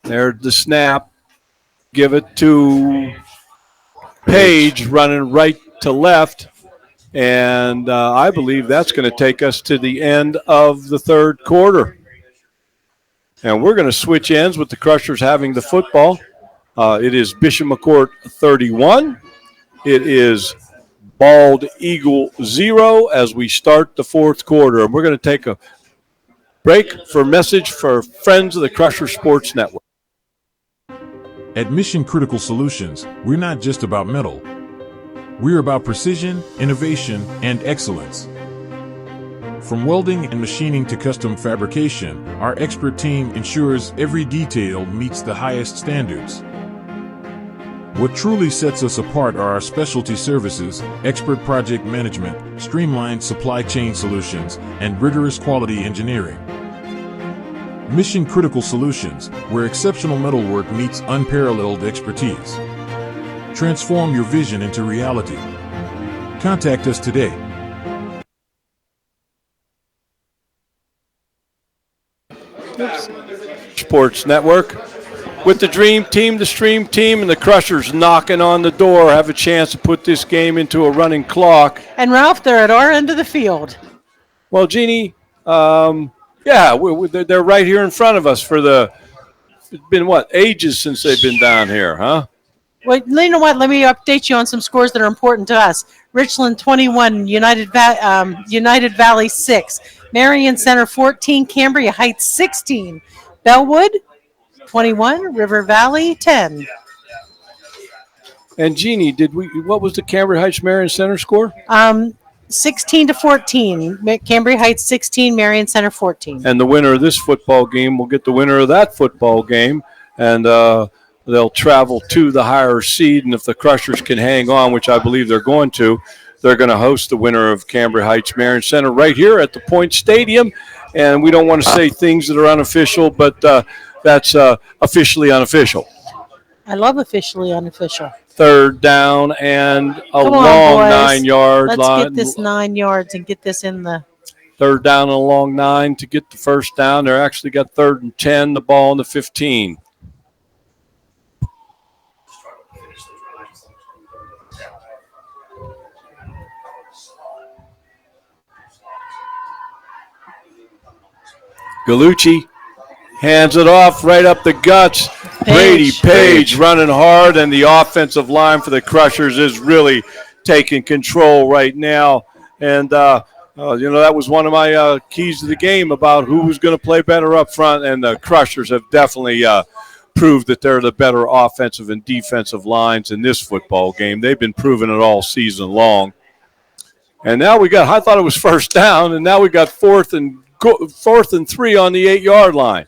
There's the snap. Give it to Page, running right to left. And I believe that's going to take us to the end of the third quarter. And we're going to switch ends with the Crushers having the football. It is Bishop McCort 31. It is Bald Eagle 0 as we start the fourth quarter. And we're going to take a break for a message for friends of the Crusher Sports Network. At Mission Critical Solutions, we're not just about metal. We're about precision, innovation, and excellence. From welding and machining to custom fabrication, our expert team ensures every detail meets the highest standards. What truly sets us apart are our specialty services, expert project management, streamlined supply chain solutions, and rigorous quality engineering. Mission Critical Solutions, where exceptional metalwork meets unparalleled expertise. Transform your vision into reality. Contact us today. Sports Network with the Dream Team, the Stream Team, and the Crushers knocking on the door have a chance to put this game into a running clock. And Ralph, they're at our end of the field. Well, Jeannie, they're right here in front of us it's been ages since they've been down here, huh? Well, you know what? Let me update you on some scores that are important to us. Richland 21, United Valley 6, Marion Center 14, Cambria Heights 16, Bellwood 21, River Valley 10. And Jeannie, what was the Cambria Heights Marion Center score? 16-14. Cambria Heights 16, Marion Center 14. And the winner of this football game will get the winner of that football game, and they'll travel to the higher seed. And if the Crushers can hang on, which I believe they're going to host the winner of Cambria Heights Marion Center right here at the Point Stadium. And we don't want to say things that are unofficial, but that's officially unofficial. I love officially unofficial. Third down and a long 9-yard line. Let's get this 9 yards and get this in the. Third down and a long 9 to get the first down. They're actually got 3rd and 10, the ball on the 15. Gallucci Hands it off right up the guts. Brady Page running hard, and the offensive line for the Crushers is really taking control right now. And, that was one of my keys to the game about who was going to play better up front, and the Crushers have definitely proved that they're the better offensive and defensive lines in this football game. They've been proving it all season long. And now I thought it was first down, and now we got fourth and 3 on the 8-yard line.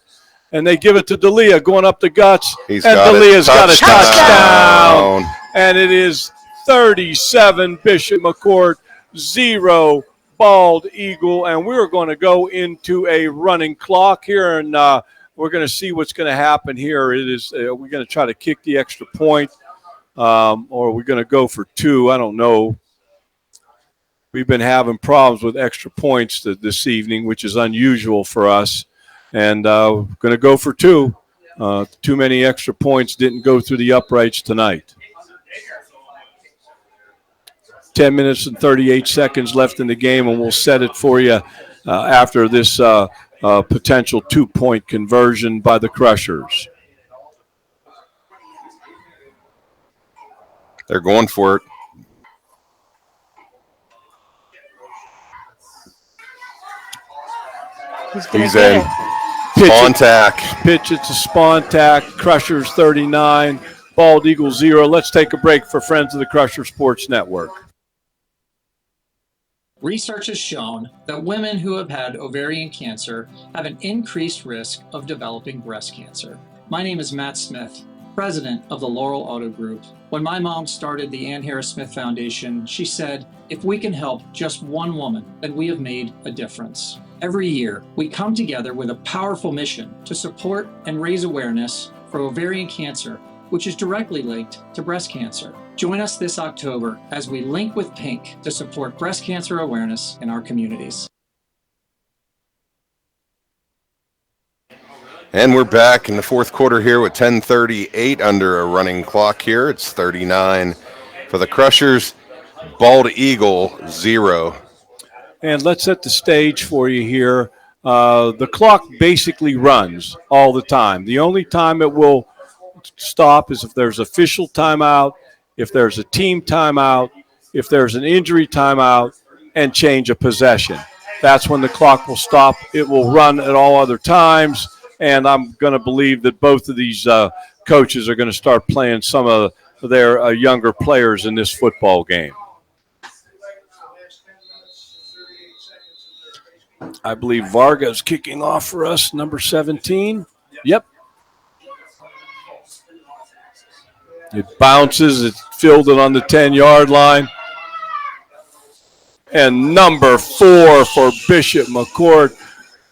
And they give it to D'Elia going up the guts. D'Elia's got a touchdown. And it is 37 Bishop McCort, 0 Bald Eagle. And we're going to go into a running clock here, and we're going to see what's going to happen here. It is we're going to try to kick the extra point, or we're going to go for 2. I don't know. We've been having problems with extra points this evening, which is unusual for us. And we're going to go for 2. Too many extra points didn't go through the uprights tonight. 10 minutes and 38 seconds left in the game, and we'll set it for you after this potential 2-point conversion by the Crushers. They're going for it. He's in. Spontac. Pitch it to Spontac. Crushers 39, Bald Eagle 0. Let's take a break for Friends of the Crusher Sports Network. Research has shown that women who have had ovarian cancer have an increased risk of developing breast cancer. My name is Matt Smith, president of the Laurel Auto Group. When my mom started the Ann Harris Smith Foundation, she said, "If we can help just one woman, then we have made a difference." Every year, we come together with a powerful mission to support and raise awareness for ovarian cancer, which is directly linked to breast cancer. Join us this October as we link with Pink to support breast cancer awareness in our communities. And we're back in the fourth quarter here with 10:38 under a running clock here. It's 39 for the Crushers, Bald Eagle 0. And let's set the stage for you here. The clock basically runs all the time. The only time it will stop is if there's official timeout, if there's a team timeout, if there's an injury timeout, and change of possession. That's when the clock will stop. It will run at all other times, and I'm going to believe that both of these coaches are going to start playing some of their younger players in this football game. I believe Varga's kicking off for us, number 17. Yep. It bounces. It's fielded on the 10-yard line. And number 4 for Bishop McCort.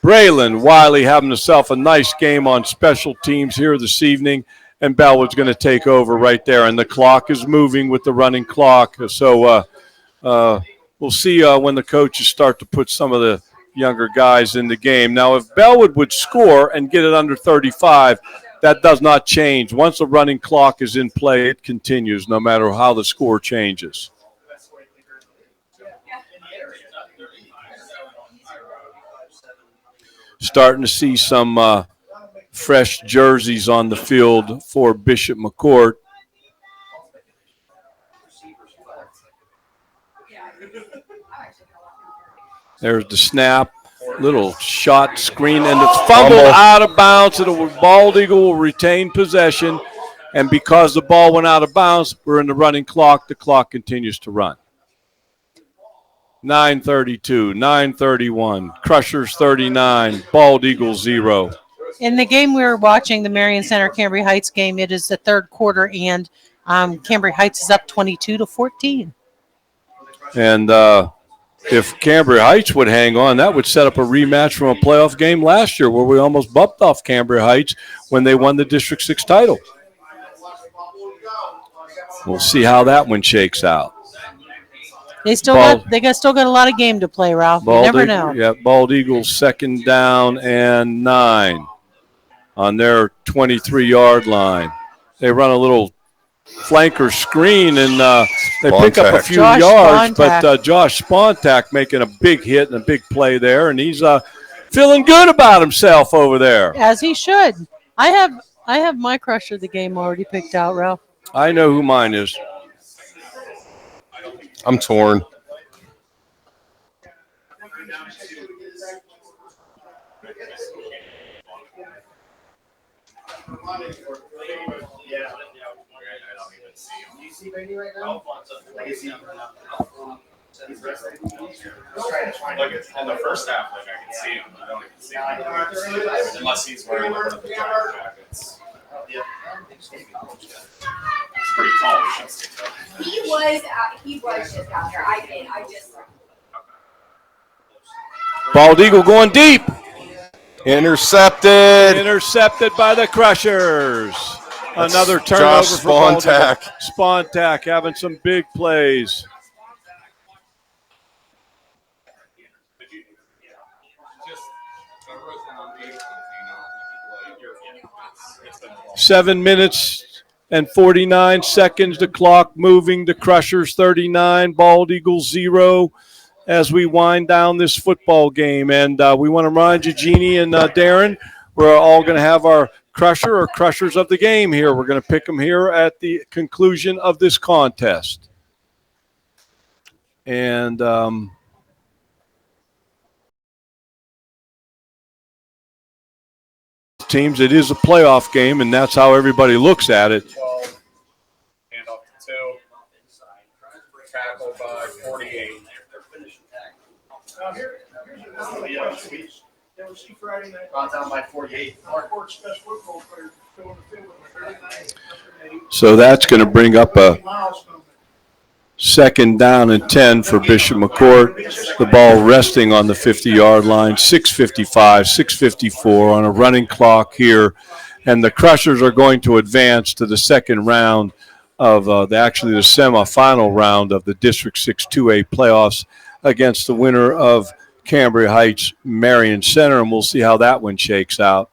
Braylon Wiley having himself a nice game on special teams here this evening. And Bellwood's going to take over right there. And the clock is moving with the running clock. So we'll see when the coaches start to put some of the younger guys in the game. Now, if Bellwood would score and get it under 35, that does not change. Once the running clock is in play, it continues no matter how the score changes. Starting to see some fresh jerseys on the field for Bishop McCort. There's the snap, little shot screen, and it's fumbled out of bounds. Bald Eagle will retain possession, and because the ball went out of bounds, we're in the running clock. The clock continues to run. 9:32, 9:31, Crushers 39, Bald Eagle 0. In the game we were watching, the Marion Center Cambria Heights game, it is the third quarter, and Cambria Heights is up 22-14. And if Cambria Heights would hang on, that would set up a rematch from a playoff game last year where we almost bumped off Cambria Heights when they won the District 6 title. We'll see how that one shakes out. They still got a lot of game to play, Ralph. You never know. Yeah, Bald Eagles 2nd down and 9 on their 23-yard line. They run a little flanker screen, and they pick up a few yards. But Josh Spontac making a big hit and a big play there, and he's Feeling good about himself over there. As he should. I have my crusher of the game already picked out, Ralph. I know who mine is. I'm torn. Like in the first half, like I can see him. I don't even see him unless he's wearing one of the jacket jackets. It's pretty tall. He was just out there. I just. Bald Eagle going deep. Intercepted. Intercepted by the Crushers. That's Another turnover Josh for Bald Eagle. Spontak. Spontak having some big plays. Seven minutes and 49 seconds. The clock moving. The Crushers 39, Bald Eagles 0 as we wind down this football game. And we want to remind you, Jeannie and Darren, we're all going to have our crusher or crushers of the game here. We're going to pick them here at the conclusion of this contest. And teams, it is a playoff game, and that's how everybody looks at it. Hand off to 2. Tackle by 48. Brought down by 48. So that's going to bring up a second down and 10 for Bishop McCort. The ball resting on the 50-yard line, 6:55, 6:54 on a running clock here. And the Crushers are going to advance to the second round of the semifinal round of the District 6 2A playoffs against the winner of Cambria Heights Marion Center, and we'll see how that one shakes out.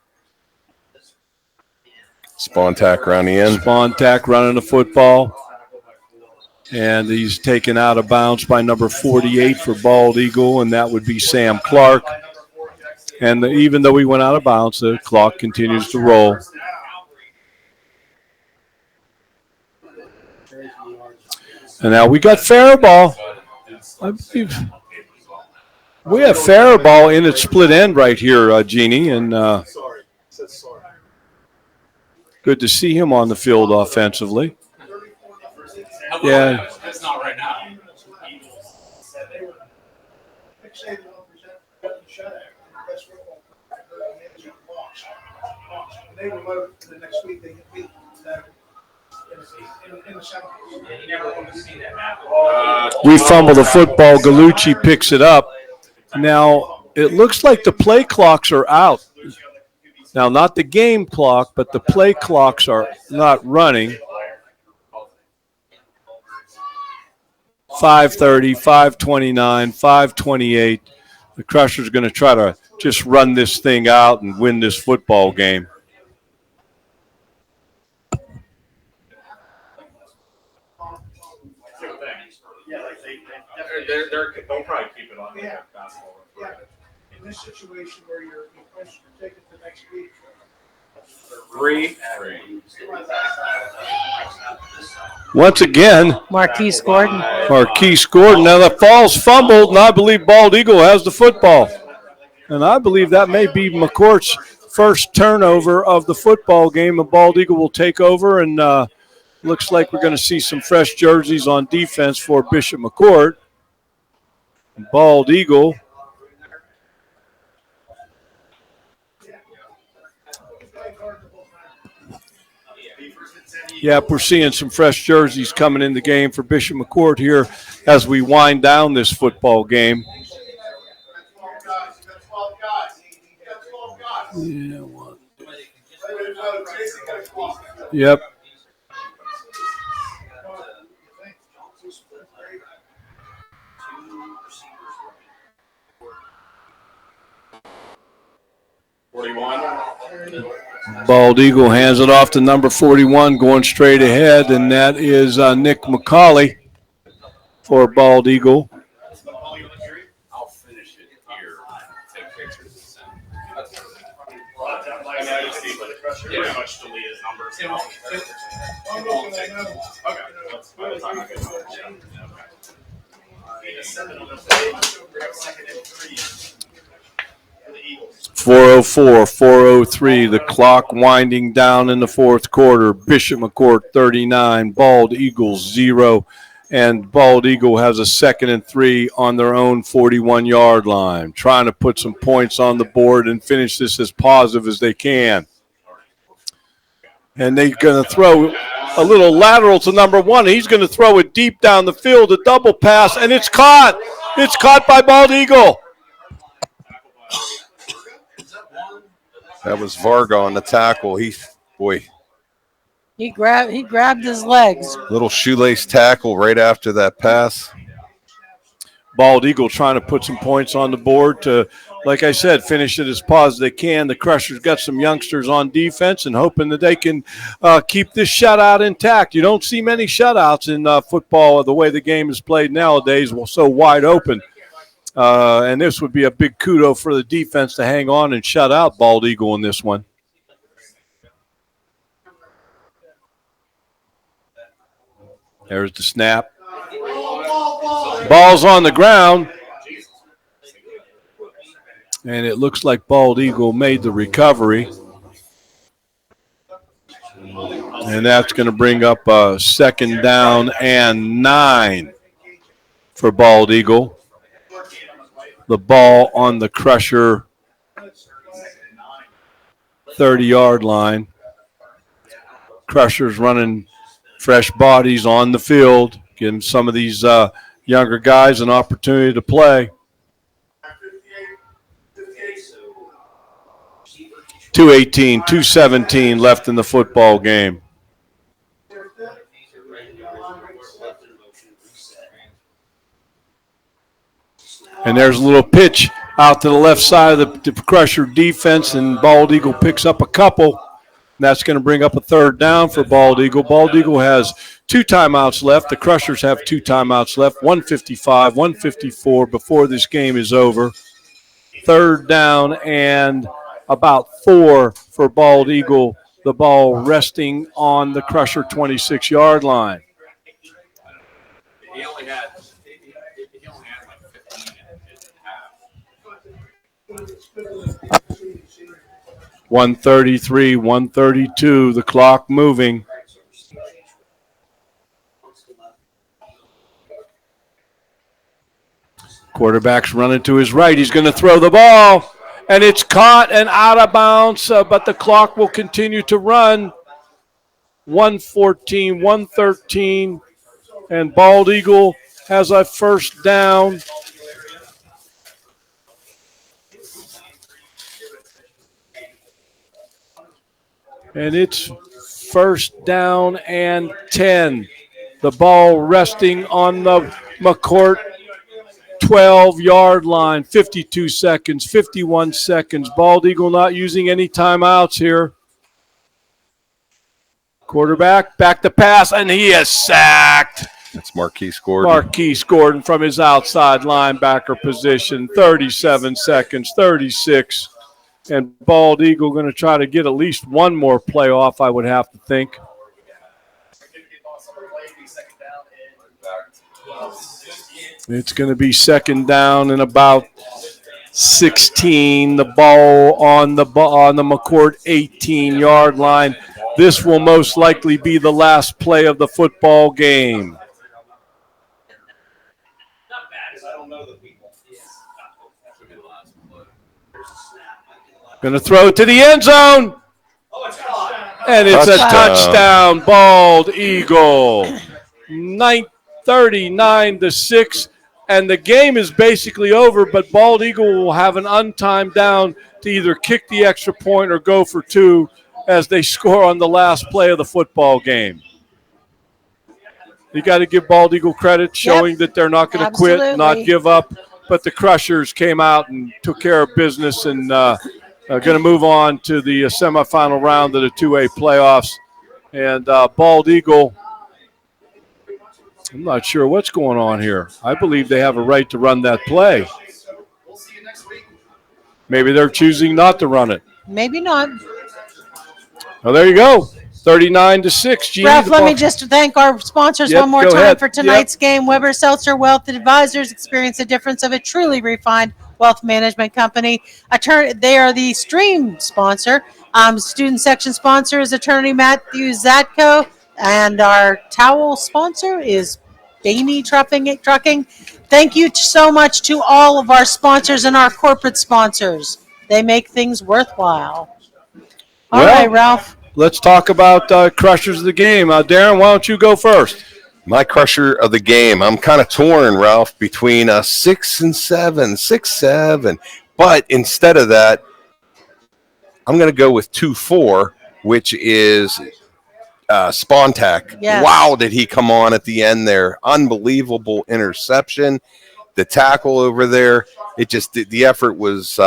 Spontak around the end. Spontak running the football. And he's taken out of bounds by number 48 for Bald Eagle, and that would be Sam Clark. And even though he went out of bounds, the clock continues to roll. And now we got fair ball. I believe we have fair ball in its split end right here, Jeannie, and good to see him on the field offensively. Yeah. That's not right now. They were loaded for the next week. They beat in the second. We fumble the football. Gallucci picks it up. Now, it looks like the play clocks are out. Now, not the game clock, but the play clocks are not running. 5:30, 5:29, 5:28. The Crushers are going to try to just run this thing out and win this football game. They'll probably keep it on the basketball. Yeah. In this situation where you're supposed to take it to next week. 3. Once again, Marquise Gordon. Marquise Gordon. Now the ball's fumbled, and I believe Bald Eagle has the football. And I believe that may be McCourt's first turnover of the football game. And Bald Eagle will take over, and looks like we're going to see some fresh jerseys on defense for Bishop McCort. Bald Eagle. Yep, we're seeing some fresh jerseys coming in the game for Bishop McCort here as we wind down this football game. Yeah, one. Yep. Bald Eagle hands it off to number 41, going straight ahead, and that is Nick McCauley for Bald Eagle. Pretty much delete his numbers. Okay. 4:04, 4:03, the clock winding down in the fourth quarter. Bishop McCort 39, Bald Eagles 0, and Bald Eagle has a 2nd and 3 on their own 41-yard line, trying to put some points on the board and finish this as positive as they can. And they're going to throw a little lateral to number 1. He's going to throw it deep down the field, a double pass, and it's caught. It's caught by Bald Eagle. That was Varga on the tackle. He grabbed his legs. little shoelace tackle right after that pass. Bald Eagle trying to put some points on the board to, like I said, finish it as positive as they can. The Crushers got some youngsters on defense and hoping that they can keep this shutout intact. You don't see many shutouts in football the way the game is played nowadays, so wide open. And this would be a big kudo for the defense to hang on and shut out Bald Eagle in this one. There's the snap. Ball's on the ground. And it looks like Bald Eagle made the recovery. And that's going to bring up a 2nd down and 9 for Bald Eagle. The ball on the Crusher 30-yard line. Crushers running fresh bodies on the field, giving some of these younger guys an opportunity to play. 2:18, 2:17 left in the football game. And there's a little pitch out to the left side of the Crusher defense, and Bald Eagle picks up a couple. That's going to bring up a 3rd down for Bald Eagle. Bald Eagle has 2 timeouts left. The Crushers have 2 timeouts left, 1:55, 1:54 before this game is over. 3rd down and about 4 for Bald Eagle. The ball resting on the Crusher 26-yard line. He only had 1:33, 1:32, the clock moving. Quarterback's running to his right. He's going to throw the ball, and it's caught and out of bounds, but the clock will continue to run. 1:14, 1:13, and Bald Eagle has a 1st down. And it's 1st down and 10. The ball resting on the McCort 12-yard line. 52 seconds, 51 seconds. Bald Eagle not using any timeouts here. Quarterback, back to pass, and he is sacked. That's Marquise Gordon. Marquise Gordon from his outside linebacker position. 37 seconds, 36. And Bald Eagle going to try to get at least one more play off, I would have to think. It's going to be 2nd down and about 16. The ball on the McCort 18-yard line. This will most likely be the last play of the football game. Going to throw it to the end zone. And it's a touchdown, Bald Eagle. 39-6. And the game is basically over, but Bald Eagle will have an untimed down to either kick the extra point or go for 2 as they score on the last play of the football game. You got to give Bald Eagle credit, showing that they're not going to quit, not give up. But the Crushers came out and took care of business and going to move on to the semifinal round of the 2A playoffs. And Bald Eagle, I'm not sure what's going on here. I believe they have a right to run that play. Maybe they're choosing not to run it. Maybe not. Well, there you go. 39-6. Jeannie, Ralph, the let ball- me just thank our sponsors Yep, one more go time ahead. for tonight's game. Weber Seltzer Wealth Advisors, experience the difference of a truly refined wealth management company. They are the stream sponsor. Student section sponsor is attorney Matthew Zatko, and our towel sponsor is Bainey Trucking. Thank you so much to all of our sponsors and our corporate sponsors. They make things worthwhile. All right, Ralph. Let's talk about crushers of the game. Darren, why don't you go first? My crusher of the game. I'm kind of torn, Ralph, between 6 and 7, 6, 7. But instead of that, I'm going to go with 2-4, which is Spontac. Yes. Wow, did he come on at the end there? Unbelievable interception. The tackle over there, the effort was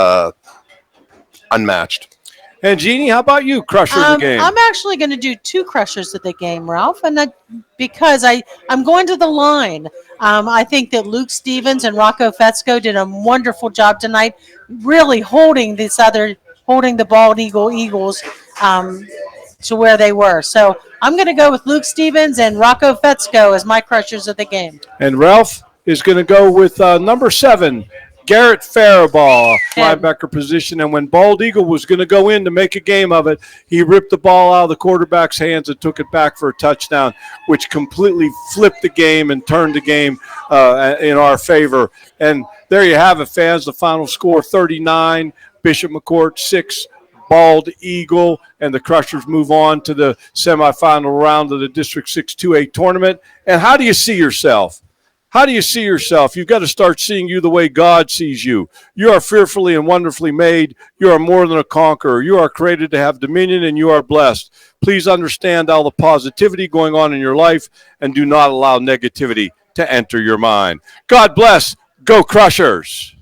unmatched. And Jeannie, how about you, crusher of the game? I'm actually going to do two crushers of the game, Ralph, and because I'm going to the line. I think that Luke Stevens and Rocco Fetzko did a wonderful job tonight, really holding the Bald Eagles to where they were. So I'm going to go with Luke Stevens and Rocco Fetzko as my crushers of the game. And Ralph is going to go with number 7, Garrett Faribault, linebacker position. And when Bald Eagle was going to go in to make a game of it, he ripped the ball out of the quarterback's hands and took it back for a touchdown, which completely flipped the game and turned the game in our favor. And there you have it, fans. The final score, 39, Bishop McCort 6, Bald Eagle, and the Crushers move on to the semifinal round of the District 6 2A tournament. And how do you see yourself? How do you see yourself? You've got to start seeing you the way God sees you. You are fearfully and wonderfully made. You are more than a conqueror. You are created to have dominion, and you are blessed. Please understand all the positivity going on in your life, and do not allow negativity to enter your mind. God bless. Go Crushers.